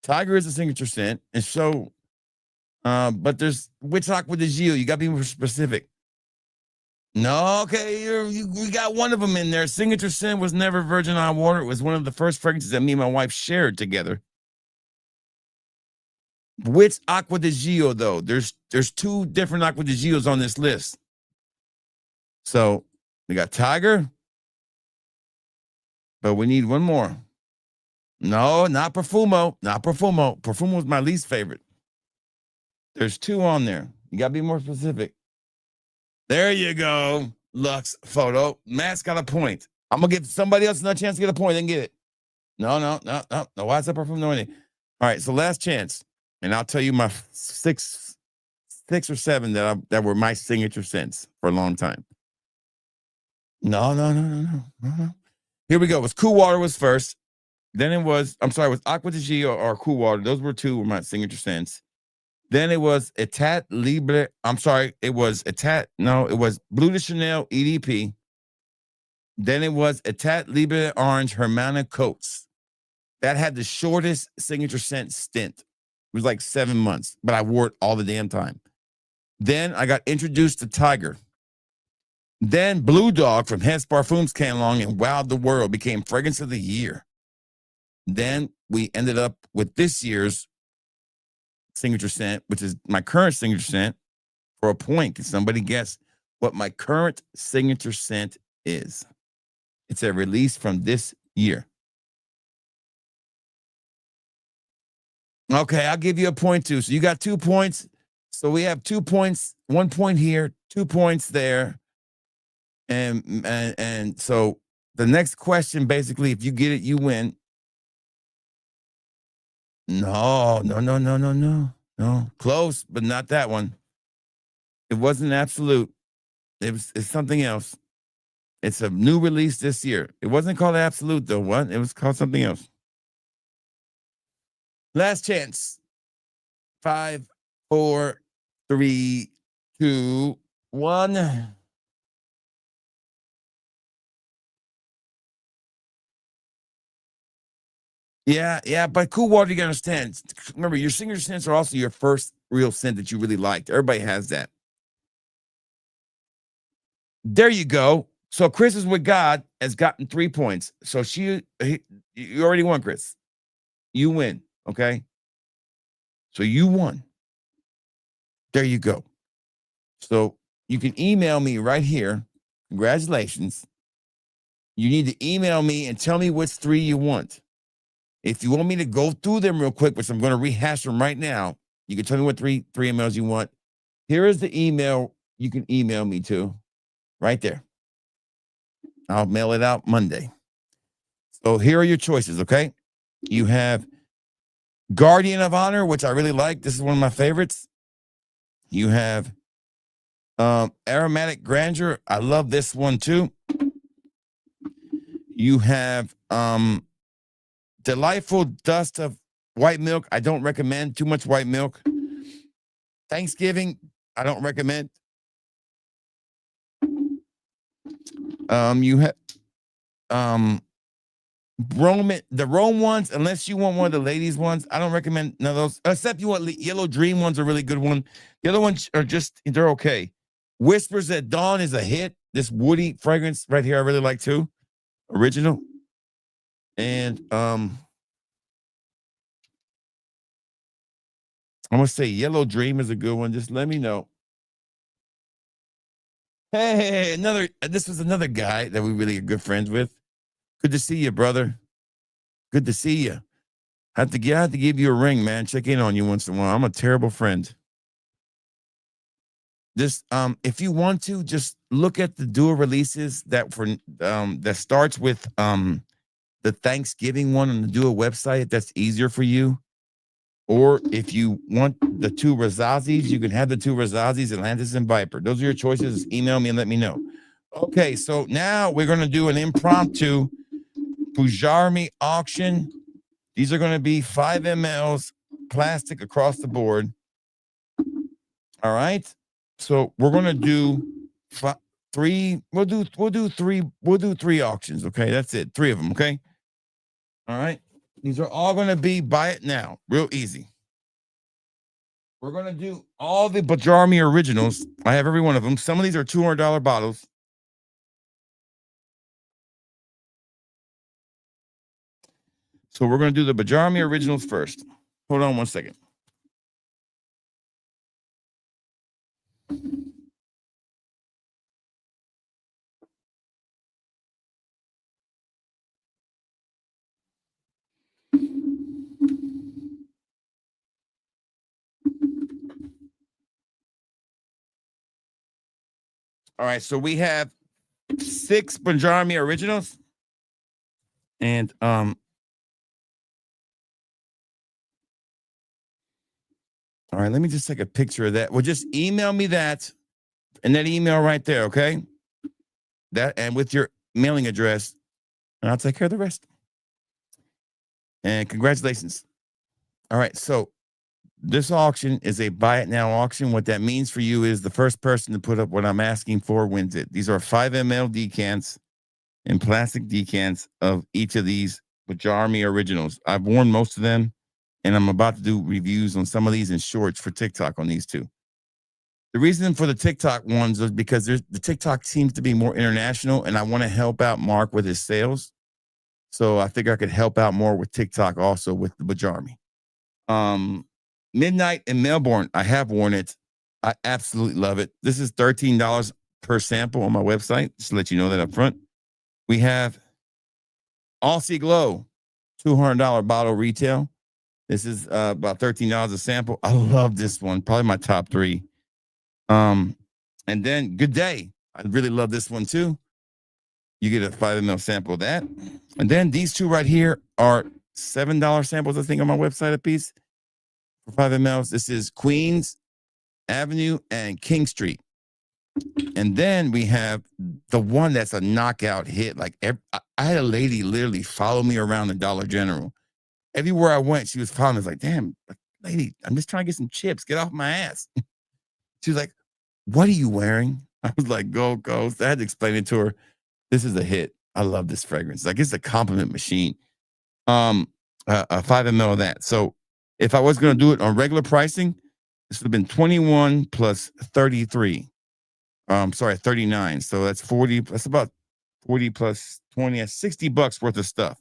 Tiger is a signature scent, and so, but there's which Aqua de Gio. You got to be more specific. No, okay, we got one of them in there. Signature scent was never Virgin Eye Water. It was one of the first fragrances that me and my wife shared together. Which Aqua de Gio, though? There's 2 different Aqua de Gios on this list. So we got Tiger, but we need one more. No, not Profumo. Not Profumo. Profumo is my least favorite. There's 2 on there. You got to be more specific. There you go. Lux photo. Matt's got a point. I'm going to give somebody else another chance to get a point and get it. No. Why is that Profumo? No idea. All right, so last chance. And I'll tell you my 6 or 7 that were my signature scents for a long time. No. Here we go. It was Cool Water was first. Then it was Aqua de Gio or Cool Water. Those were 2 of my signature scents. Then it was Etat Libre. It was Blue de Chanel EDP. Then it was Etat Libre Orange Hermana Coats. That had the shortest signature scent stint. It was like 7 months, but I wore it all the damn time. Then I got introduced to Tiger. Then Blue Dog from Hess Parfums came along and wowed the world, became Fragrance of the Year. Then we ended up with this year's signature scent, which is my current signature scent, for a point. Can somebody guess what my current signature scent is? It's a release from this year. Okay, I'll give you a point too. So you got 2 points. So we have 2 points, 1 point here, 2 points there. And so the next question, basically, if you get it, you win. No. Close, but not that one. It wasn't Absolute. It's something else. It's a new release this year. It wasn't called Absolute, though. What? It was called something else. Last chance. 5, 4, 3, 2, 1. Yeah, but cool water, you gotta understand. Remember, your signature scents are also your first real scent that you really liked. Everybody has that. There you go. So Chris is with God has gotten 3 points. So you already won, Chris. You win. Okay. So you won. There you go. So you can email me right here. Congratulations. You need to email me and tell me which 3 you want. If you want me to go through them real quick, which I'm going to rehash them right now, you can tell me what three emails you want. Here is the email you can email me to right there. I'll mail it out Monday. So here are your choices, okay? You have Guardian of Honor, which I really like. This is one of my favorites. You have Aromatic Grandeur. I love this one too. You have Delightful Dust of White Milk. I don't recommend too much white milk. Thanksgiving, I don't recommend. You have the Rome ones, unless you want one of the ladies ones. I don't recommend none of those, except you want Yellow Dream one's a really good one. The other ones are just, they're okay. Whispers at Dawn is a hit. This woody fragrance right here, I really like too. Original. And I'm gonna say Yellow Dream is a good one. Just let me know. Hey, this was another guy that we really are good friends with. Good to see you, brother. Good to see you. I have to give you a ring, man. Check in on you once in a while. I'm a terrible friend. This, if you want to, just look at the dual releases that starts with the Thanksgiving one on the dual website. If that's easier for you. Or if you want the 2 Rasasis, you can have the 2 Rasasis, Atlantis and Viper. Those are your choices. Email me and let me know. Okay, so now we're going to do an impromptu Pujarmi auction. These are going to be 5 mLs plastic across the board. All right. So we're going to do 3. We'll do 3 auctions. Okay, that's it. 3 of them. Okay. All right. These are all going to be buy it now. Real easy. We're going to do all the Bajarmi originals. I have every one of them. Some of these are $200 bottles. So we're going to do the Bajarmi originals first. Hold on one second. All right, so we have 6 Bajarmi originals. And all right, let me just take a picture of that. Well, just email me that and that email right there, okay? That and with your mailing address, and I'll take care of the rest. And congratulations. All right, so this auction is a buy it now auction. What that means for you is the first person to put up what I'm asking for wins it. These are 5 ml decants and plastic decants of each of these Bajarmi originals. I've worn most of them, and I'm about to do reviews on some of these in shorts for TikTok on these 2. The reason for the TikTok ones is because the TikTok seems to be more international, and I want to help out Mark with his sales. So I figure I could help out more with TikTok also with the Bajarmi. Midnight in Melbourne, I have worn it. I absolutely love it. This is $13 per sample on my website, just to let you know that up front. We have Aussie Glow, $200 bottle retail. This is about $13 a sample. I love this one, probably my top 3. And then Good Day. I really love this one too. You get a 5 ml sample of that. And then these 2 right here are $7 samples, I think, on my website a piece for 5 mLs. This is Queens Avenue and King Street. And then we have the one that's a knockout hit. Like I had a lady literally follow me around the Dollar General everywhere I went, she was following me. I was like, damn, lady, I'm just trying to get some chips. Get off my ass. She was like, what are you wearing? I was like, Gold Coast. I had to explain it to her. This is a hit. I love this fragrance. Like, it's a compliment machine. 5 ml of that. So if I was going to do it on regular pricing, this would have been 21 plus 33. Sorry, 39. So that's 40. That's about 40 plus 20. That's $60 worth of stuff.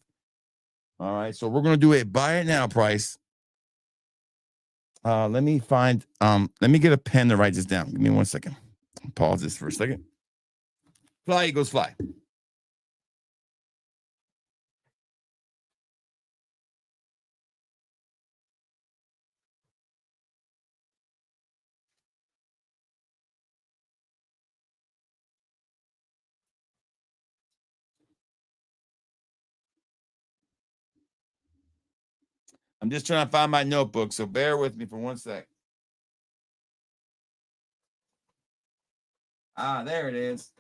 All right. So we're going to do a buy it now price. Let me get a pen to write this down. Give me 1 second. Pause this for a second. Fly, Eagles, fly. I'm just trying to find my notebook, so bear with me for 1 sec. There it is.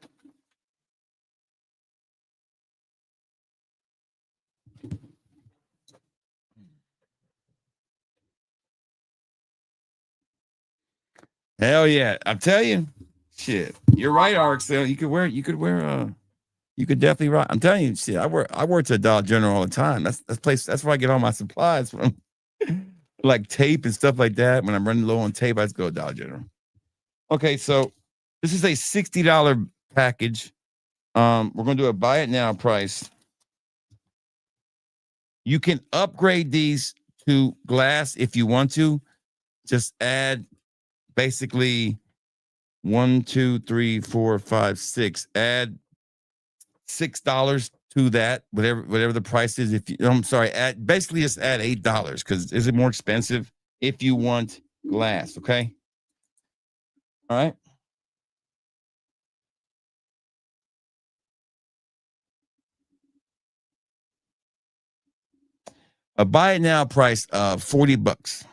Hell yeah. I'm telling you. Shit. You're right, Arksdale. You could definitely rock. I'm telling you, shit. I work at Dollar General all the time. That's where I get all my supplies from. Like tape and stuff like that. When I'm running low on tape, I just go to Dollar General. Okay, so this is a $60 package. We're gonna do a buy it now price. You can upgrade these to glass if you want to. Just add basically 1, 2, 3, 4, 5, 6. Add $6 to that, whatever the price is. If you, I'm sorry, basically just add $8 because is it more expensive if you want glass? Okay. All right. A buy it now price of $40.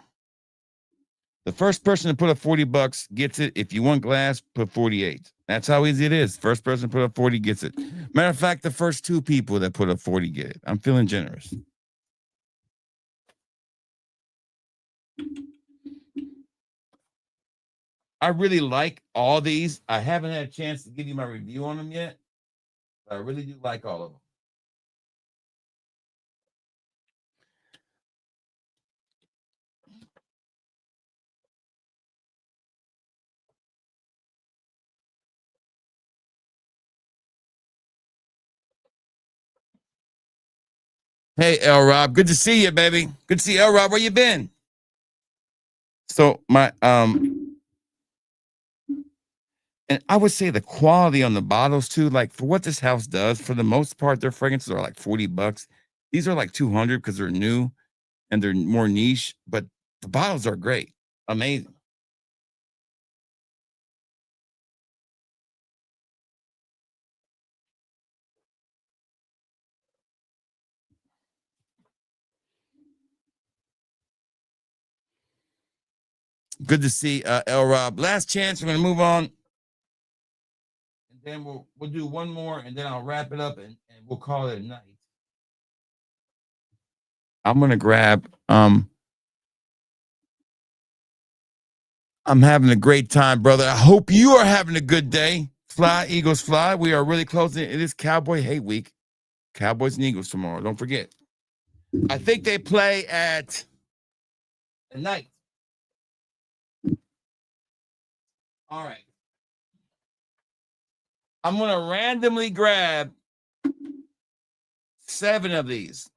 The first person to put up $40 gets it. If you want glass, put 48. That's how easy it is. First person to put up 40 gets it. Matter of fact, the first 2 people that put up 40 get it. I'm feeling generous. I really like all these. I haven't had a chance to give you my review on them yet. But I really do like all of them. Hey, L Rob, good to see you, baby. Good to see you, L Rob. Where you been? So my and I would say the quality on the bottles too, like for what this house does, for the most part, their fragrances are like $40. These are like 200 because they're new and they're more niche, but the bottles are great. Amazing. Good to see L Rob. Last chance. We're gonna move on. And then we'll do one more and then I'll wrap it up and we'll call it a night. I'm gonna grab I'm having a great time, brother. I hope you are having a good day. Fly, Eagles, fly. We are really closing. It is Cowboy Hate Week. Cowboys and Eagles tomorrow. Don't forget. I think they play at night. All right. I'm going to randomly grab 7 of these.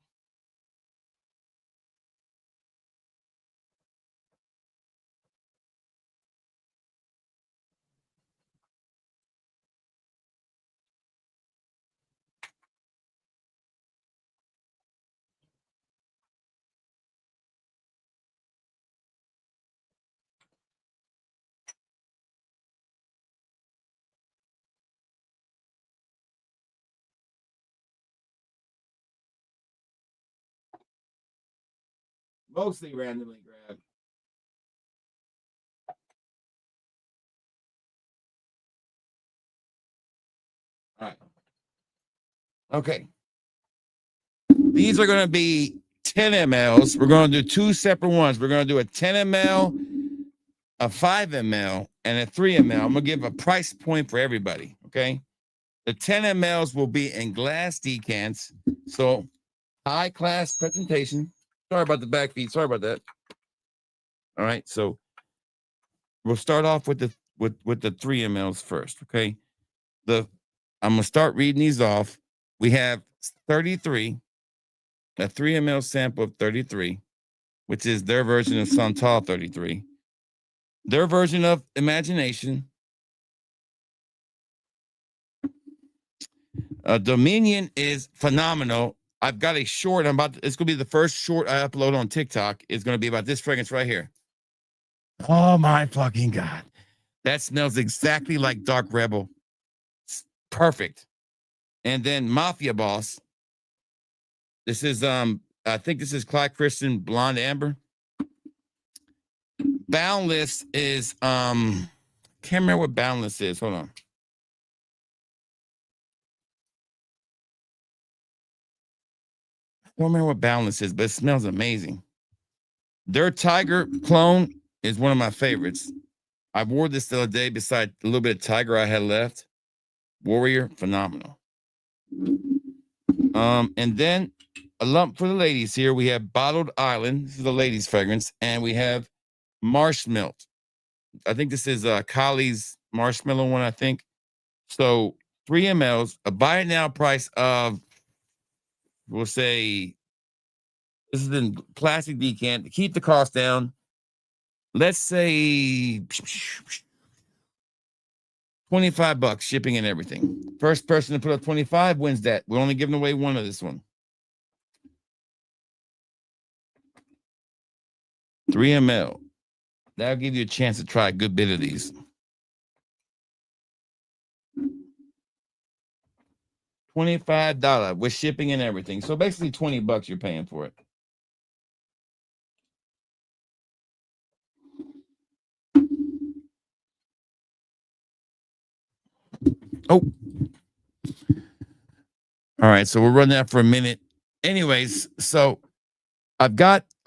Mostly randomly grabbed. All right. Okay. These are going to be 10 mLs. We're going to do 2 separate ones. We're going to do a 10 ml, a 5 ml, and a 3 ml. I'm going to give a price point for everybody, okay? The 10 mLs will be in glass decants. So high class presentation. Sorry about the back feed. Sorry about that. All right. So we'll start off with the 3 mLs first, okay? I'm going to start reading these off. We have 33, a 3 ml sample of 33, which is their version of Santal 33. Their version of Imagination. Dominion is phenomenal. I've got a short. It's gonna be the first short I upload on TikTok. It's gonna be about this fragrance right here. Oh my fucking god, that smells exactly like Dark Rebel. It's perfect. And then Mafia Boss. This is I think this is Clyde Christian Blonde Amber. Boundless is can't remember what Boundless is. Hold on. I don't remember what Boundless is, but it smells amazing. Their Tiger clone is one of my favorites. I wore this the other day beside a little bit of Tiger I had left. Warrior, phenomenal. And then a lump for the ladies here. We have Bottled Island. This is the ladies' fragrance. And we have Marshmallow. I think this is Kylie's marshmallow one, I think. So 3 mLs, a buy it now price of, we'll say, this is in plastic decant to keep the cost down. Let's say $25 shipping and everything. First person to put up 25 wins that. We're only giving away one of this one. 3 ml. That'll give you a chance to try a good bit of these. $25 with shipping and everything. So basically $20 you're paying for it. Oh. All right, so we'll run that for a minute. Anyways, so I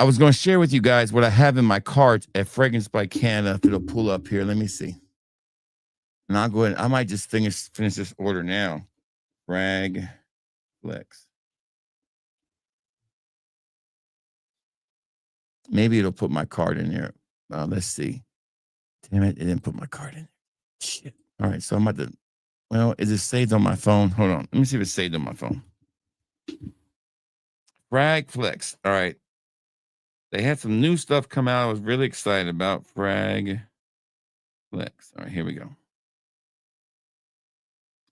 was going to share with you guys what I have in my cart at Fragrance by Canada. If it'll pull up here, let me see. And I'll go ahead. I might just finish this order now. Frag Flex. Maybe it'll put my card in there. Let's see. Damn it, it didn't put my card in. Shit. All right, so I'm about to. Well, is it saved on my phone? Hold on. Let me see if it's saved on my phone. Frag Flex. All right. They had some new stuff come out. I was really excited about Frag Flex. All right, here we go.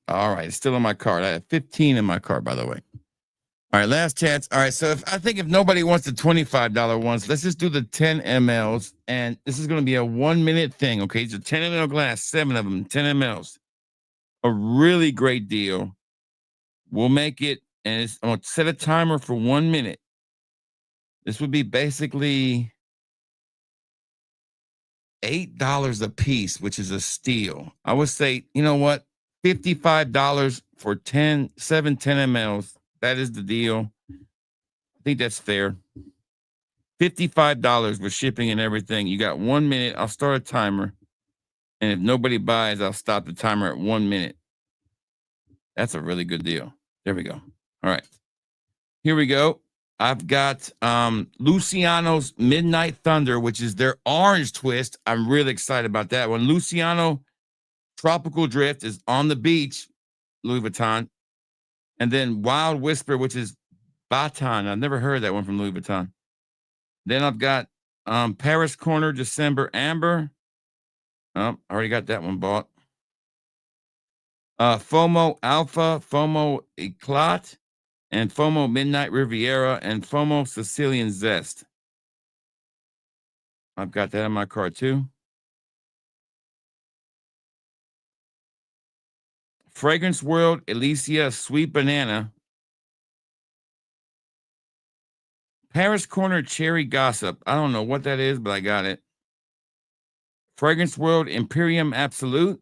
All right, it's still on my card. I have 15 in my card, by the way. All right, last chance. All right, so if nobody wants the $25 ones, let's just do the 10 mLs. And this is going to be a 1 minute thing, okay? It's a 10 ml glass, 7 of them, 10 mLs. A really great deal. We'll make it, and I'm going to set a timer for 1 minute. This would be basically $8 a piece, which is a steal. I would say, you know what? $55 for 10 mLs. That is the deal. I think that's fair. $55 with shipping and everything. You got 1 minute. I'll start a timer. And if nobody buys, I'll stop the timer at 1 minute. That's a really good deal. There we go. All right. Here we go. I've got Luciano's Midnight Thunder, which is their orange twist. I'm really excited about that one. Luciano Tropical Drift is on the beach, Louis Vuitton. And then Wild Whisper, which is Baton. I've never heard that one from Louis Vuitton. Then I've got Paris Corner December Amber. I already got that one bought. FOMO Alpha, FOMO Eclat, and FOMO Midnight Riviera, and FOMO Sicilian Zest. I've got that in my cart too. Fragrance World Elysia Sweet Banana. Paris Corner Cherry Gossip. I don't know what that is, but I got it. Fragrance World Imperium Absolute.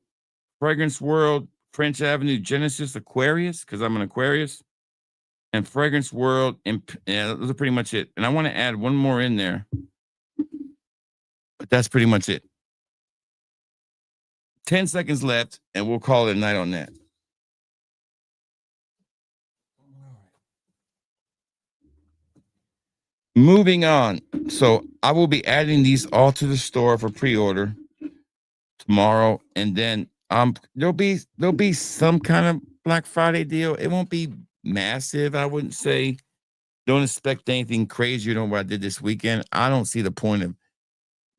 Fragrance World French Avenue Genesis Aquarius, because I'm an Aquarius. and Fragrance World, and yeah, those are pretty much it. And I want to add one more in there, but that's pretty much it. 10 seconds left, and we'll call it a night on that. Moving on. So I will be adding these all to the store for pre-order tomorrow, and then there'll be some kind of Black Friday deal. It won't be massive, I wouldn't say. Don't expect anything crazier than what I did this weekend. I don't see the point of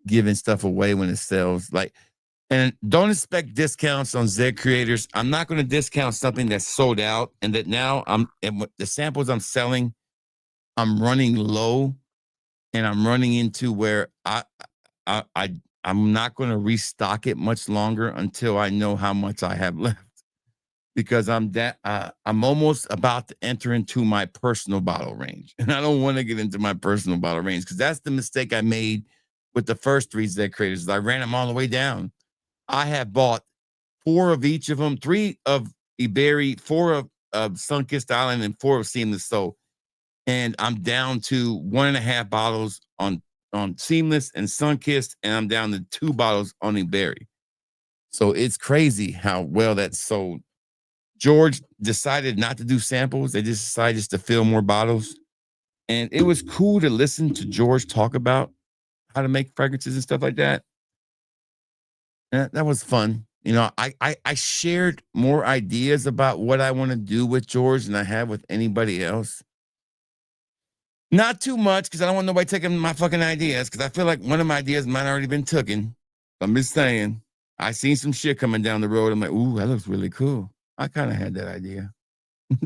giving stuff away when it sells. And don't expect discounts on Z Creators. I'm not going to discount something that's sold out, and that now the samples I'm selling, I'm running low, and I'm running into where I'm not going to restock it much longer until I know how much I have left, because I'm almost about to enter into my personal bottle range, and I don't want to get into my personal bottle range because that's the mistake I made with the first 3 Z Creators. I ran them all the way down. I have bought 4 of each of them, 3 of Eberry, 4 of Sunkissed Island, and 4 of Seamless Soul. And I'm down to 1.5 bottles on Seamless and Sunkissed, and I'm down to 2 bottles on Eberry. So it's crazy how well that's sold. George decided not to do samples. They just decided to fill more bottles. And it was cool to listen to George talk about how to make fragrances and stuff like that. And that was fun. You know, I shared more ideas about what I want to do with George than I have with anybody else. Not too much, because I don't want nobody taking my fucking ideas, because I feel like one of my ideas might have already been taken. I'm just saying, I seen some shit coming down the road. I'm like, ooh, that looks really cool. I kind of had that idea.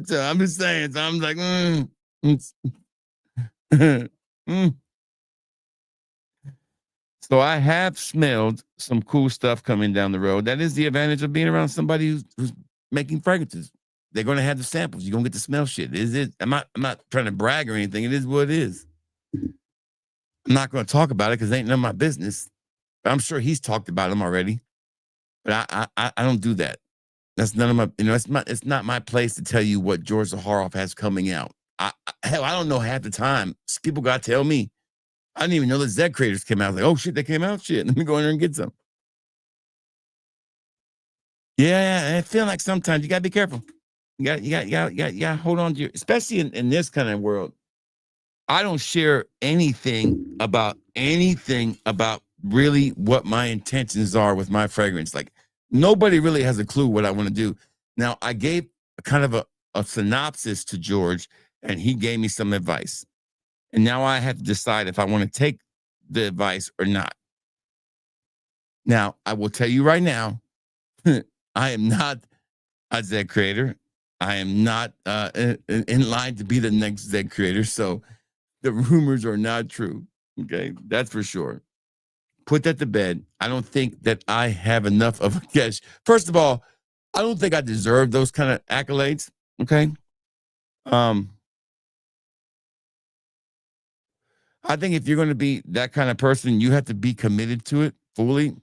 So I'm just saying. So I'm like, So I have smelled some cool stuff coming down the road. That is the advantage of being around somebody who's making fragrances. They're going to have the samples. You're going to get to smell shit. I'm not trying to brag or anything. It is what it is. I'm not going to talk about it because it ain't none of my business. But I'm sure he's talked about them already. But I don't do that. That's none of my, it's not my place to tell you what George Zaharoff has coming out. Hell, I don't know half the time. People got to tell me. I didn't even know the Z Creators came out. I was like, oh shit, they came out. Shit, let me go in there and get some. Yeah, I feel like sometimes you gotta be careful. You got hold on to your, especially in this kind of world. I don't share anything about really what my intentions are with my fragrance. Like nobody really has a clue what I want to do. Now I gave kind of a synopsis to George, and he gave me some advice. And now I have to decide if I want to take the advice or not. Now, I will tell you right now, I am not a Z Creator. I am not in line to be the next Z Creator. So the rumors are not true. Okay, that's for sure. Put that to bed. I don't think that I have enough of a catch. First of all, I don't think I deserve those kind of accolades. Okay. I think if you're going to be that kind of person, you have to be committed to it fully.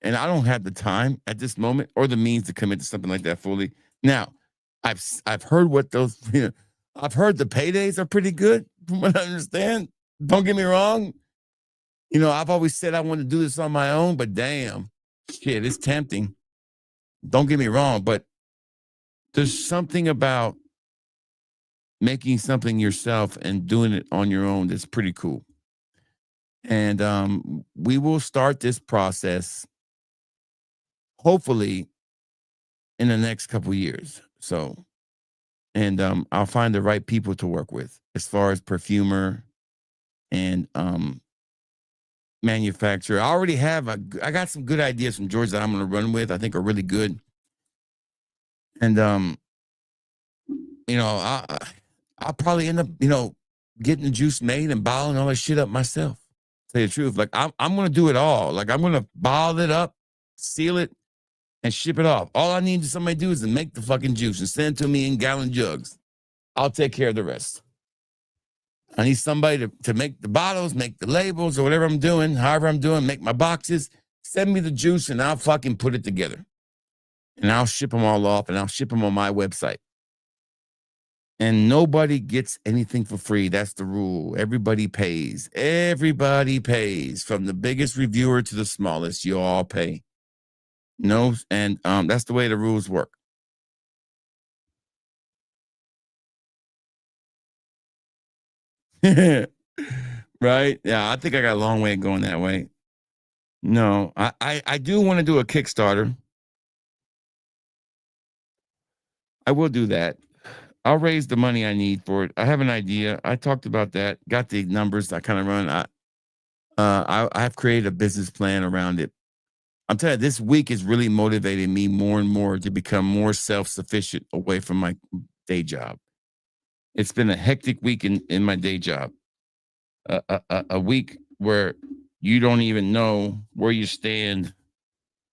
And I don't have the time at this moment or the means to commit to something like that fully. Now, I've heard what those, I've heard the paydays are pretty good from what I understand. Don't get me wrong. I've always said I want to do this on my own, but damn, shit, it's tempting. Don't get me wrong, but there's something about making something yourself and doing it on your own that's pretty cool. And we will start this process hopefully in the next couple of years. So, and I'll find the right people to work with as far as perfumer and manufacturer. I already have I got some good ideas from George that I'm going to run with. I think are really good. And I'll probably end up, getting the juice made and bottling all that shit up myself. Tell you the truth. Like I'm going to do it all. Like I'm going to bottle it up, seal it, and ship it off. All I need somebody to do is to make the fucking juice and send it to me in gallon jugs. I'll take care of the rest. I need somebody to make the bottles, make the labels, or whatever I'm doing, however I'm doing, make my boxes, send me the juice, and I'll fucking put it together. And I'll ship them all off, and I'll ship them on my website. And nobody gets anything for free. That's the rule. Everybody pays. Everybody pays. From the biggest reviewer to the smallest, you all pay. No, and that's the way the rules work. Right? Yeah, I think I got a long way going that way. No, I do want to do a Kickstarter. I will do that. I'll raise the money I need for it. I have an idea. I talked about that. Got the numbers I kind of run. I've created a business plan around it. I'm telling you, this week is really motivating me more and more to become more self-sufficient away from my day job. It's been a hectic week in my day job. A week where you don't even know where you stand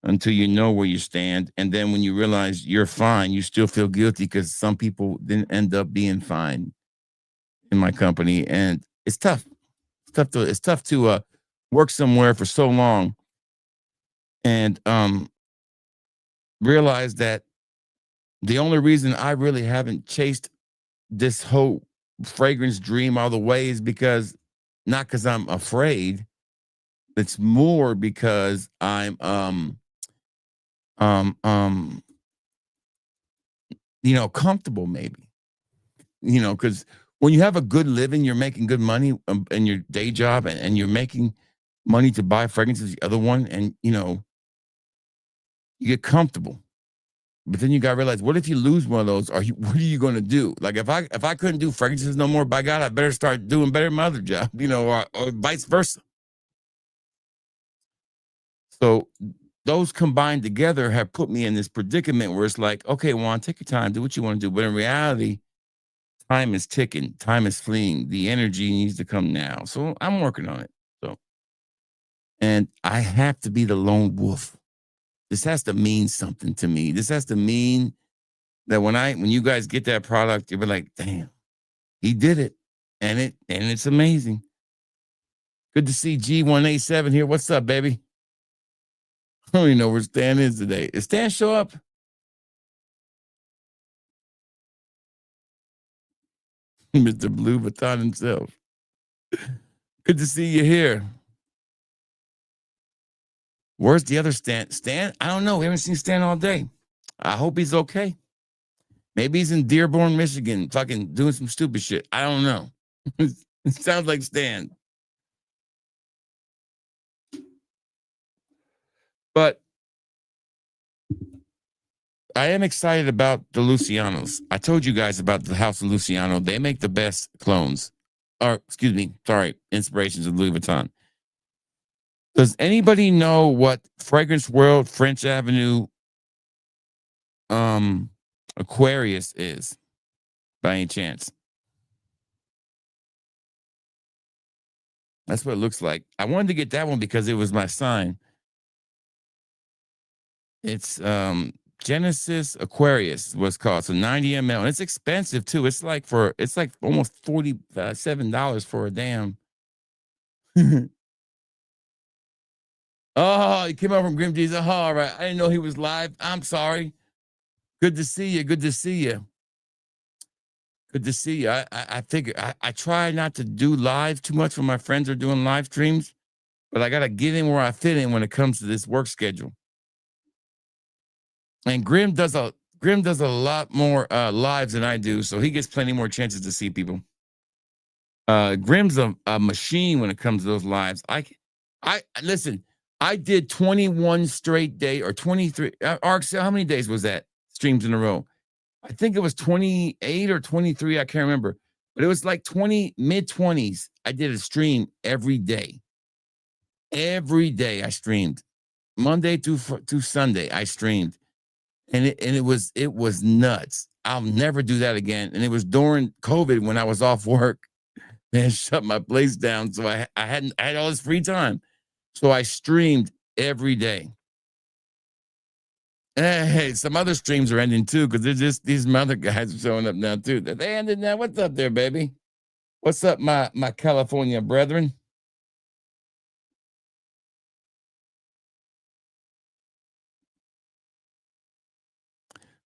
until you know where you stand. And then when you realize you're fine, you still feel guilty because some people didn't end up being fine in my company. And it's tough. It's tough to work somewhere for so long and realize that the only reason I really haven't chased this whole fragrance dream all the way is because not because I'm afraid. It's more because I'm comfortable maybe. Because when you have a good living, you're making good money in your day job and you're making money to buy fragrances, the other one, and you get comfortable. But then you got to realize, what if you lose one of those? What are you going to do? Like if I couldn't do fragrances no more, by God, I better start doing better in my other job, or vice versa. So those combined together have put me in this predicament where it's like, okay, Juan, take your time, do what you want to do. But in reality, time is ticking, time is fleeing. The energy needs to come now. So I'm working on it. And I have to be the lone wolf. This has to mean something to me. This has to mean that when you guys get that product, you'll be like, damn, he did it. And it's amazing. Good to see G187 here. What's up, baby? I don't even know where Stan is today. Is Stan show up? Mr. Blue Vuitton himself. Good to see you here. Where's the other Stan? Stan? I don't know. We haven't seen Stan all day. I hope he's okay. Maybe he's in Dearborn, Michigan, fucking doing some stupid shit. I don't know. It sounds like Stan. But I am excited about the Lucianos. I told you guys about the House of Luciano. They make the best clones. Inspirations of Louis Vuitton. Does anybody know what Fragrance World French Avenue Aquarius is by any chance? That's what it looks like. I wanted to get that one because it was my sign. It's Genesis Aquarius was called. So 90 ml. And it's expensive too. It's like almost $47 for a damn. Oh, he came out from Grim D's. Oh, all right. I didn't know he was live. I'm sorry. Good to see you. Good to see you. Good to see you. I figure I try not to do live too much when my friends are doing live streams, but I gotta get in where I fit in when it comes to this work schedule. And Grim does a lot more lives than I do, so he gets plenty more chances to see people. Grim's a machine when it comes to those lives. I listen. I did 21 straight day or 23. Arx, how many days was that? Streams in a row. I think it was 28 or 23. I can't remember, but it was like mid-20s. I did a stream every day. Every day I streamed. Monday to Sunday I streamed, and it was nuts. I'll never do that again. And it was during COVID when I was off work and shut my place down, so I had all this free time. So I streamed every day. Hey, some other streams are ending too because they're just these other guys are showing up now too. They ended now. What's up there, baby? What's up, my California brethren?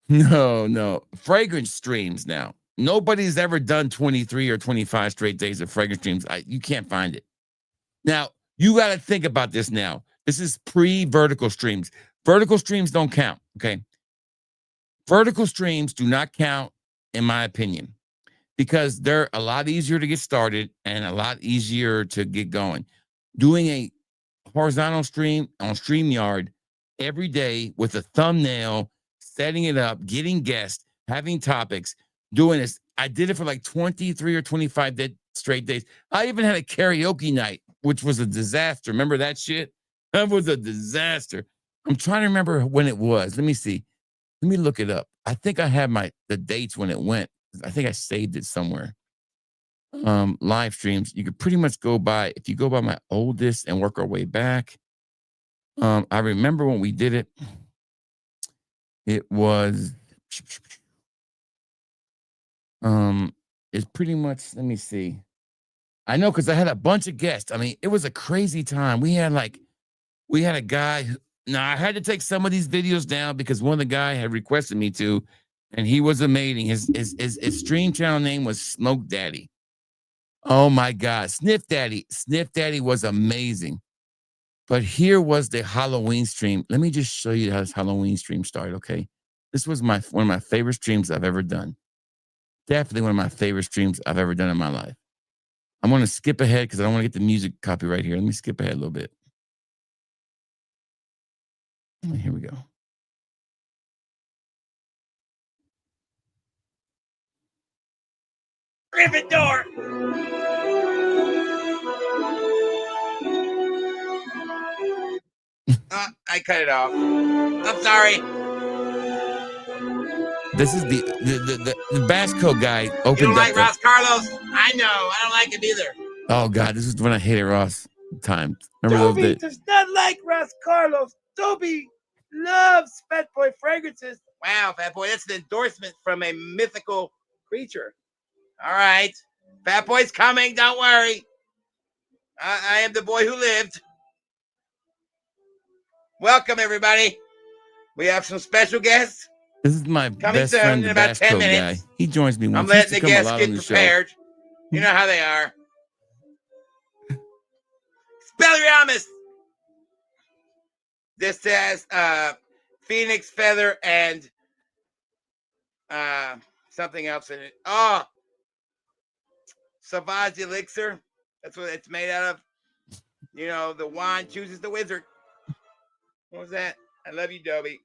No, fragrance streams now. Nobody's ever done 23 or 25 straight days of fragrance streams. You can't find it. Now, you got to think about this now. This is pre-vertical streams. Vertical streams don't count, okay? Vertical streams do not count, in my opinion, because they're a lot easier to get started and a lot easier to get going. Doing a horizontal stream on StreamYard every day with a thumbnail, setting it up, getting guests, having topics, doing this. I did it for like 23 or 25 straight days. I even had a karaoke night, which was a disaster. Remember that shit? That was a disaster. I'm trying to remember when it was. Let me see. Let me look it up. I think I have the dates when it went. I think I saved it somewhere. Live streams. You could pretty much go by, if you go by my oldest and work our way back. I remember when we did it. It was it's pretty much, let me see. I know because I had a bunch of guests. I mean, it was a crazy time. We had a guy. Now I had to take some of these videos down because one of the guy had requested me to, and he was amazing. His stream channel name was Smoke Daddy. Oh my God, Sniff Daddy. Sniff Daddy was amazing. But here was the Halloween stream. Let me just show you how this Halloween stream started, okay? This was one of my favorite streams I've ever done. Definitely one of my favorite streams I've ever done in my life. I'm going to skip ahead because I don't want to get the music copyright here. Let me skip ahead a little bit. Here we go. Gryffindor. I cut it off. I'm sorry. This is the Bass Pro guy opened You don't up like Ross Carlos? I know. I don't like him either. Oh God, this is when I hated Ross times. Remember Toby those days? does not like Ross Carlos. Toby loves Fat Boy fragrances. Wow, Fat Boy, that's an endorsement from a mythical creature. All right. Fat Boy's coming. Don't worry. I am the boy who lived. Welcome, everybody. We have some special guests. This is my Coming best soon friend, in the about Bass 10 Pro minutes. guy. He joins me once. I'm He used letting to the come a guests lot get on the show. prepared. You know how they are. Spelliamus. This has Phoenix Feather and something else in it. Oh, Savage Elixir. That's what it's made out of. You know, the wand chooses the wizard. What was that? I love you, Dobie.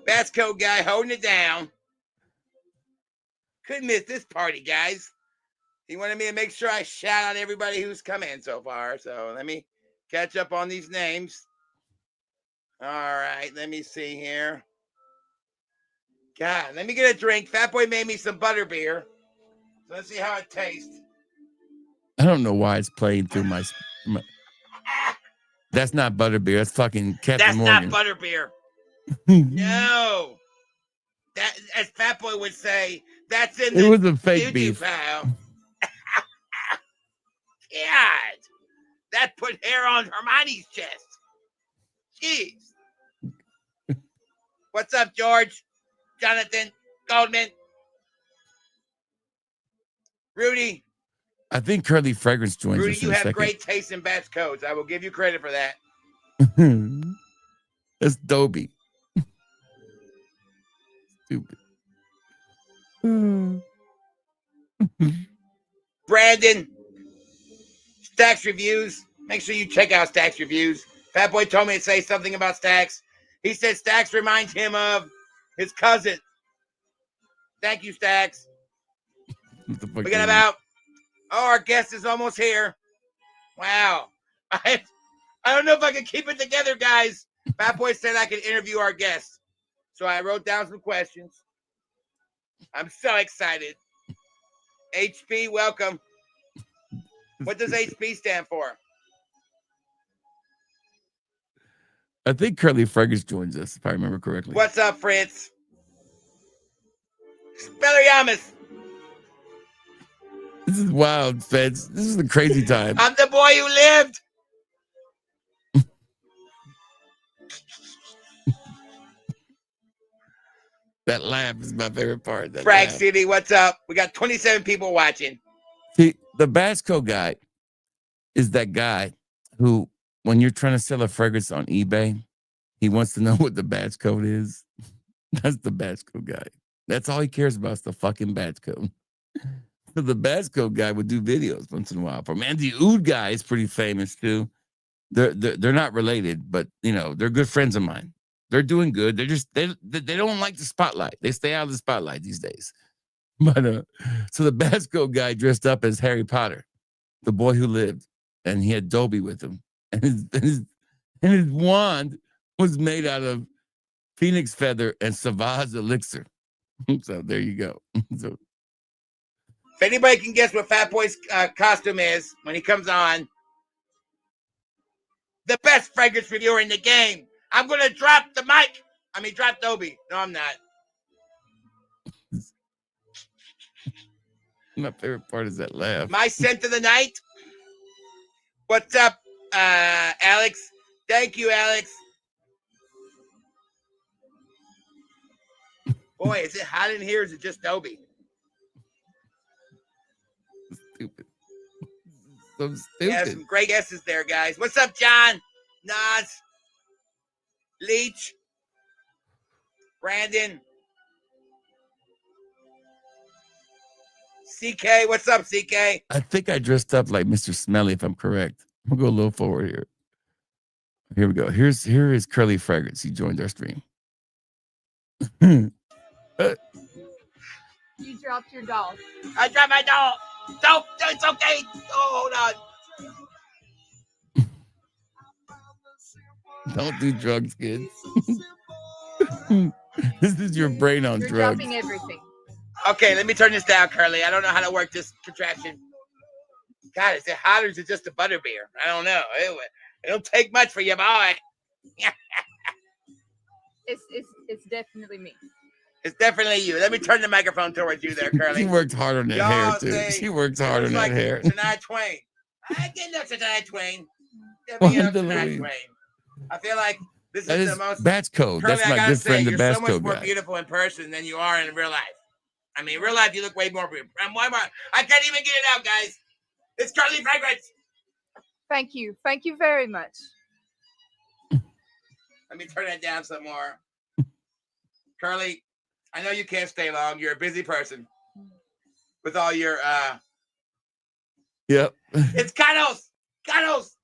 Bass Coat guy holding it down. Couldn't miss this party, guys. He wanted me to make sure I shout out everybody who's come in so far. So let me catch up on these names. All right, let me see here. God, let me get a drink. Fat Boy made me some butterbeer. So let's see how it tastes. I don't know why it's playing through my That's not butterbeer. That's fucking Captain That's Morgan. not butterbeer. No. That, as Fat Boy would say, that's in the It was a fake doo-doo beef. pile. God. That put hair on Hermione's chest. Jeez. What's up, George? Jonathan? Goldman? Rudy? I think Curly Fragrance joins Rudy, us in you a have second. great taste in batch codes. I will give you credit for that. That's Dobie. Stupid. Brandon, Stacks Reviews. Make sure you check out Stacks Reviews. Fat Boy told me to say something about Stacks. He said Stacks reminds him of his cousin. Thank you, Stacks. We got about, our guest is almost here. Wow. I don't know if I can keep it together, guys. Fat Boy said I could interview our guest. So I wrote down some questions. I'm so excited. HP, welcome. What does HP stand for? I think Curly Fragrance joins us, if I remember correctly. What's up, Fritz? Spelliamus. This is wild, Feds. This is a crazy time. I'm the boy who lived. That laugh is my favorite part. That Frag laugh. City, what's up? We got 27 people watching. See, the Basco guy is that guy who, when you're trying to sell a fragrance on eBay, he wants to know what the batch code is. That's the batch code guy. That's all he cares about is the fucking batch code. So the batch code guy would do videos once in a while. For man, the Oud guy is pretty famous too. They're not related, but you know they're good friends of mine. They're doing good. They don't like the spotlight. They stay out of the spotlight these days. But so the Basco guy dressed up as Harry Potter, the boy who lived, and he had Dobie with him, and his wand was made out of phoenix feather and Savage elixir. So there you go. So If anybody can guess what Fat Boy's costume is when he comes on, the best fragrance reviewer in the game. I'm gonna drop the mic. I mean, drop Dobie. No, I'm not. my favorite part is that laugh. My scent of the night. What's up, Alex? Thank you, Alex. Boy, is it hot in here? Or is it just Dobie? Stupid. So stupid. Yeah, some great guesses there, guys. What's up, John? Nas, Leach, Brandon, CK. What's up, CK? I think I dressed up like Mr. Smelly, if I'm correct. We'll go a little forward here. Here we go. Here is Curly Fragrance. He joined our stream. You dropped your doll. I dropped my doll. Don't. It's okay. Oh, hold on. Don't do drugs, kids. This is your brain on You're drugs. dropping everything. Okay, let me turn this down, Curly. I don't know how to work this contraption. God, is it hot or is it just a butterbeer? I don't know. It don't take much for you, boy. It's definitely me. It's definitely you. Let me turn the microphone towards you there, Curly. She worked hard on that Y'all hair, too. say She worked hard it on was that like hair. Shania Twain. I get enough Shania Twain. Get me enough Shania Twain. I feel like this That is the is most. batch code. Curly, That's I my gotta good friend, say, the you're batch so much code more guy. beautiful in person than you are in real life. I mean, in real life, you look way more beautiful. And why more? I can't even get it out, guys. It's Curly Fragrance. Thank you. Thank you very much. Let me turn that down some more. Curly, I know you can't stay long. You're a busy person with all your Yep. It's Carlos. Carlos.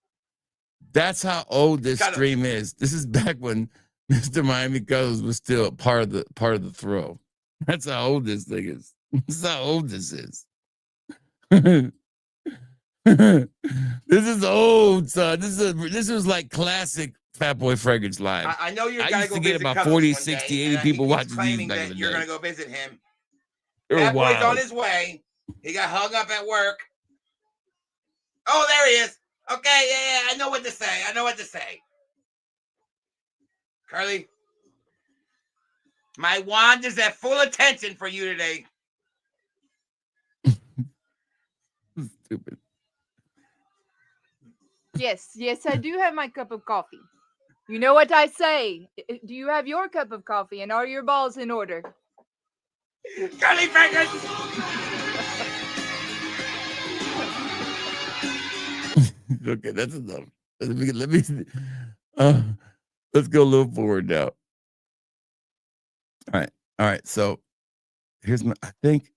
That's how old this Got it. stream is. This is back when Mr. Miami Colors was still part of the throw. That's how old this thing is. This is how old this is. This is old, son. This was like classic Fat Boy Fragrance Live. I know you're I gonna used go to get visit about Carlos 40, one 60, day, 80 and people he keeps watching claiming these back in that the you're day. gonna go visit him. They were That boy's on wild. his way. He got hung up at work. Oh, there he is. Okay, yeah, I know what to say. I know what to say. Carly, my wand is at full attention for you today. Stupid. Yes, I do have my cup of coffee. You know what I say. Do you have your cup of coffee and are your balls in order? Curly Fragrance. Okay, that's enough. Let's go a little forward now. All right. So here's my. I think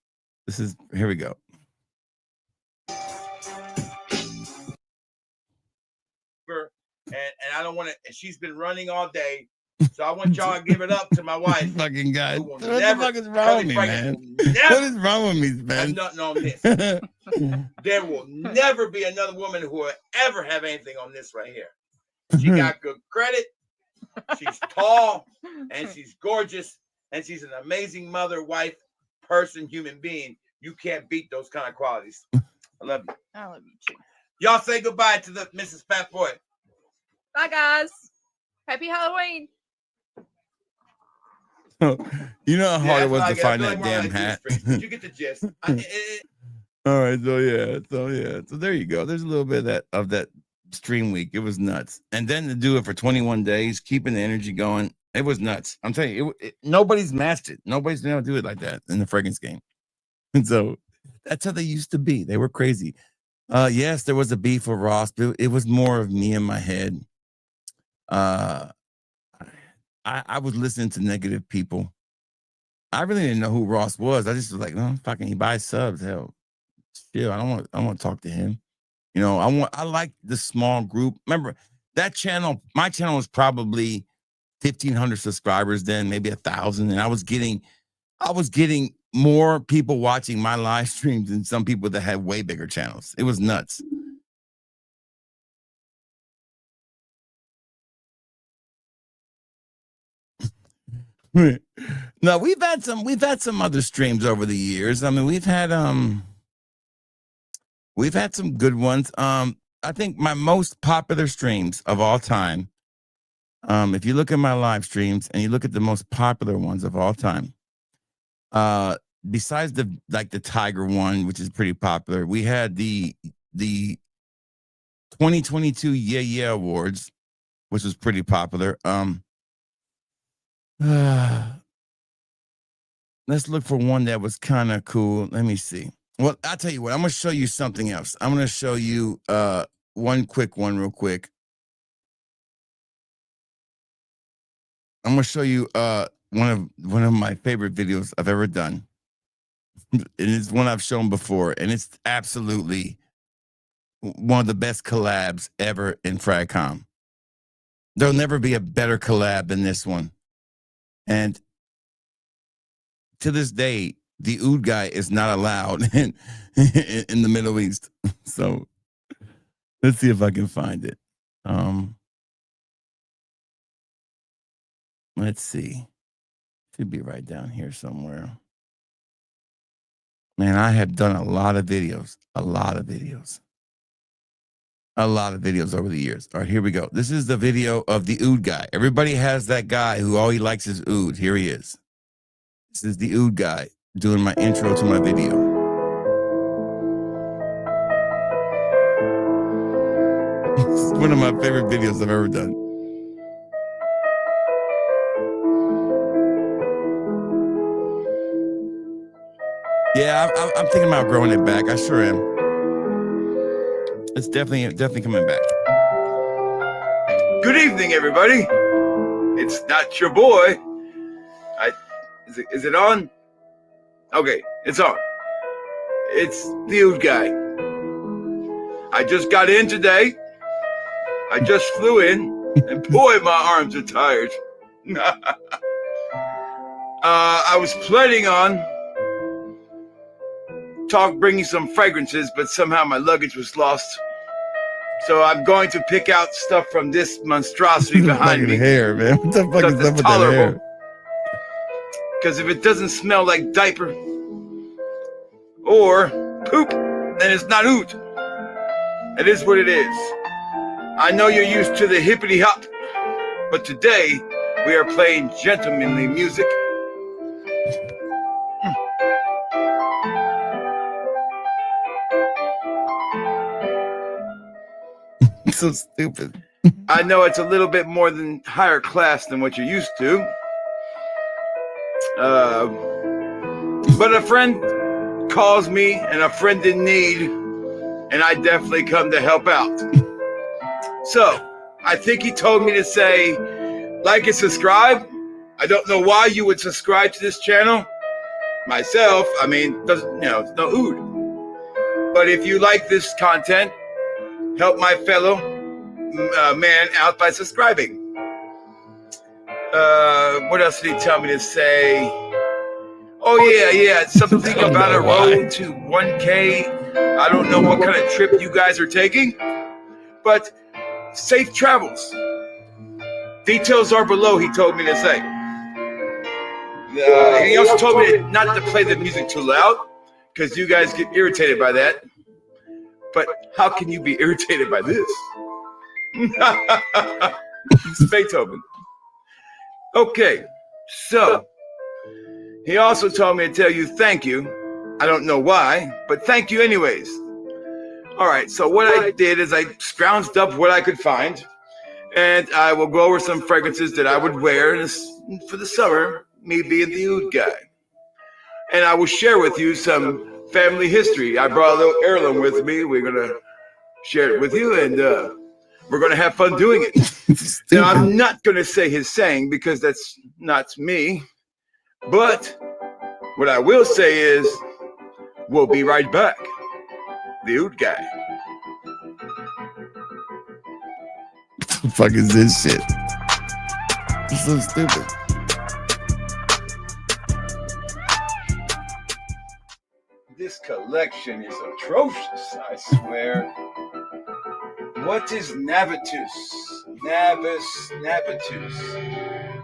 this is. Here we go. And I don't want to. And she's been running all day, so I want y'all to give it up to my wife. Fucking guy. Who will What the never- fuck is wrong with me, Curly man? Fragrance will What is wrong with me, have man? nothing on this. There will never be another woman who will ever have anything on this right here. She got good credit. She's tall and she's gorgeous and she's an amazing mother, wife, person, human being. You can't beat those kind of qualities. I love you. I love you too. Y'all say goodbye to the Mrs. Fat Boy. Bye, guys. Happy Halloween. You know how hard it that's was what I to get. I find feel that like we're on damn a hat. juice streak. Did you get the gist? All right, so there you go. There's a little bit of that stream week. It was nuts, and then to do it for 21 days, keeping the energy going, It was nuts. I'm telling you, nobody's matched it. Nobody's been able to do it like that in the fragrance game. And so that's how they used to be. They were crazy. Yes, there was a beef with Ross, but it was more of me in my head. I was listening to negative people. I really didn't know who Ross was. I just was like, no, fucking, he buys subs. Hell, shit, I want to talk to him. You know, I like the small group. Remember that channel? My channel was probably 1,500 subscribers then, maybe 1,000, and I was getting more people watching my live streams than some people that had way bigger channels. It was nuts. No, we've had some other streams over the years. I mean, we've had some good ones. I think my most popular streams of all time, if you look at my live streams and you look at the most popular ones of all time, besides the Tiger one, which is pretty popular, we had the 2022 Yeah Awards, which was pretty popular. Let's look for one that was kind of cool. Let me see. Well, I'll tell you what, I'm going to show you something else. I'm going to show you one quick one real quick. I'm going to show you one of my favorite videos I've ever done. And it's one I've shown before, and it's absolutely one of the best collabs ever in Fragcom. There'll never be a better collab than this one. And to this day, the Oud guy is not allowed in the Middle East. So let's see if I can find it. Let's see. Should be right down here somewhere. Man, I have done a lot of videos over the years. All right, here we go. This is the video of the Oud guy. Everybody has that guy who all he likes is Oud. Here he is. This is the Oud guy doing my intro to my video. This is one of my favorite videos I've ever done. Yeah, I'm thinking about growing it back. I sure am. It's definitely coming back. Good evening, everybody. It's not your boy. Is it on? Okay, it's on. It's the Oud guy. I just got in today. I just flew in, and boy, my arms are tired. I was planning on bringing some fragrances, but somehow my luggage was lost. So I'm going to pick out stuff from this monstrosity behind me. Hair, man. What the fuck is up with that hair? Because if it doesn't smell like diaper or poop, then it's not Oud. It is what it is. I know you're used to the hippity hop, but today we are playing gentlemanly music. So stupid. I know it's a little bit more than higher class than what you're used to. But a friend calls me and a friend in need, and I definitely come to help out. So I think he told me to say, like and subscribe. I don't know why you would subscribe to this channel. Myself, I mean, it's no Oud. But if you like this content, help my fellow man out by subscribing. What else did he tell me to say? Oh yeah, something about a road to 1K. I don't know what kind of trip you guys are taking, but safe travels. Details are below, he told me to say. He also told me not to play the music too loud, because you guys get irritated by that. But how can you be irritated by this? It's Beethoven. Okay, so he also told me to tell you thank you. I don't know why, but thank you anyways. All right, so what I did is I scrounged up what I could find, And I will go over some fragrances that I would wear for the summer, me being the oud guy. And I will share with you some family history. I brought a little heirloom with me. We're going to share it with you, and we're going to have fun doing it. Now, I'm not going to say his saying because that's not me. But what I will say is, we'll be right back. The oud guy. What the fuck is this shit? It's so stupid. This collection is atrocious, I swear. What is Navitus? Navitus.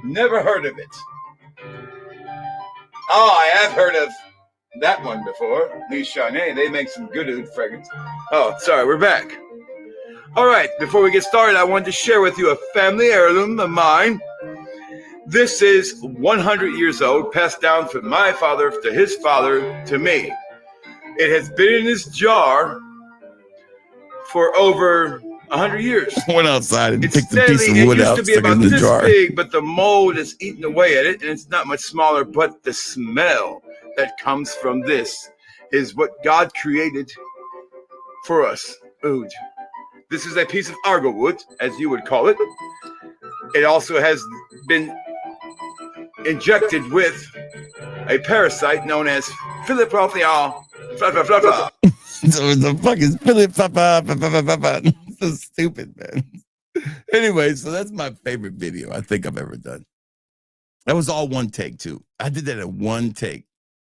Never heard of it. Oh, I have heard of that one before. Lee Charnet, they make some good oud fragrance. Oh, sorry, we're back. All right, before we get started, I wanted to share with you a family heirloom of mine. This is 100 years old, passed down from my father to his father to me. It has been in this jar for over 100 years. I went outside and It's picked a piece steadily, of wood it used out, to be stuck it about in the this jar. big, but the mold is eating away at it, and it's not much smaller, but the smell that comes from this is what God created for us, oud. This is a piece of argo wood, as you would call it. It also has been injected with a parasite known as Philoprothia. So the fucking Philip Papa. So stupid, man. Anyway, so that's my favorite video I think I've ever done. That was all one take too. I did that in one take.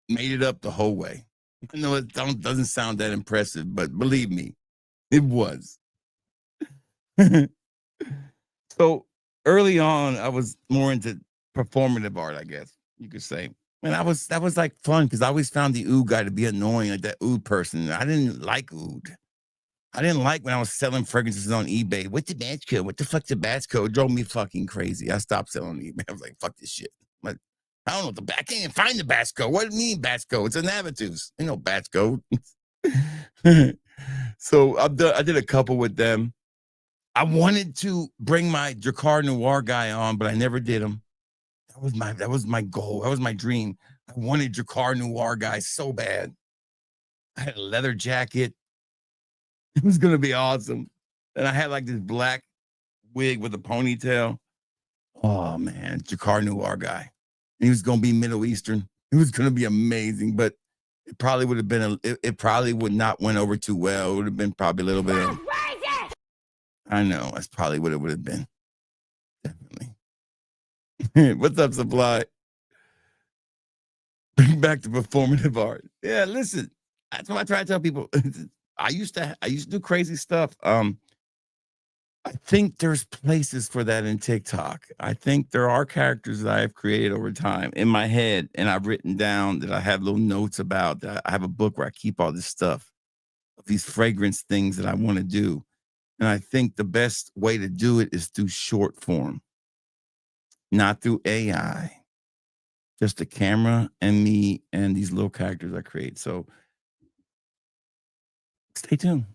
Made it up the whole way. I know it doesn't sound that impressive, but believe me, it was. So early on, I was more into performative art, I guess you could say. And that was like fun because I always found the oud guy to be annoying, like that oud person. I didn't like oud. I didn't like when I was selling fragrances on eBay. What's the batch code? What the fuck's the batch code? It drove me fucking crazy. I stopped selling on eBay. I was like, fuck this shit. But I don't know what I can't even find the batch code. What do you mean batch code? It's a Navitus. Ain't no batch code. So I did a couple with them. I wanted to bring my Drakkar Noir guy on, but I never did him. That was my goal. That was my dream. I wanted Drakkar Noir guy so bad. I had a leather jacket. It was gonna be awesome. And I had like this black wig with a ponytail. Oh man, Drakkar Noir guy. And he was gonna be Middle Eastern. It was gonna be amazing, but it probably would have been it probably would not went over too well. It would have been probably a little bit of, I know, that's probably what it would have been. Definitely. What's up, Supply? Bring back the performative art. Yeah, listen. That's what I try to tell people. I used to do crazy stuff. I think there's places for that in TikTok. I think there are characters that I have created over time in my head, and I've written down that I have little notes about. That I have a book where I keep all this stuff, these fragrance things that I want to do. And I think the best way to do it is through short form, not through AI. Just the camera and me and these little characters I create. So stay tuned.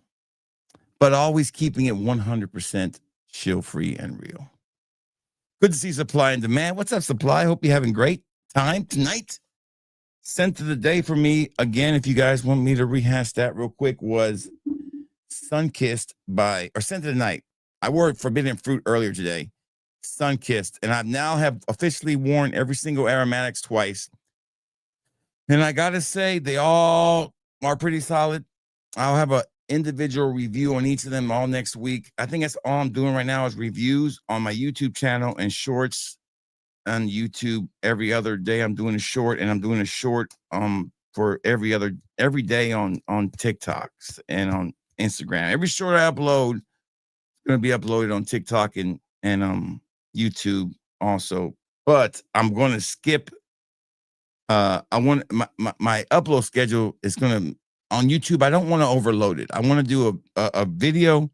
But always keeping it 100% chill free and real. Good to see Supply and Demand. What's up, Supply? Hope you're having great time tonight. Scent of the day for me, again, if you guys want me to rehash that real quick, was Sunkissed or Scent of the Night. I wore Forbidden Fruit earlier today. Sunkissed. And I now have officially worn every single aromatics twice. And I got to say, they all are pretty solid. I'll have an individual review on each of them all next week. I think that's all I'm doing right now is reviews on my YouTube channel and shorts on YouTube. Every other day I'm doing a short, and I'm doing a short for every day on TikToks and on Instagram. Every short I upload is going to be uploaded on TikTok and YouTube also. But I'm going to skip. I want my upload schedule is going to on YouTube. I don't want to overload it. I want to do a video,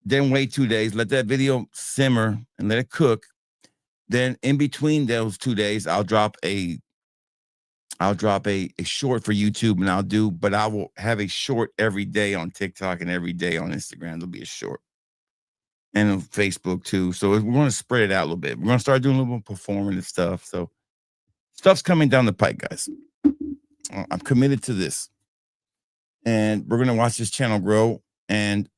then wait 2 days, let that video simmer and let it cook. Then in between those 2 days, I'll drop a short for YouTube, and but I will have a short every day on TikTok and every day on Instagram. There'll be a short. and on Facebook too. So we're going to spread it out a little bit. We're going to start doing a little more performative stuff. So stuff's coming down the pike, guys. I'm committed to this. And we're going to watch this channel grow. And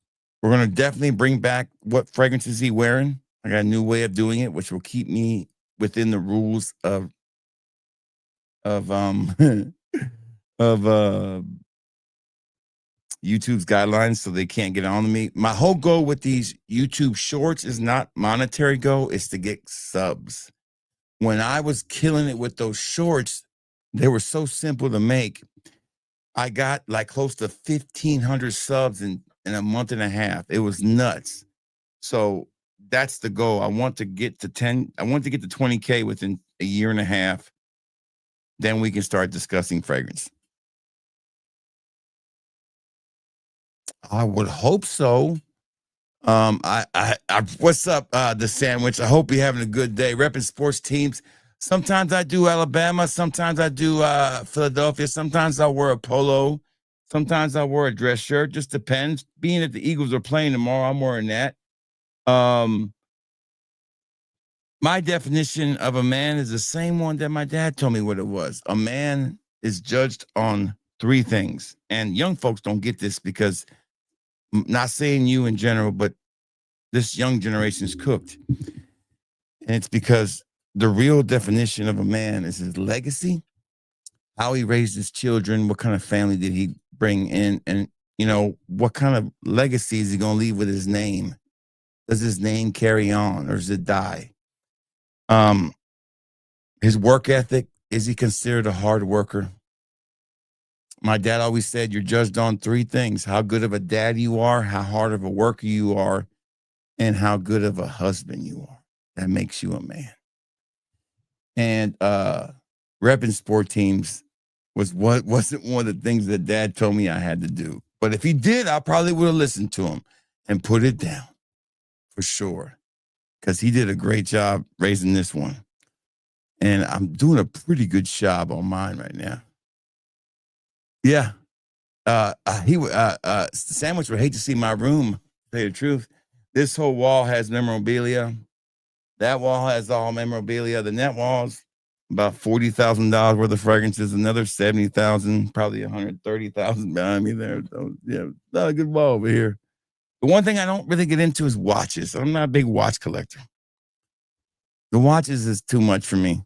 we're going to definitely bring back what fragrance is he wearing. I got a new way of doing it, which will keep me within the rules of of YouTube's guidelines, so they can't get on to me. My whole goal with these YouTube shorts is not monetary goal, it's to get subs. When I was killing it with those shorts, they were so simple to make. I got like close to 1,500 subs in a month and a half. It was nuts. So that's the goal. I want to get to 20K within a year and a half. Then we can start discussing fragrance. I would hope so. What's up, the sandwich? I hope you're having a good day. Repping sports teams. Sometimes I do Alabama. Sometimes I do Philadelphia. Sometimes I wear a polo. Sometimes I wear a dress shirt. Just depends. Being that the Eagles are playing tomorrow, I'm wearing that. My definition of a man is the same one that my dad told me what it was. A man is judged on 3 things. And young folks don't get this because, not saying you in general, but this young generation is cooked. And it's because the real definition of a man is his legacy, how he raised his children, what kind of family did he bring in, and, you know, what kind of legacy is he going to leave with his name? Does his name carry on or does it die? His work ethic, is he considered a hard worker? My dad always said you're judged on 3 things: how good of a dad you are, how hard of a worker you are, and how good of a husband you are. That makes you a man. And repping sport teams wasn't one of the things that dad told me I had to do. But if he did, I probably would have listened to him and put it down for sure. Because he did a great job raising this one. And I'm doing a pretty good job on mine right now. Yeah. Sandwich would hate to see my room, to tell you the truth. This whole wall has memorabilia. That wall has all memorabilia. The net wall's about $40,000 worth of fragrances, another 70,000, probably 130,000 behind me there. So yeah, not a good wall over here. The one thing I don't really get into is watches. I'm not a big watch collector. The watches is too much for me.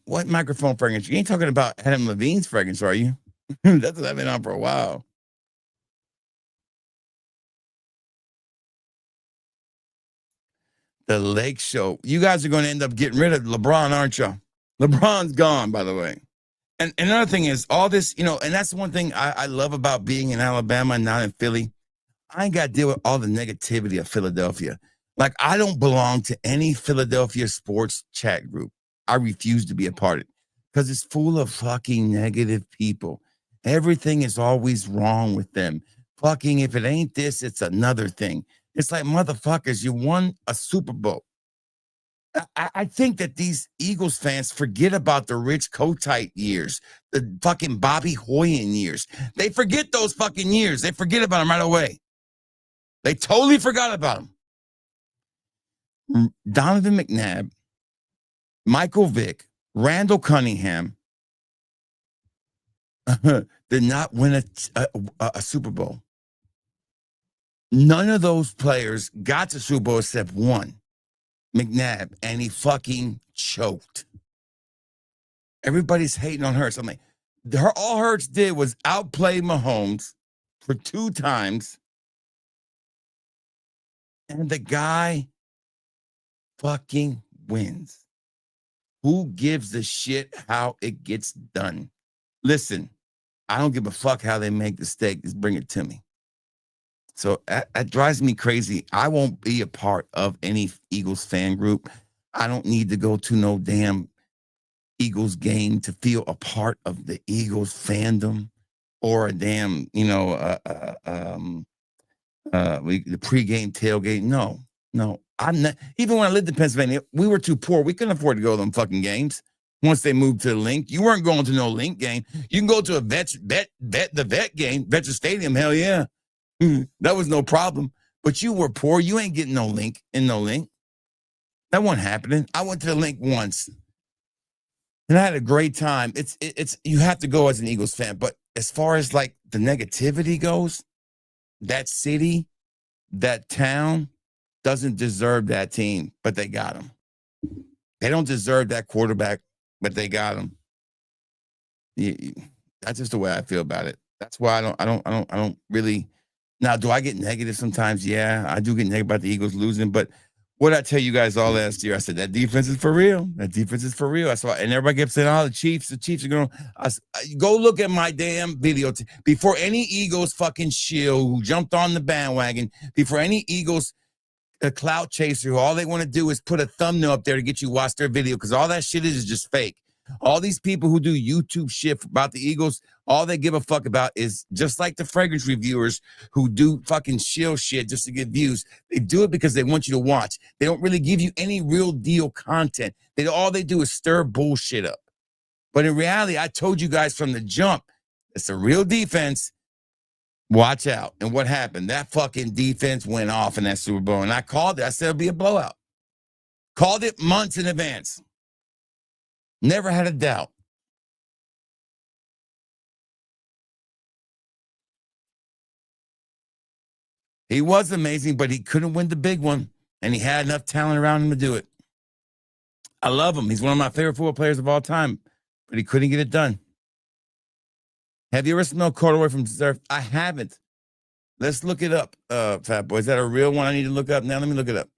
What microphone fragrance? You ain't talking about Adam Levine's fragrance, are you? That's what I've been on for a while. The Lake Show. You guys are going to end up getting rid of LeBron, aren't you? LeBron's gone, by the way. And another thing is all this, you know, and that's one thing I love about being in Alabama and not in Philly. I ain't got to deal with all the negativity of Philadelphia. Like, I don't belong to any Philadelphia sports chat group. I refuse to be a part of it because it's full of fucking negative people. Everything is always wrong with them. Fucking, if it ain't this, it's another thing. It's like, motherfuckers, you won a Super Bowl. I think that these Eagles fans forget about the Rich Kotite years, the fucking Bobby Hoyen years. They forget those fucking years. They forget about them right away. They totally forgot about them. Donovan McNabb, Michael Vick, Randall Cunningham did not win a Super Bowl. None of those players got to Super Bowl except one, McNabb, and he fucking choked. Everybody's hating on Hurts. I'm like, all Hurts did was outplay Mahomes for 2 times, and the guy fucking wins. Who gives a shit how it gets done? Listen, I don't give a fuck how they make the steak. Just bring it to me. So that drives me crazy. I won't be a part of any Eagles fan group. I don't need to go to no damn Eagles game to feel a part of the Eagles fandom or a damn, you know, the pregame tailgate. No, I'm not. Even when I lived in Pennsylvania, we were too poor. We couldn't afford to go to them fucking games. once they moved to the Link. You weren't going to no Link game. You can go to a vet game, Veterans Stadium. Hell yeah. That was no problem. But you were poor. You ain't getting no Link in no Link. That wasn't happening. I went to the Link once. And I had a great time. It's you have to go as an Eagles fan. But as far as like the negativity goes, that city, that town doesn't deserve that team, but they got him. They don't deserve that quarterback, but they got him. That's just the way I feel about it. That's why I don't really. Now, do I get negative sometimes? Yeah, I do get negative about the Eagles losing, but what I tell you guys all last year, I said that defense is for real. That defense is for real. I saw, and everybody kept saying, "Oh, the Chiefs are going." Go look at my damn video before any Eagles fucking shill who jumped on the bandwagon. Before any Eagles a clout chaser who all they want to do is put a thumbnail up there to get you to watch their video, because all that shit is just fake. All these people who do YouTube shit about the Eagles, all they give a fuck about is just like the fragrance reviewers who do fucking shill shit just to get views. They do it because they want you to watch. They don't really give you any real deal content. All they do is stir bullshit up. But in reality, I told you guys from the jump, it's a real defense. Watch out. And what happened? That fucking defense went off in that Super Bowl. And I called it. I said it'll be a blowout. Called it months in advance. Never had a doubt. He was amazing, but he couldn't win the big one. And he had enough talent around him to do it. I love him. He's one of my favorite football players of all time. But he couldn't get it done. Have you ever smelled corduroy from Surf? I haven't. Let's look it up, Fat Boy. Is that a real one I need to look up? Now let me look it up.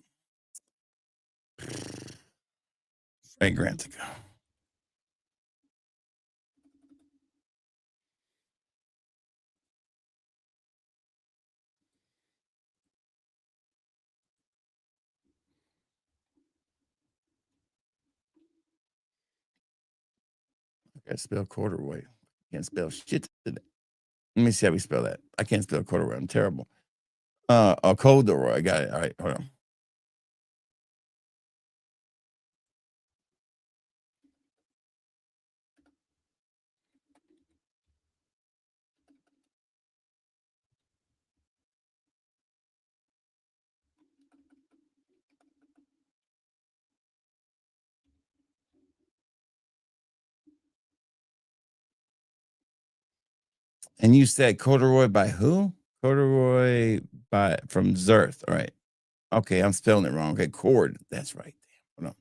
Fragrantica. I can't spell corduroy. Can't spell shit today. Let me see how we spell that. I can't spell corduroy. I'm terrible. Corduroy. I got it. All right, hold on. And you said corduroy by who? Corduroy from Zerth. All right. Okay, I'm spelling it wrong. Okay, cord. That's right. Hold on.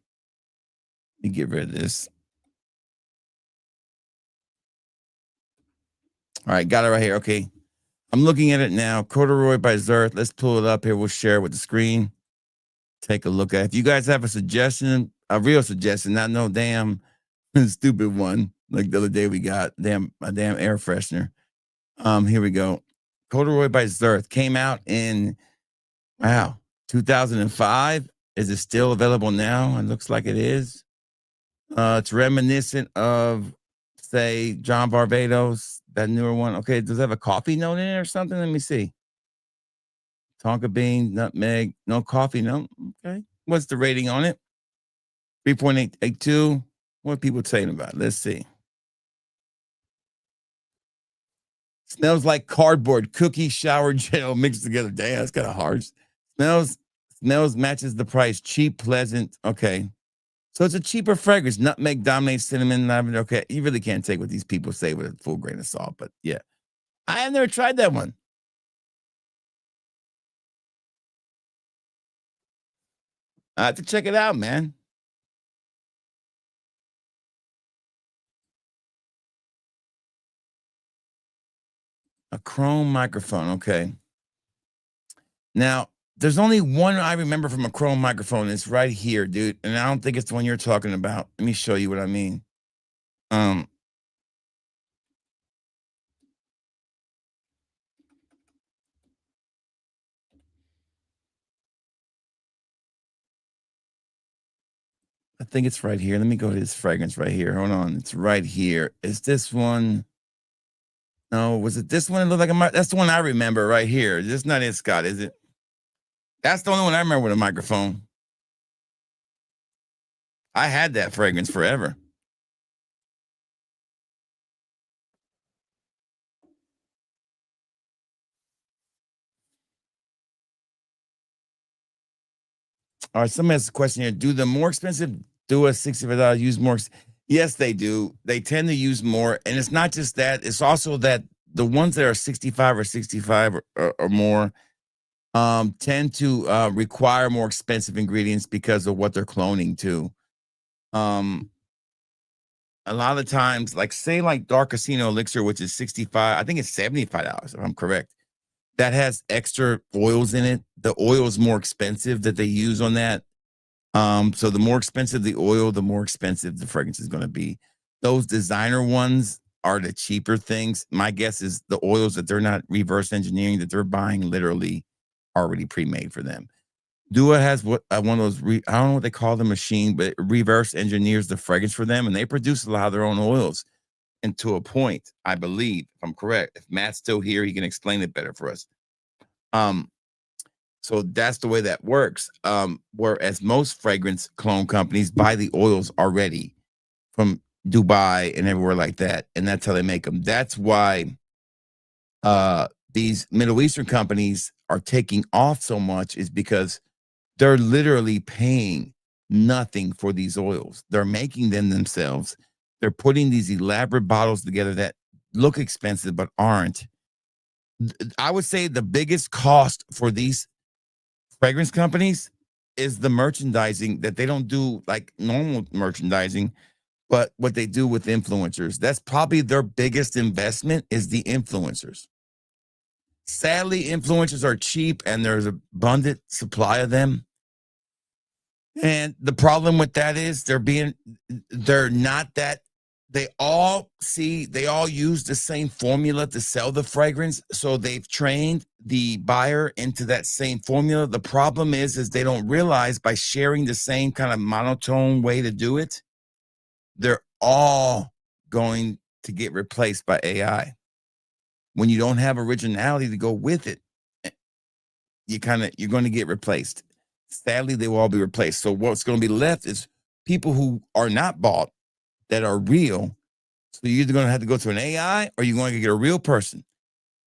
Let me get rid of this. All right, got it right here. Okay. I'm looking at it now. Corduroy by Zerth. Let's pull it up here. We'll share it with the screen. Take a look at it. If you guys have a suggestion, a real suggestion, not no damn stupid one, like the other day we got a damn air freshener. Here we go. Corduroy by Zerth came out in 2005. Is it still available now? It looks like it is. It's reminiscent of, say, John Barbados, that newer one. Okay, does it have a coffee note in it or something? Let me see. Tonka bean, nutmeg, no coffee note. Okay. What's the rating on it? 3.882. What are people saying about it? Let's see. Smells like cardboard, cookie, shower gel mixed together. Damn, that's kind of harsh. Smells matches the price. Cheap, pleasant. Okay. So it's a cheaper fragrance. Nutmeg dominates, cinnamon, lavender. Okay. You really can't take what these people say with a full grain of salt, but yeah. I have never tried that one. I have to check it out, man. A chrome microphone. Okay. Now, there's only one I remember from a chrome microphone. It's right here, dude. And I don't think it's the one you're talking about. Let me show you what I mean. I think it's right here. Let me go to this fragrance right here. Hold on. It's right here. Is this one? No, was it this one? It looked like that's the one I remember right here. This not it, Scott, is it? That's the only one I remember with a microphone. I had that fragrance forever. All right, somebody has a question here. Do the more expensive Dua $65 use more? Yes, they do. They tend to use more. And it's not just that, it's also that the ones that are 65 or 65 or more tend to require more expensive ingredients because of what they're cloning to. A lot of times, like say like Dark Casino Elixir, which is 65, I think it's $75 if I'm correct. That has extra oils in it. The oil is more expensive that they use on that. So the more expensive the oil, the more expensive the fragrance is going to be. Those designer ones are the cheaper things. My guess is the oils that they're not reverse engineering, that they're buying literally already pre-made for them. Dua has what one of those, I don't know what they call the machine, but it reverse engineers the fragrance for them, and they produce a lot of their own oils. And to a point, I believe, if I'm correct, if Matt's still here, he can explain it better for us. So that's the way that works. Whereas most fragrance clone companies buy the oils already from Dubai and everywhere like that, and that's how they make them. That's why these Middle Eastern companies are taking off so much, is because they're literally paying nothing for these oils. They're making them themselves. They're putting these elaborate bottles together that look expensive but aren't. I would say the biggest cost for these fragrance companies is the merchandising that they don't do like normal merchandising, but what they do with influencers. That's probably their biggest investment, is the influencers. Sadly, influencers are cheap and there's an abundant supply of them. And the problem with that is they're not that, they all use the same formula to sell the fragrance. So they've trained the buyer into that same formula. The problem is they don't realize by sharing the same kind of monotone way to do it, they're all going to get replaced by AI. When you don't have originality to go with it, you're going to get replaced. Sadly, they will all be replaced. So what's going to be left is people who are not bought, that are real. So you're either going to have to go to an AI, or you're going to get a real person,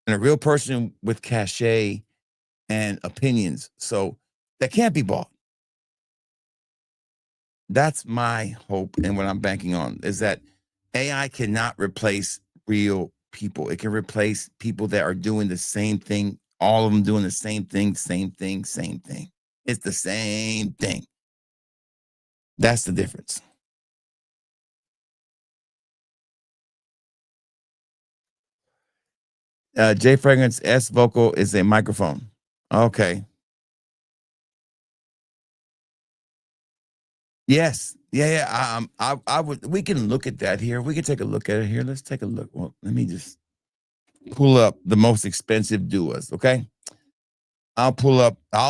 and a real person with cachet and opinions. So that can't be bought. That's my hope, and what I'm banking on is that AI cannot replace real people. It can replace people that are doing the same thing, all of them doing the same thing, same thing, same thing. It's the same thing. That's the difference. J Fragrance S Vocal is a microphone. Okay. Yes. Yeah. I would. We can look at that here. We can take a look at it here. Let's take a look. Well, let me just pull up the most expensive Duas. Okay. I'll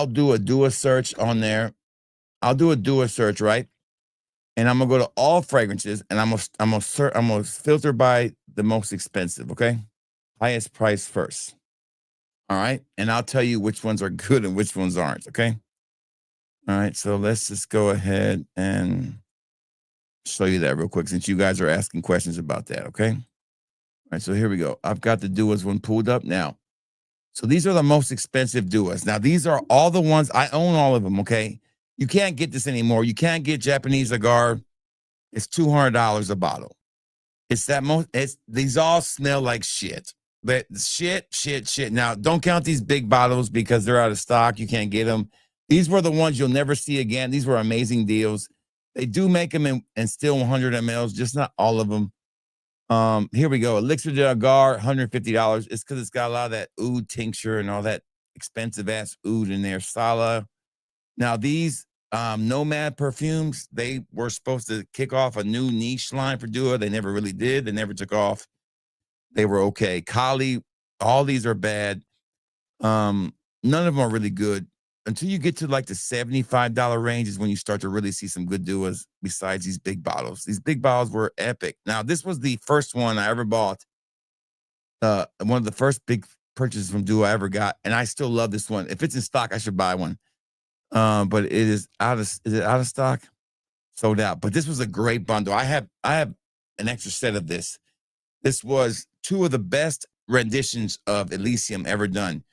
do a Dua search on there. I'll do a Dua search, right? And I'm gonna go to all fragrances, and I'm gonna filter by the most expensive. Okay. Highest price first. All right. And I'll tell you which ones are good and which ones aren't. Okay. All right. So let's just go ahead and show you that real quick, since you guys are asking questions about that. Okay. All right. So here we go. I've got the Duas one pulled up now. So these are the most expensive Duas. Now, these are all the ones, I own all of them. Okay. You can't get this anymore. You can't get Japanese agar. It's $200 a bottle. It's that most, these all smell like shit. But shit. Now, don't count these big bottles because they're out of stock. You can't get them. These were the ones you'll never see again. These were amazing deals. They do make them in still 100 mLs, just not all of them. Here we go. Elixir de Agar, $150. It's because it's got a lot of that oud tincture and all that expensive ass oud in there. Sala. Now, these Nomad perfumes, they were supposed to kick off a new niche line for Dua. They never really did. They never took off. They were okay. Kali, all these are bad. None of them are really good. Until you get to like the $75 range is when you start to really see some good Duas besides these big bottles. These big bottles were epic. Now, this was the first one I ever bought. One of the first big purchases from Dua I ever got. And I still love this one. If it's in stock, I should buy one. But it is out of stock? Sold out. But this was a great bundle. I have an extra set of this. This was two of the best renditions of Elysium ever done.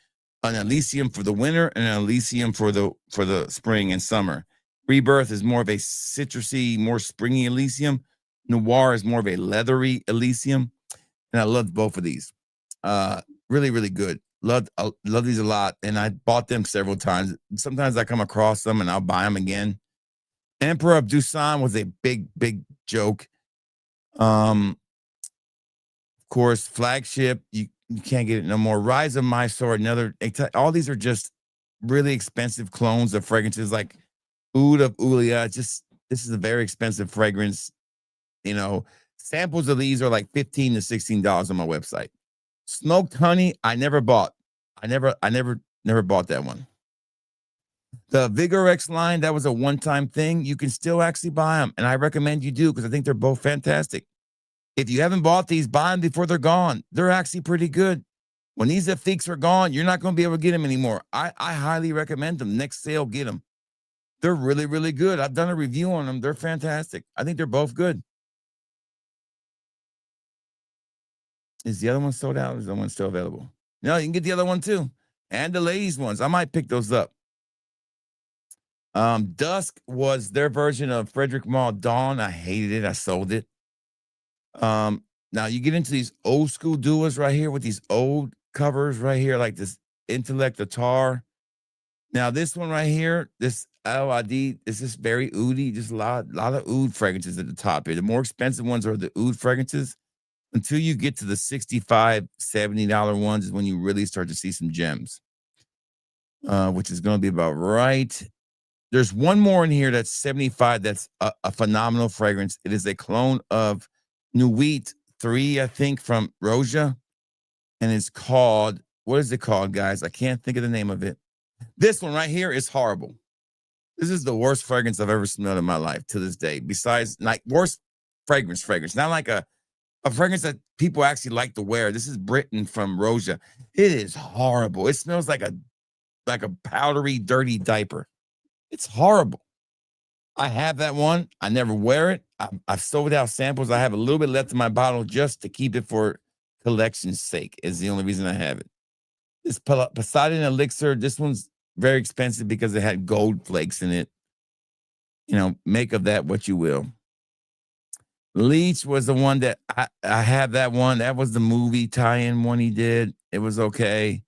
An Elysium for the winter and an Elysium for the spring and summer. Rebirth is more of a citrusy, more springy Elysium. Noir is more of a leathery Elysium. And I loved both of these. Really, really good. Love these a lot. And I bought them several times. Sometimes I come across them and I'll buy them again. Emperor of Dusan was a big, big joke. Of course, Flagship, you can't get it no more. Rise of Mysore, another. All these are just really expensive clones of fragrances like Oud of Ulia. This is a very expensive fragrance. You know, samples of these are like $15 to $16 on my website. Smoked honey, I never bought. I never bought that one. The Vigorex line, that was a one-time thing. You can still actually buy them, and I recommend you do because I think they're both fantastic. If you haven't bought these, buy them before they're gone. They're actually pretty good. When these Afiques are gone, you're not going to be able to get them anymore. I highly recommend them. Next sale, get them. They're really, really good. I've done a review on them. They're fantastic. I think they're both good. Is the other one sold out? Or is the one still available? No, you can get the other one too. And the ladies' ones. I might pick those up. Dusk was their version of Frederick Malle Dawn. I hated it. I sold it. Now you get into these old school duos right here with these old covers right here, like this Intellect Attar. Now this one right here, this LID, is this very oudy, just a lot of oud fragrances at the top here. The more expensive ones are the oud fragrances. Until you get to the $65, $70 ones is when you really start to see some gems, which is going to be about right. There's one more in here that's 75. That's a phenomenal fragrance. It is a clone of Nuit 3, I think, from Roja. And it's called, what is it called, guys? I can't think of the name of it. This one right here is horrible. This is the worst fragrance I've ever smelled in my life to this day. Besides, like, worst fragrance. Not like a fragrance that people actually like to wear. This is Britain from Roja. It is horrible. It smells like a powdery, dirty diaper. It's horrible. I have that one. I never wear it. I've sold out samples. I have a little bit left in my bottle just to keep it for collection's sake. Is the only reason I have it. This Poseidon Elixir, this one's very expensive because it had gold flakes in it. You know, make of that what you will. Leech was the one that I have that one. That was the movie tie-in one he did. It was okay.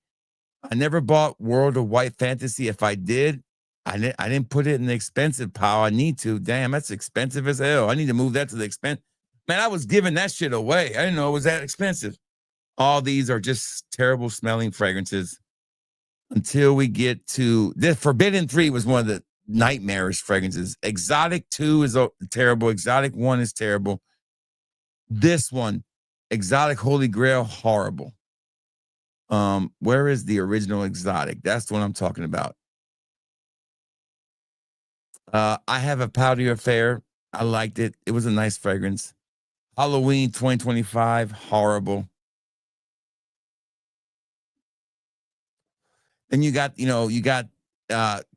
I never bought World of White Fantasy. If I did, I didn't put it in the expensive pile. I need to. Damn, that's expensive as hell. I need to move that to the expense. Man, I was giving that shit away. I didn't know it was that expensive. All these are just terrible smelling fragrances until we get to the Forbidden 3 was one of the nightmarish fragrances. Exotic 2 is terrible. Exotic 1 is terrible. This one, Exotic Holy Grail, horrible. Where is the original Exotic? That's the one I'm talking about. I have a Powder Affair. I liked it. It was a nice fragrance. Halloween 2025, horrible. Then you got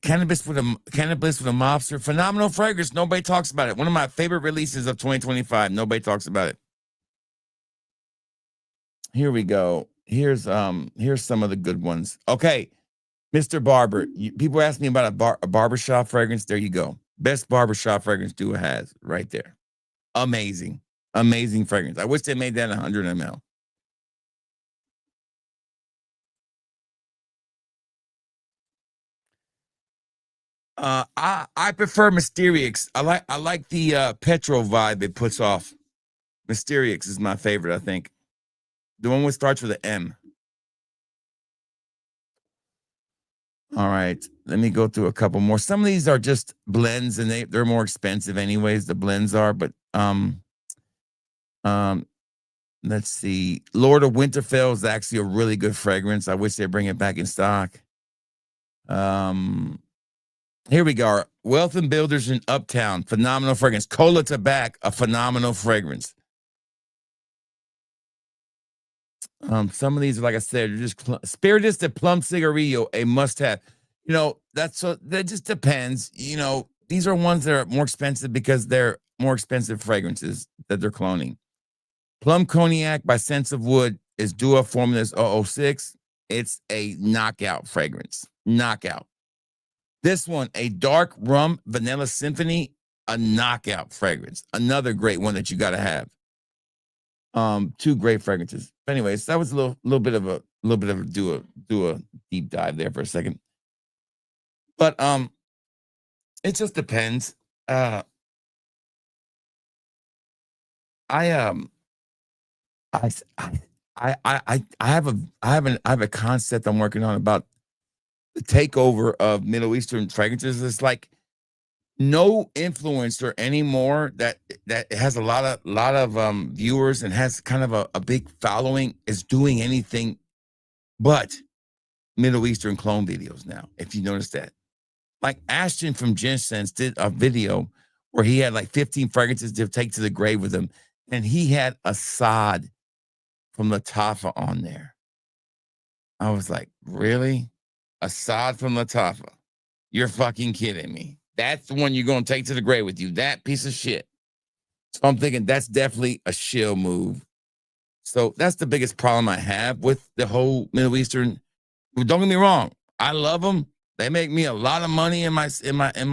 Cannabis with a Mobster, phenomenal fragrance. Nobody talks about it. One of my favorite releases of 2025. Nobody talks about it. Here we go. Here's some of the good ones. Okay, Mr. Barber. People ask me about a barbershop fragrance. There you go. Best barbershop fragrance duo has right there. Amazing fragrance. I wish they made that 100 ml. I prefer Mysterix. I like the petrol vibe it puts off. Mysterix is my favorite, I think. The one that starts with an M. All right, let me go through a couple more. Some of these are just blends, and they're more expensive anyways. The blends are, but let's see. Lord of Winterfell is actually a really good fragrance. I wish they'd bring it back in stock. Here we go. Wealth and Builders in Uptown, phenomenal fragrance. Cola Tobacco, a phenomenal fragrance. Some of these, like I said, are just Spiritus de Plum Cigarillo, a must-have. You know, that just depends. You know, these are ones that are more expensive because they're more expensive fragrances that they're cloning. Plum Cognac by Sense of Wood is Duo Formulas 006. It's a knockout fragrance. Knockout. This one, a dark rum vanilla symphony, a knockout fragrance. Another great one that you got to have. Two great fragrances. But anyways, that was a little bit of a do a deep dive there for a second. But it just depends. I have a concept I'm working on about the takeover of Middle Eastern fragrances. It's like no influencer anymore that has a lot of viewers and has kind of a big following is doing anything but Middle Eastern clone videos now. If you notice that, like Ashton from Ginsens did a video where he had like 15 fragrances to take to the grave with him, and he had Assad from Latafa on there. I was like, really? Assad from Latafa? You're fucking kidding me. That's the one you're going to take to the grave with you, that piece of shit. So I'm thinking that's definitely a shill move. So that's the biggest problem I have with the whole Middle Eastern. Don't get me wrong. I love them. They make me a lot of money in my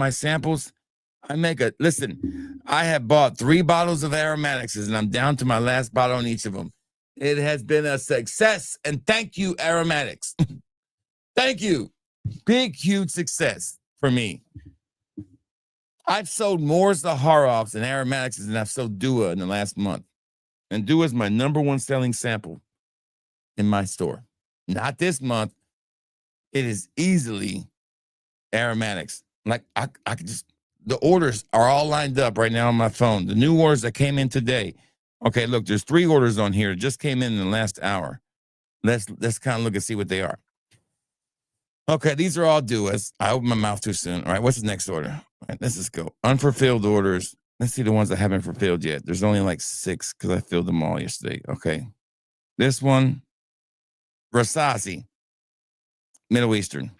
samples. Listen, I have bought 3 bottles of aromatics and I'm down to my last bottle on each of them. It has been a success, and thank you, aromatics. Thank you. Big, huge success for me. I've sold more Zaharovs and aromatics than I've sold Dua in the last month. And Dua is my #1 selling sample in my store. Not this month. It is easily aromatics. Like I could just, the orders are all lined up right now on my phone. The new orders that came in today. Okay, look, there's 3 orders on here. It just came in the last hour. Let's kind of look and see what they are. Okay, these are all Duas. I opened my mouth too soon. All right, what's the next order? All right, let's just go. Unfulfilled orders. Let's see the ones I haven't fulfilled yet. There's only like 6 because I filled them all yesterday. Okay. This one, Rasasi, Middle Eastern.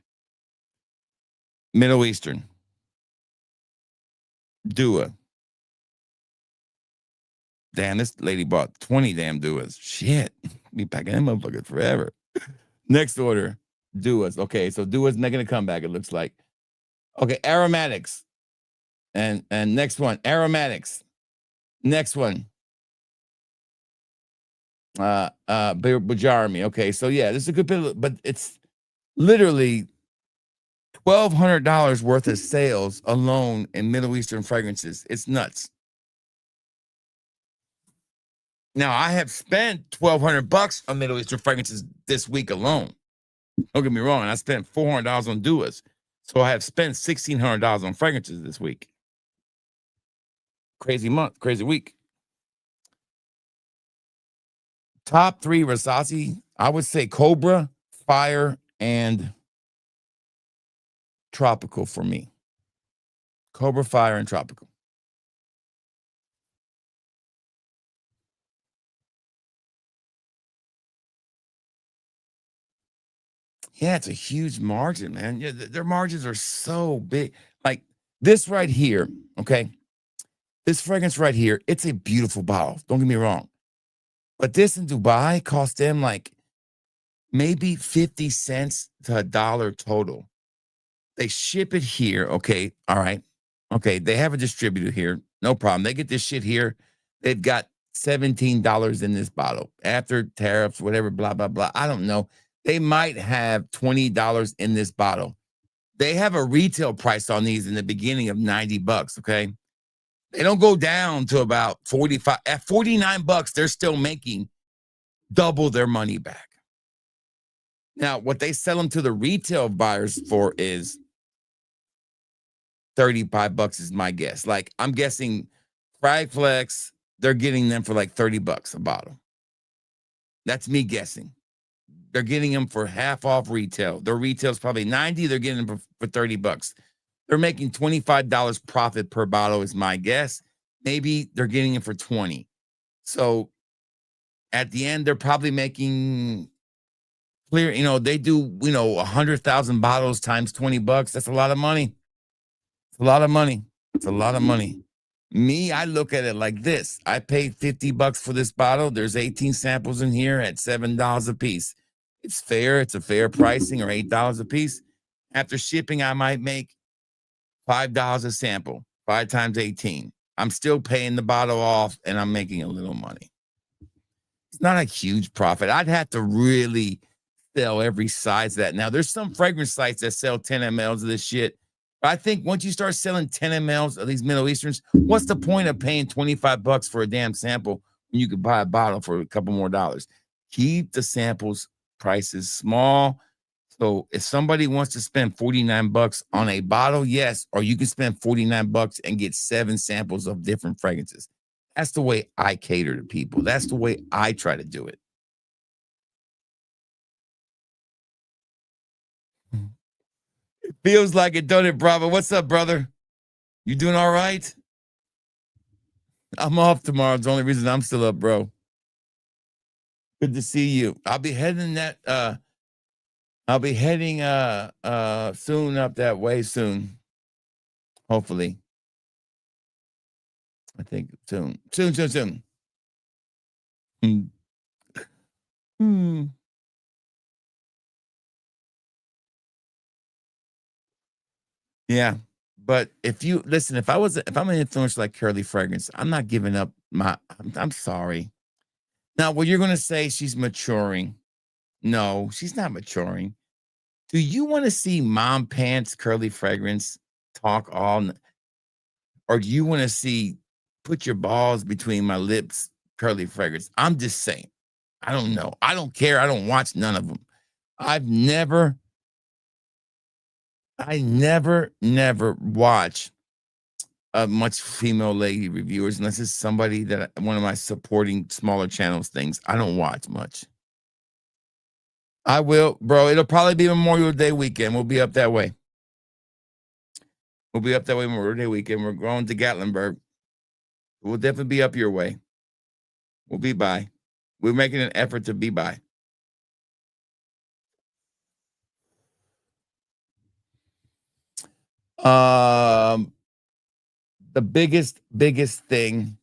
Dua. Damn, this lady bought 20 damn Duas. Shit. Be packing them motherfuckers forever. Next order, Duas. Okay, so Duas not gonna come back, it looks like. Okay, aromatics. And next one, aromatics. Next one. Bujarmi. Okay, so yeah, this is a good bit, but it's literally $1,200 worth of sales alone in Middle Eastern fragrances. It's nuts. Now, I have spent $1,200 on Middle Eastern fragrances this week alone. Don't get me wrong. I spent $400 on Duas. So I have spent $1,600 on fragrances this week. Crazy month, crazy week. Top 3 Rasasi, I would say Cobra, Fire, and Tropical for me. Cobra, Fire, and Tropical. Yeah, it's a huge margin, man. Yeah, their margins are so big. Like this right here, okay? This fragrance right here, it's a beautiful bottle. Don't get me wrong. But this in Dubai cost them like maybe 50 cents to $1 total. They ship it here, okay? All right. Okay, they have a distributor here. No problem. They get this shit here. They've got $17 in this bottle. After tariffs, whatever, blah, blah, blah. I don't know. They might have $20 in this bottle. They have a retail price on these in the beginning of $90, okay? They don't go down to about 45. At $49, they're still making double their money back. Now, what they sell them to the retail buyers for is $35 is my guess. Like, I'm guessing Frag Flex, they're getting them for like $30 a bottle. That's me guessing. They're getting them for half off retail. Their retail is probably $90. They're getting them for $30. They're making $25 profit per bottle is my guess. Maybe they're getting it for $20. So at the end, they're probably making clear, they do, 100,000 bottles times $20. That's a lot of money. It's a lot of money. It's a lot of money. Me, I look at it like this. I paid $50 for this bottle. There's 18 samples in here at $7 a piece. It's fair. It's a fair pricing, or $8 a piece. After shipping, I might make $5 a sample, 5 times 18. I'm still paying the bottle off and I'm making a little money. It's not a huge profit. I'd have to really sell every size of that. Now, there's some fragrance sites that sell 10 mLs of this shit. But I think once you start selling 10 mLs of these Middle Easterns, what's the point of paying $25 for a damn sample when you could buy a bottle for a couple more dollars? Keep the samples prices small. So if somebody wants to spend $49 on a bottle, yes, or you can spend $49 and get 7 samples of different fragrances. That's the way I cater to people. That's the way I try to do it. It feels like it, don't it, Bravo? What's up, brother? You doing all right? I'm off tomorrow. It's the only reason I'm still up, bro. Good to see you. I'll be heading soon up that way soon. Hopefully. I think soon. Soon. Yeah. But if I'm an influencer like Curly Fragrance, I'm not giving up I'm sorry. Now, well, you're gonna say she's maturing. No, she's not maturing. Do you want to see Mom Pants Curly Fragrance talk or do you want to see put your balls between my lips Curly Fragrance? I'm just saying. I don't know. I don't care. I don't watch none of them. I never watch much female lady reviewers unless it's somebody that one of my supporting smaller channels things. I don't watch much. I will, bro. It'll probably be Memorial Day weekend. We'll be up that way. Memorial Day weekend. We're going to Gatlinburg. We'll definitely be up your way. We'll be by. We're making an effort to be by. The biggest thing,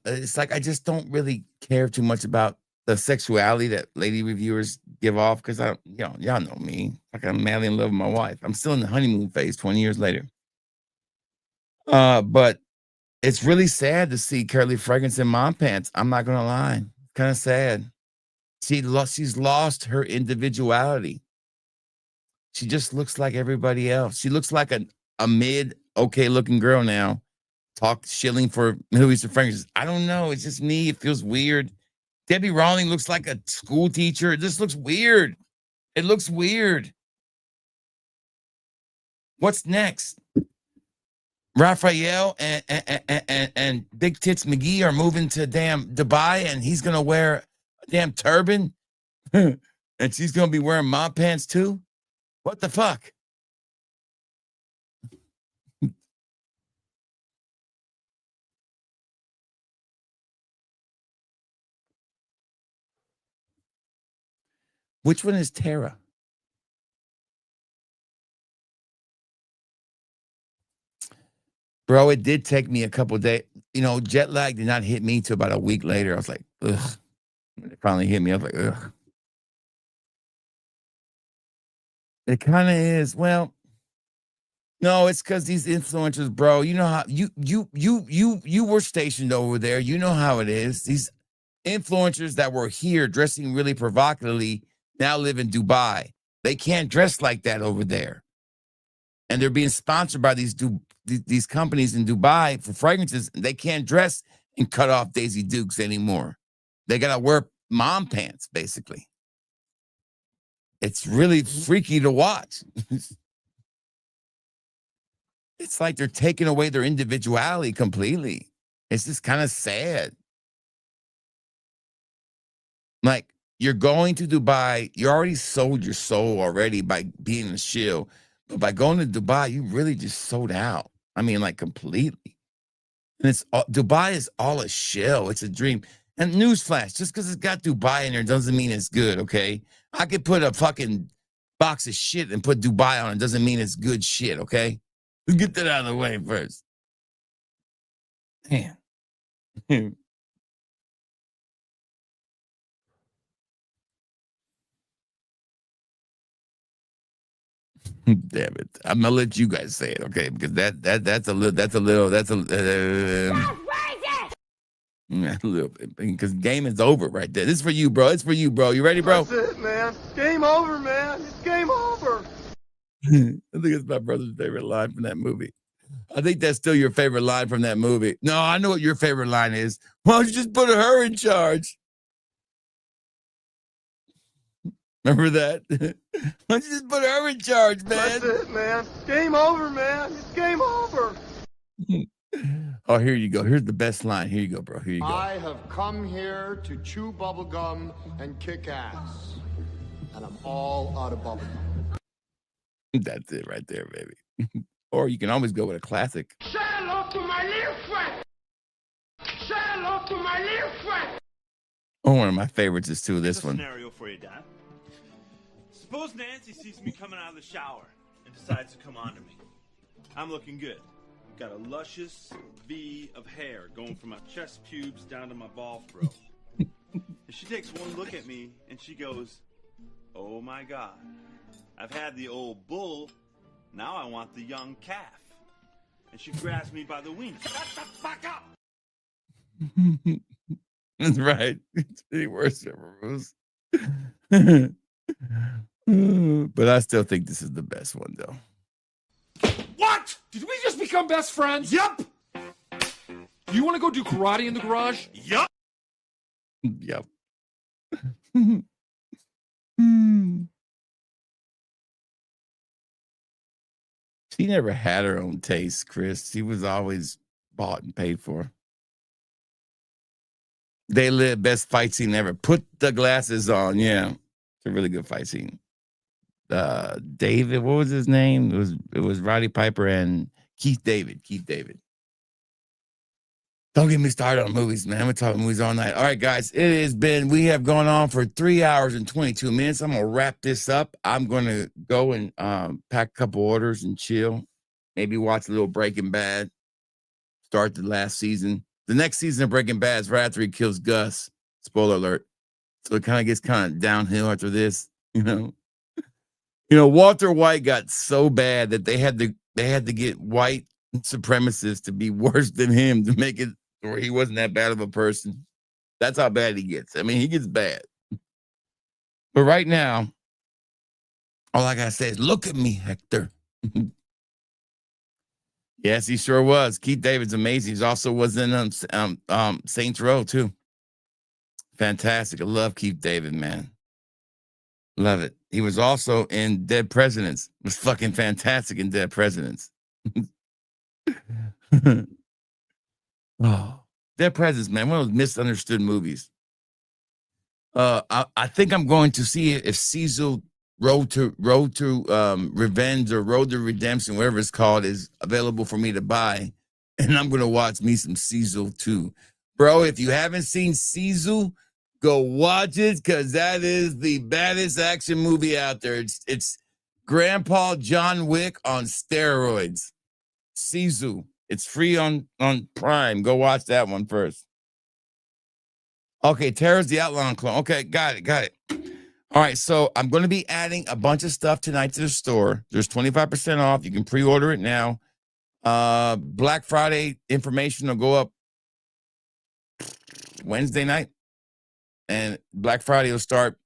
it's like I just don't really care too much about the sexuality that lady reviewers give off because y'all know me. Like I'm madly in love with my wife. I'm still in the honeymoon phase 20 years later. But it's really sad to see Curly Fragrance in Mom Pants. I'm not gonna lie. Kind of sad. She's lost her individuality. She just looks like everybody else. She looks like a mid okay looking girl now. Talk shilling for Middle Eastern fragrances. I don't know. It's just me. It feels weird. Debbie Rawling looks like a school teacher. It just looks weird. It looks weird. What's next? Raphael and Big Tits McGee are moving to damn Dubai, and he's gonna wear a damn turban, and she's gonna be wearing mom pants too. What the fuck? Which one is Tara? Bro, it did take me a couple days. Jet lag did not hit me till about a week later. I was like, ugh. When it finally hit me, I was like, ugh. It kind of is. Well, no, it's because these influencers, bro. You know how you were stationed over there. You know how it is. These influencers that were here dressing really provocatively now live in Dubai. They can't dress like that over there, and they're being sponsored by these companies in Dubai for fragrances. They can't dress in cut off Daisy Dukes anymore. They gotta wear mom pants, basically. It's really freaky to watch. It's like they're taking away their individuality completely. It's just kind of sad. Like, you're going to Dubai, you already sold your soul already by being a shill. But by going to Dubai, you really just sold out. I mean, like, completely. And Dubai is all a shell. It's a dream. And newsflash, just because it's got Dubai in there doesn't mean it's good, okay? I could put a fucking box of shit and put Dubai on it. Doesn't mean it's good shit, okay? Get that out of the way first. Damn. Damn it! I'm gonna let you guys say it, okay? Because that's a little bit because game is over right there. This is for you, bro. It's for you, bro. You ready, bro? That's it, man. Game over, man. It's game over. I think it's my brother's favorite line from that movie. I think that's still your favorite line from that movie. No, I know what your favorite line is. Why don't you just put her in charge? Remember that? Why don't you just put her in charge, man? That's it, man. Game over, man. It's game over. Oh, here you go. Here's the best line. Here you go, bro. Here you go. I have come here to chew bubblegum and kick ass. And I'm all out of bubblegum. That's it right there, baby. Or you can always go with a classic. Say hello to my little friend. Say hello to my little friend. Oh, one of my favorites is too this one. Scenario for you, Dad. Suppose Nancy sees me coming out of the shower and decides to come on to me. I'm looking good. I've got a luscious V of hair going from my chest pubes down to my ball throat. And she takes one look at me and she goes, "Oh my God, I've had the old bull. Now I want the young calf." And she grabs me by the wings. Shut the fuck up! That's right. It's pretty worse ever, Bruce. But I still think this is the best one, though. What? Did we just become best friends? Yup! You want to go do karate in the garage? Yup! Yep. She never had her own taste, Chris. She was always bought and paid for. They live best fight scene ever. Put the glasses on. Yeah. It's a really good fight scene. David, what was his name? It was Roddy Piper and Keith David. Don't get me started on movies, man. We're talking movies all night. All right, guys, we have gone on for 3 hours and 22 minutes. I'm going to wrap this up. I'm going to go and pack a couple orders and chill. Maybe watch a little Breaking Bad. Start the last season. The next season of Breaking Bad is right after he kills Gus. Spoiler alert. So it kind of gets downhill after this, you know. Walter White got so bad that they had to get white supremacists to be worse than him to make it where he wasn't that bad of a person. That's how bad he gets. I mean, he gets bad. But right now, all I gotta say is, look at me, Hector. Yes, he sure was. Keith David's amazing. He also was in Saints Row too. Fantastic. I love Keith David, man. Love it. He was also in Dead Presidents. Was fucking fantastic in Dead Presidents. Oh, Dead Presidents, man. One of those misunderstood movies. I think I'm going to see if Cecil Road to Revenge or Road to Redemption, whatever it's called, is available for me to buy. And I'm going to watch me some Cecil too. Bro, if you haven't seen Cecil, go watch it, because that is the baddest action movie out there. It's Grandpa John Wick on steroids. Cecil. It's free on Prime. Go watch that one first. Okay, Terror's the Outlaw clone. Okay, got it. All right, so I'm going to be adding a bunch of stuff tonight to the store. There's 25% off. You can pre-order it now. Black Friday information will go up Wednesday night. And Black Friday will start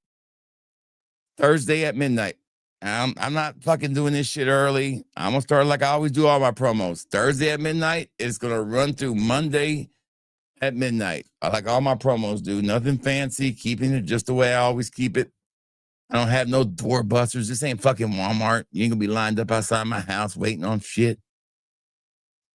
Thursday at midnight. I'm not fucking doing this shit early. I'm going to start like I always do all my promos. Thursday at midnight. It's going to run through Monday at midnight. I like all my promos, dude. Nothing fancy. Keeping it just the way I always keep it. I don't have no door busters. This ain't fucking Walmart. You ain't going to be lined up outside my house waiting on shit.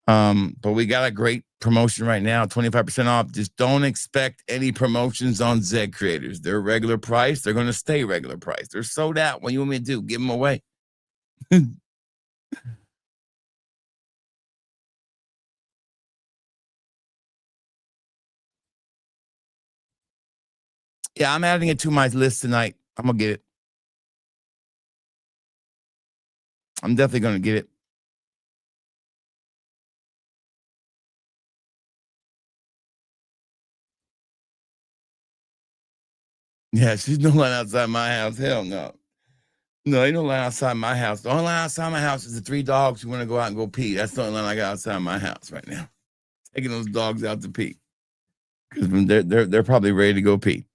But we got a great promotion right now, 25% off. Just don't expect any promotions on Zed Creators. They're regular price. They're going to stay regular price. They're sold out. What do you want me to do? Give them away. Yeah, I'm adding it to my list tonight. I'm going to get it. I'm definitely going to get it. Yeah, she's no one outside my house. Hell no. No, ain't no line outside my house. The only line outside my house is the 3 dogs who want to go out and go pee. That's the only line I got outside my house right now. Taking those dogs out to pee. Because they're probably ready to go pee.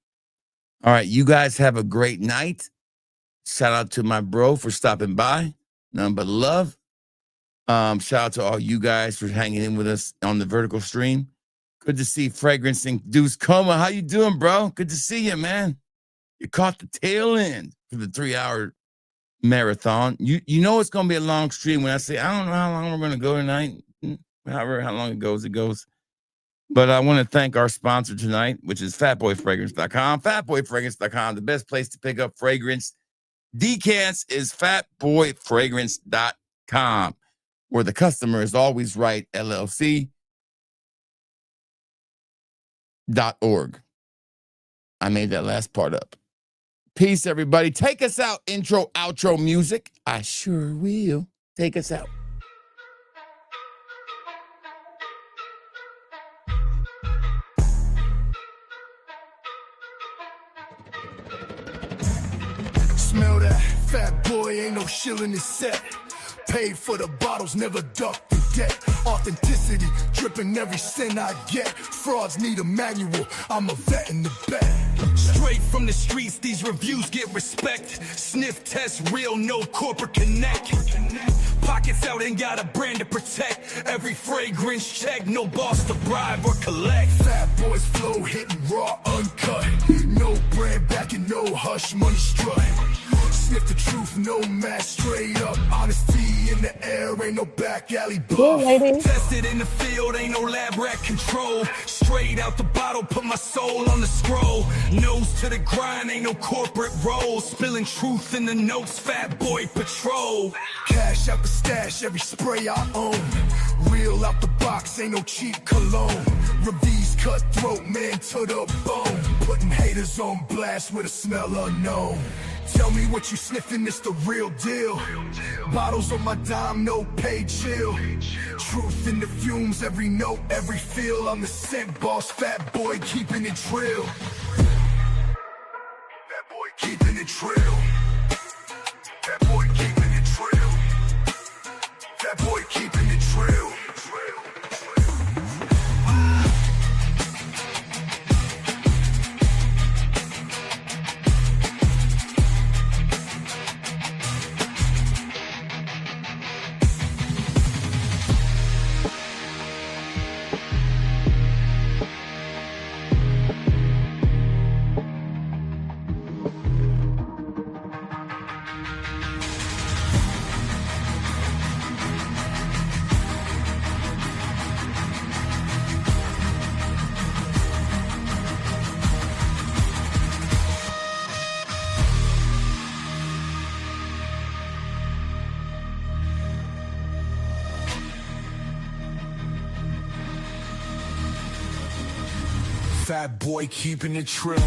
All right, you guys have a great night. Shout out to my bro for stopping by. None but love. Shout out to all you guys for hanging in with us on the vertical stream. Good to see Fragrance and Deuce Coma. How you doing, bro? Good to see you, man. You caught the tail end for the 3-hour marathon. You know it's gonna be a long stream when I say I don't know how long we're gonna go tonight. However, how long it goes, it goes. But I want to thank our sponsor tonight, which is fatboyfragrance.com. Fatboyfragrance.com, the best place to pick up fragrance. Decants is fatboyfragrance.com, where the customer is always right, LLC.org. I made that last part up. Peace, everybody. Take us out. Intro, outro music. I sure will. Take us out. Smell that fat boy, ain't no shilling his set. Paid for the bottles, never duck the debt. Authenticity, dripping every cent I get. Frauds need a manual, I'm a vet in the bed. Straight from the streets, these reviews get respect. Sniff test, real, no corporate connect. Pockets out, ain't got a brand to protect. Every fragrance check, no boss to bribe or collect. Fat boys flow, hitting raw, uncut. No brand backing, no hush, money strut. Sniff the truth, no mask, straight up. Honesty in the air, ain't no back alley buff. Tested in the field, ain't no lab rat control. Straight out the bottle, put my soul on the scroll. Nose to the grind, ain't no corporate role. Spilling truth in the notes, fat boy patrol. Cash out the stash, every spray I own. Real out the box, ain't no cheap cologne. Reviews cutthroat, man to the bone. Putting haters on blast with a smell unknown. Tell me what you sniffing, it's the real deal. Bottles on my dime, no pay, chill. Truth in the fumes, every note, every feel. I'm the scent boss, fat boy, keeping it trill. Fat boy, keeping it trill. Fat boy, keeping it trill. Fat boy, keeping it trill. Fat boy keeping it trill.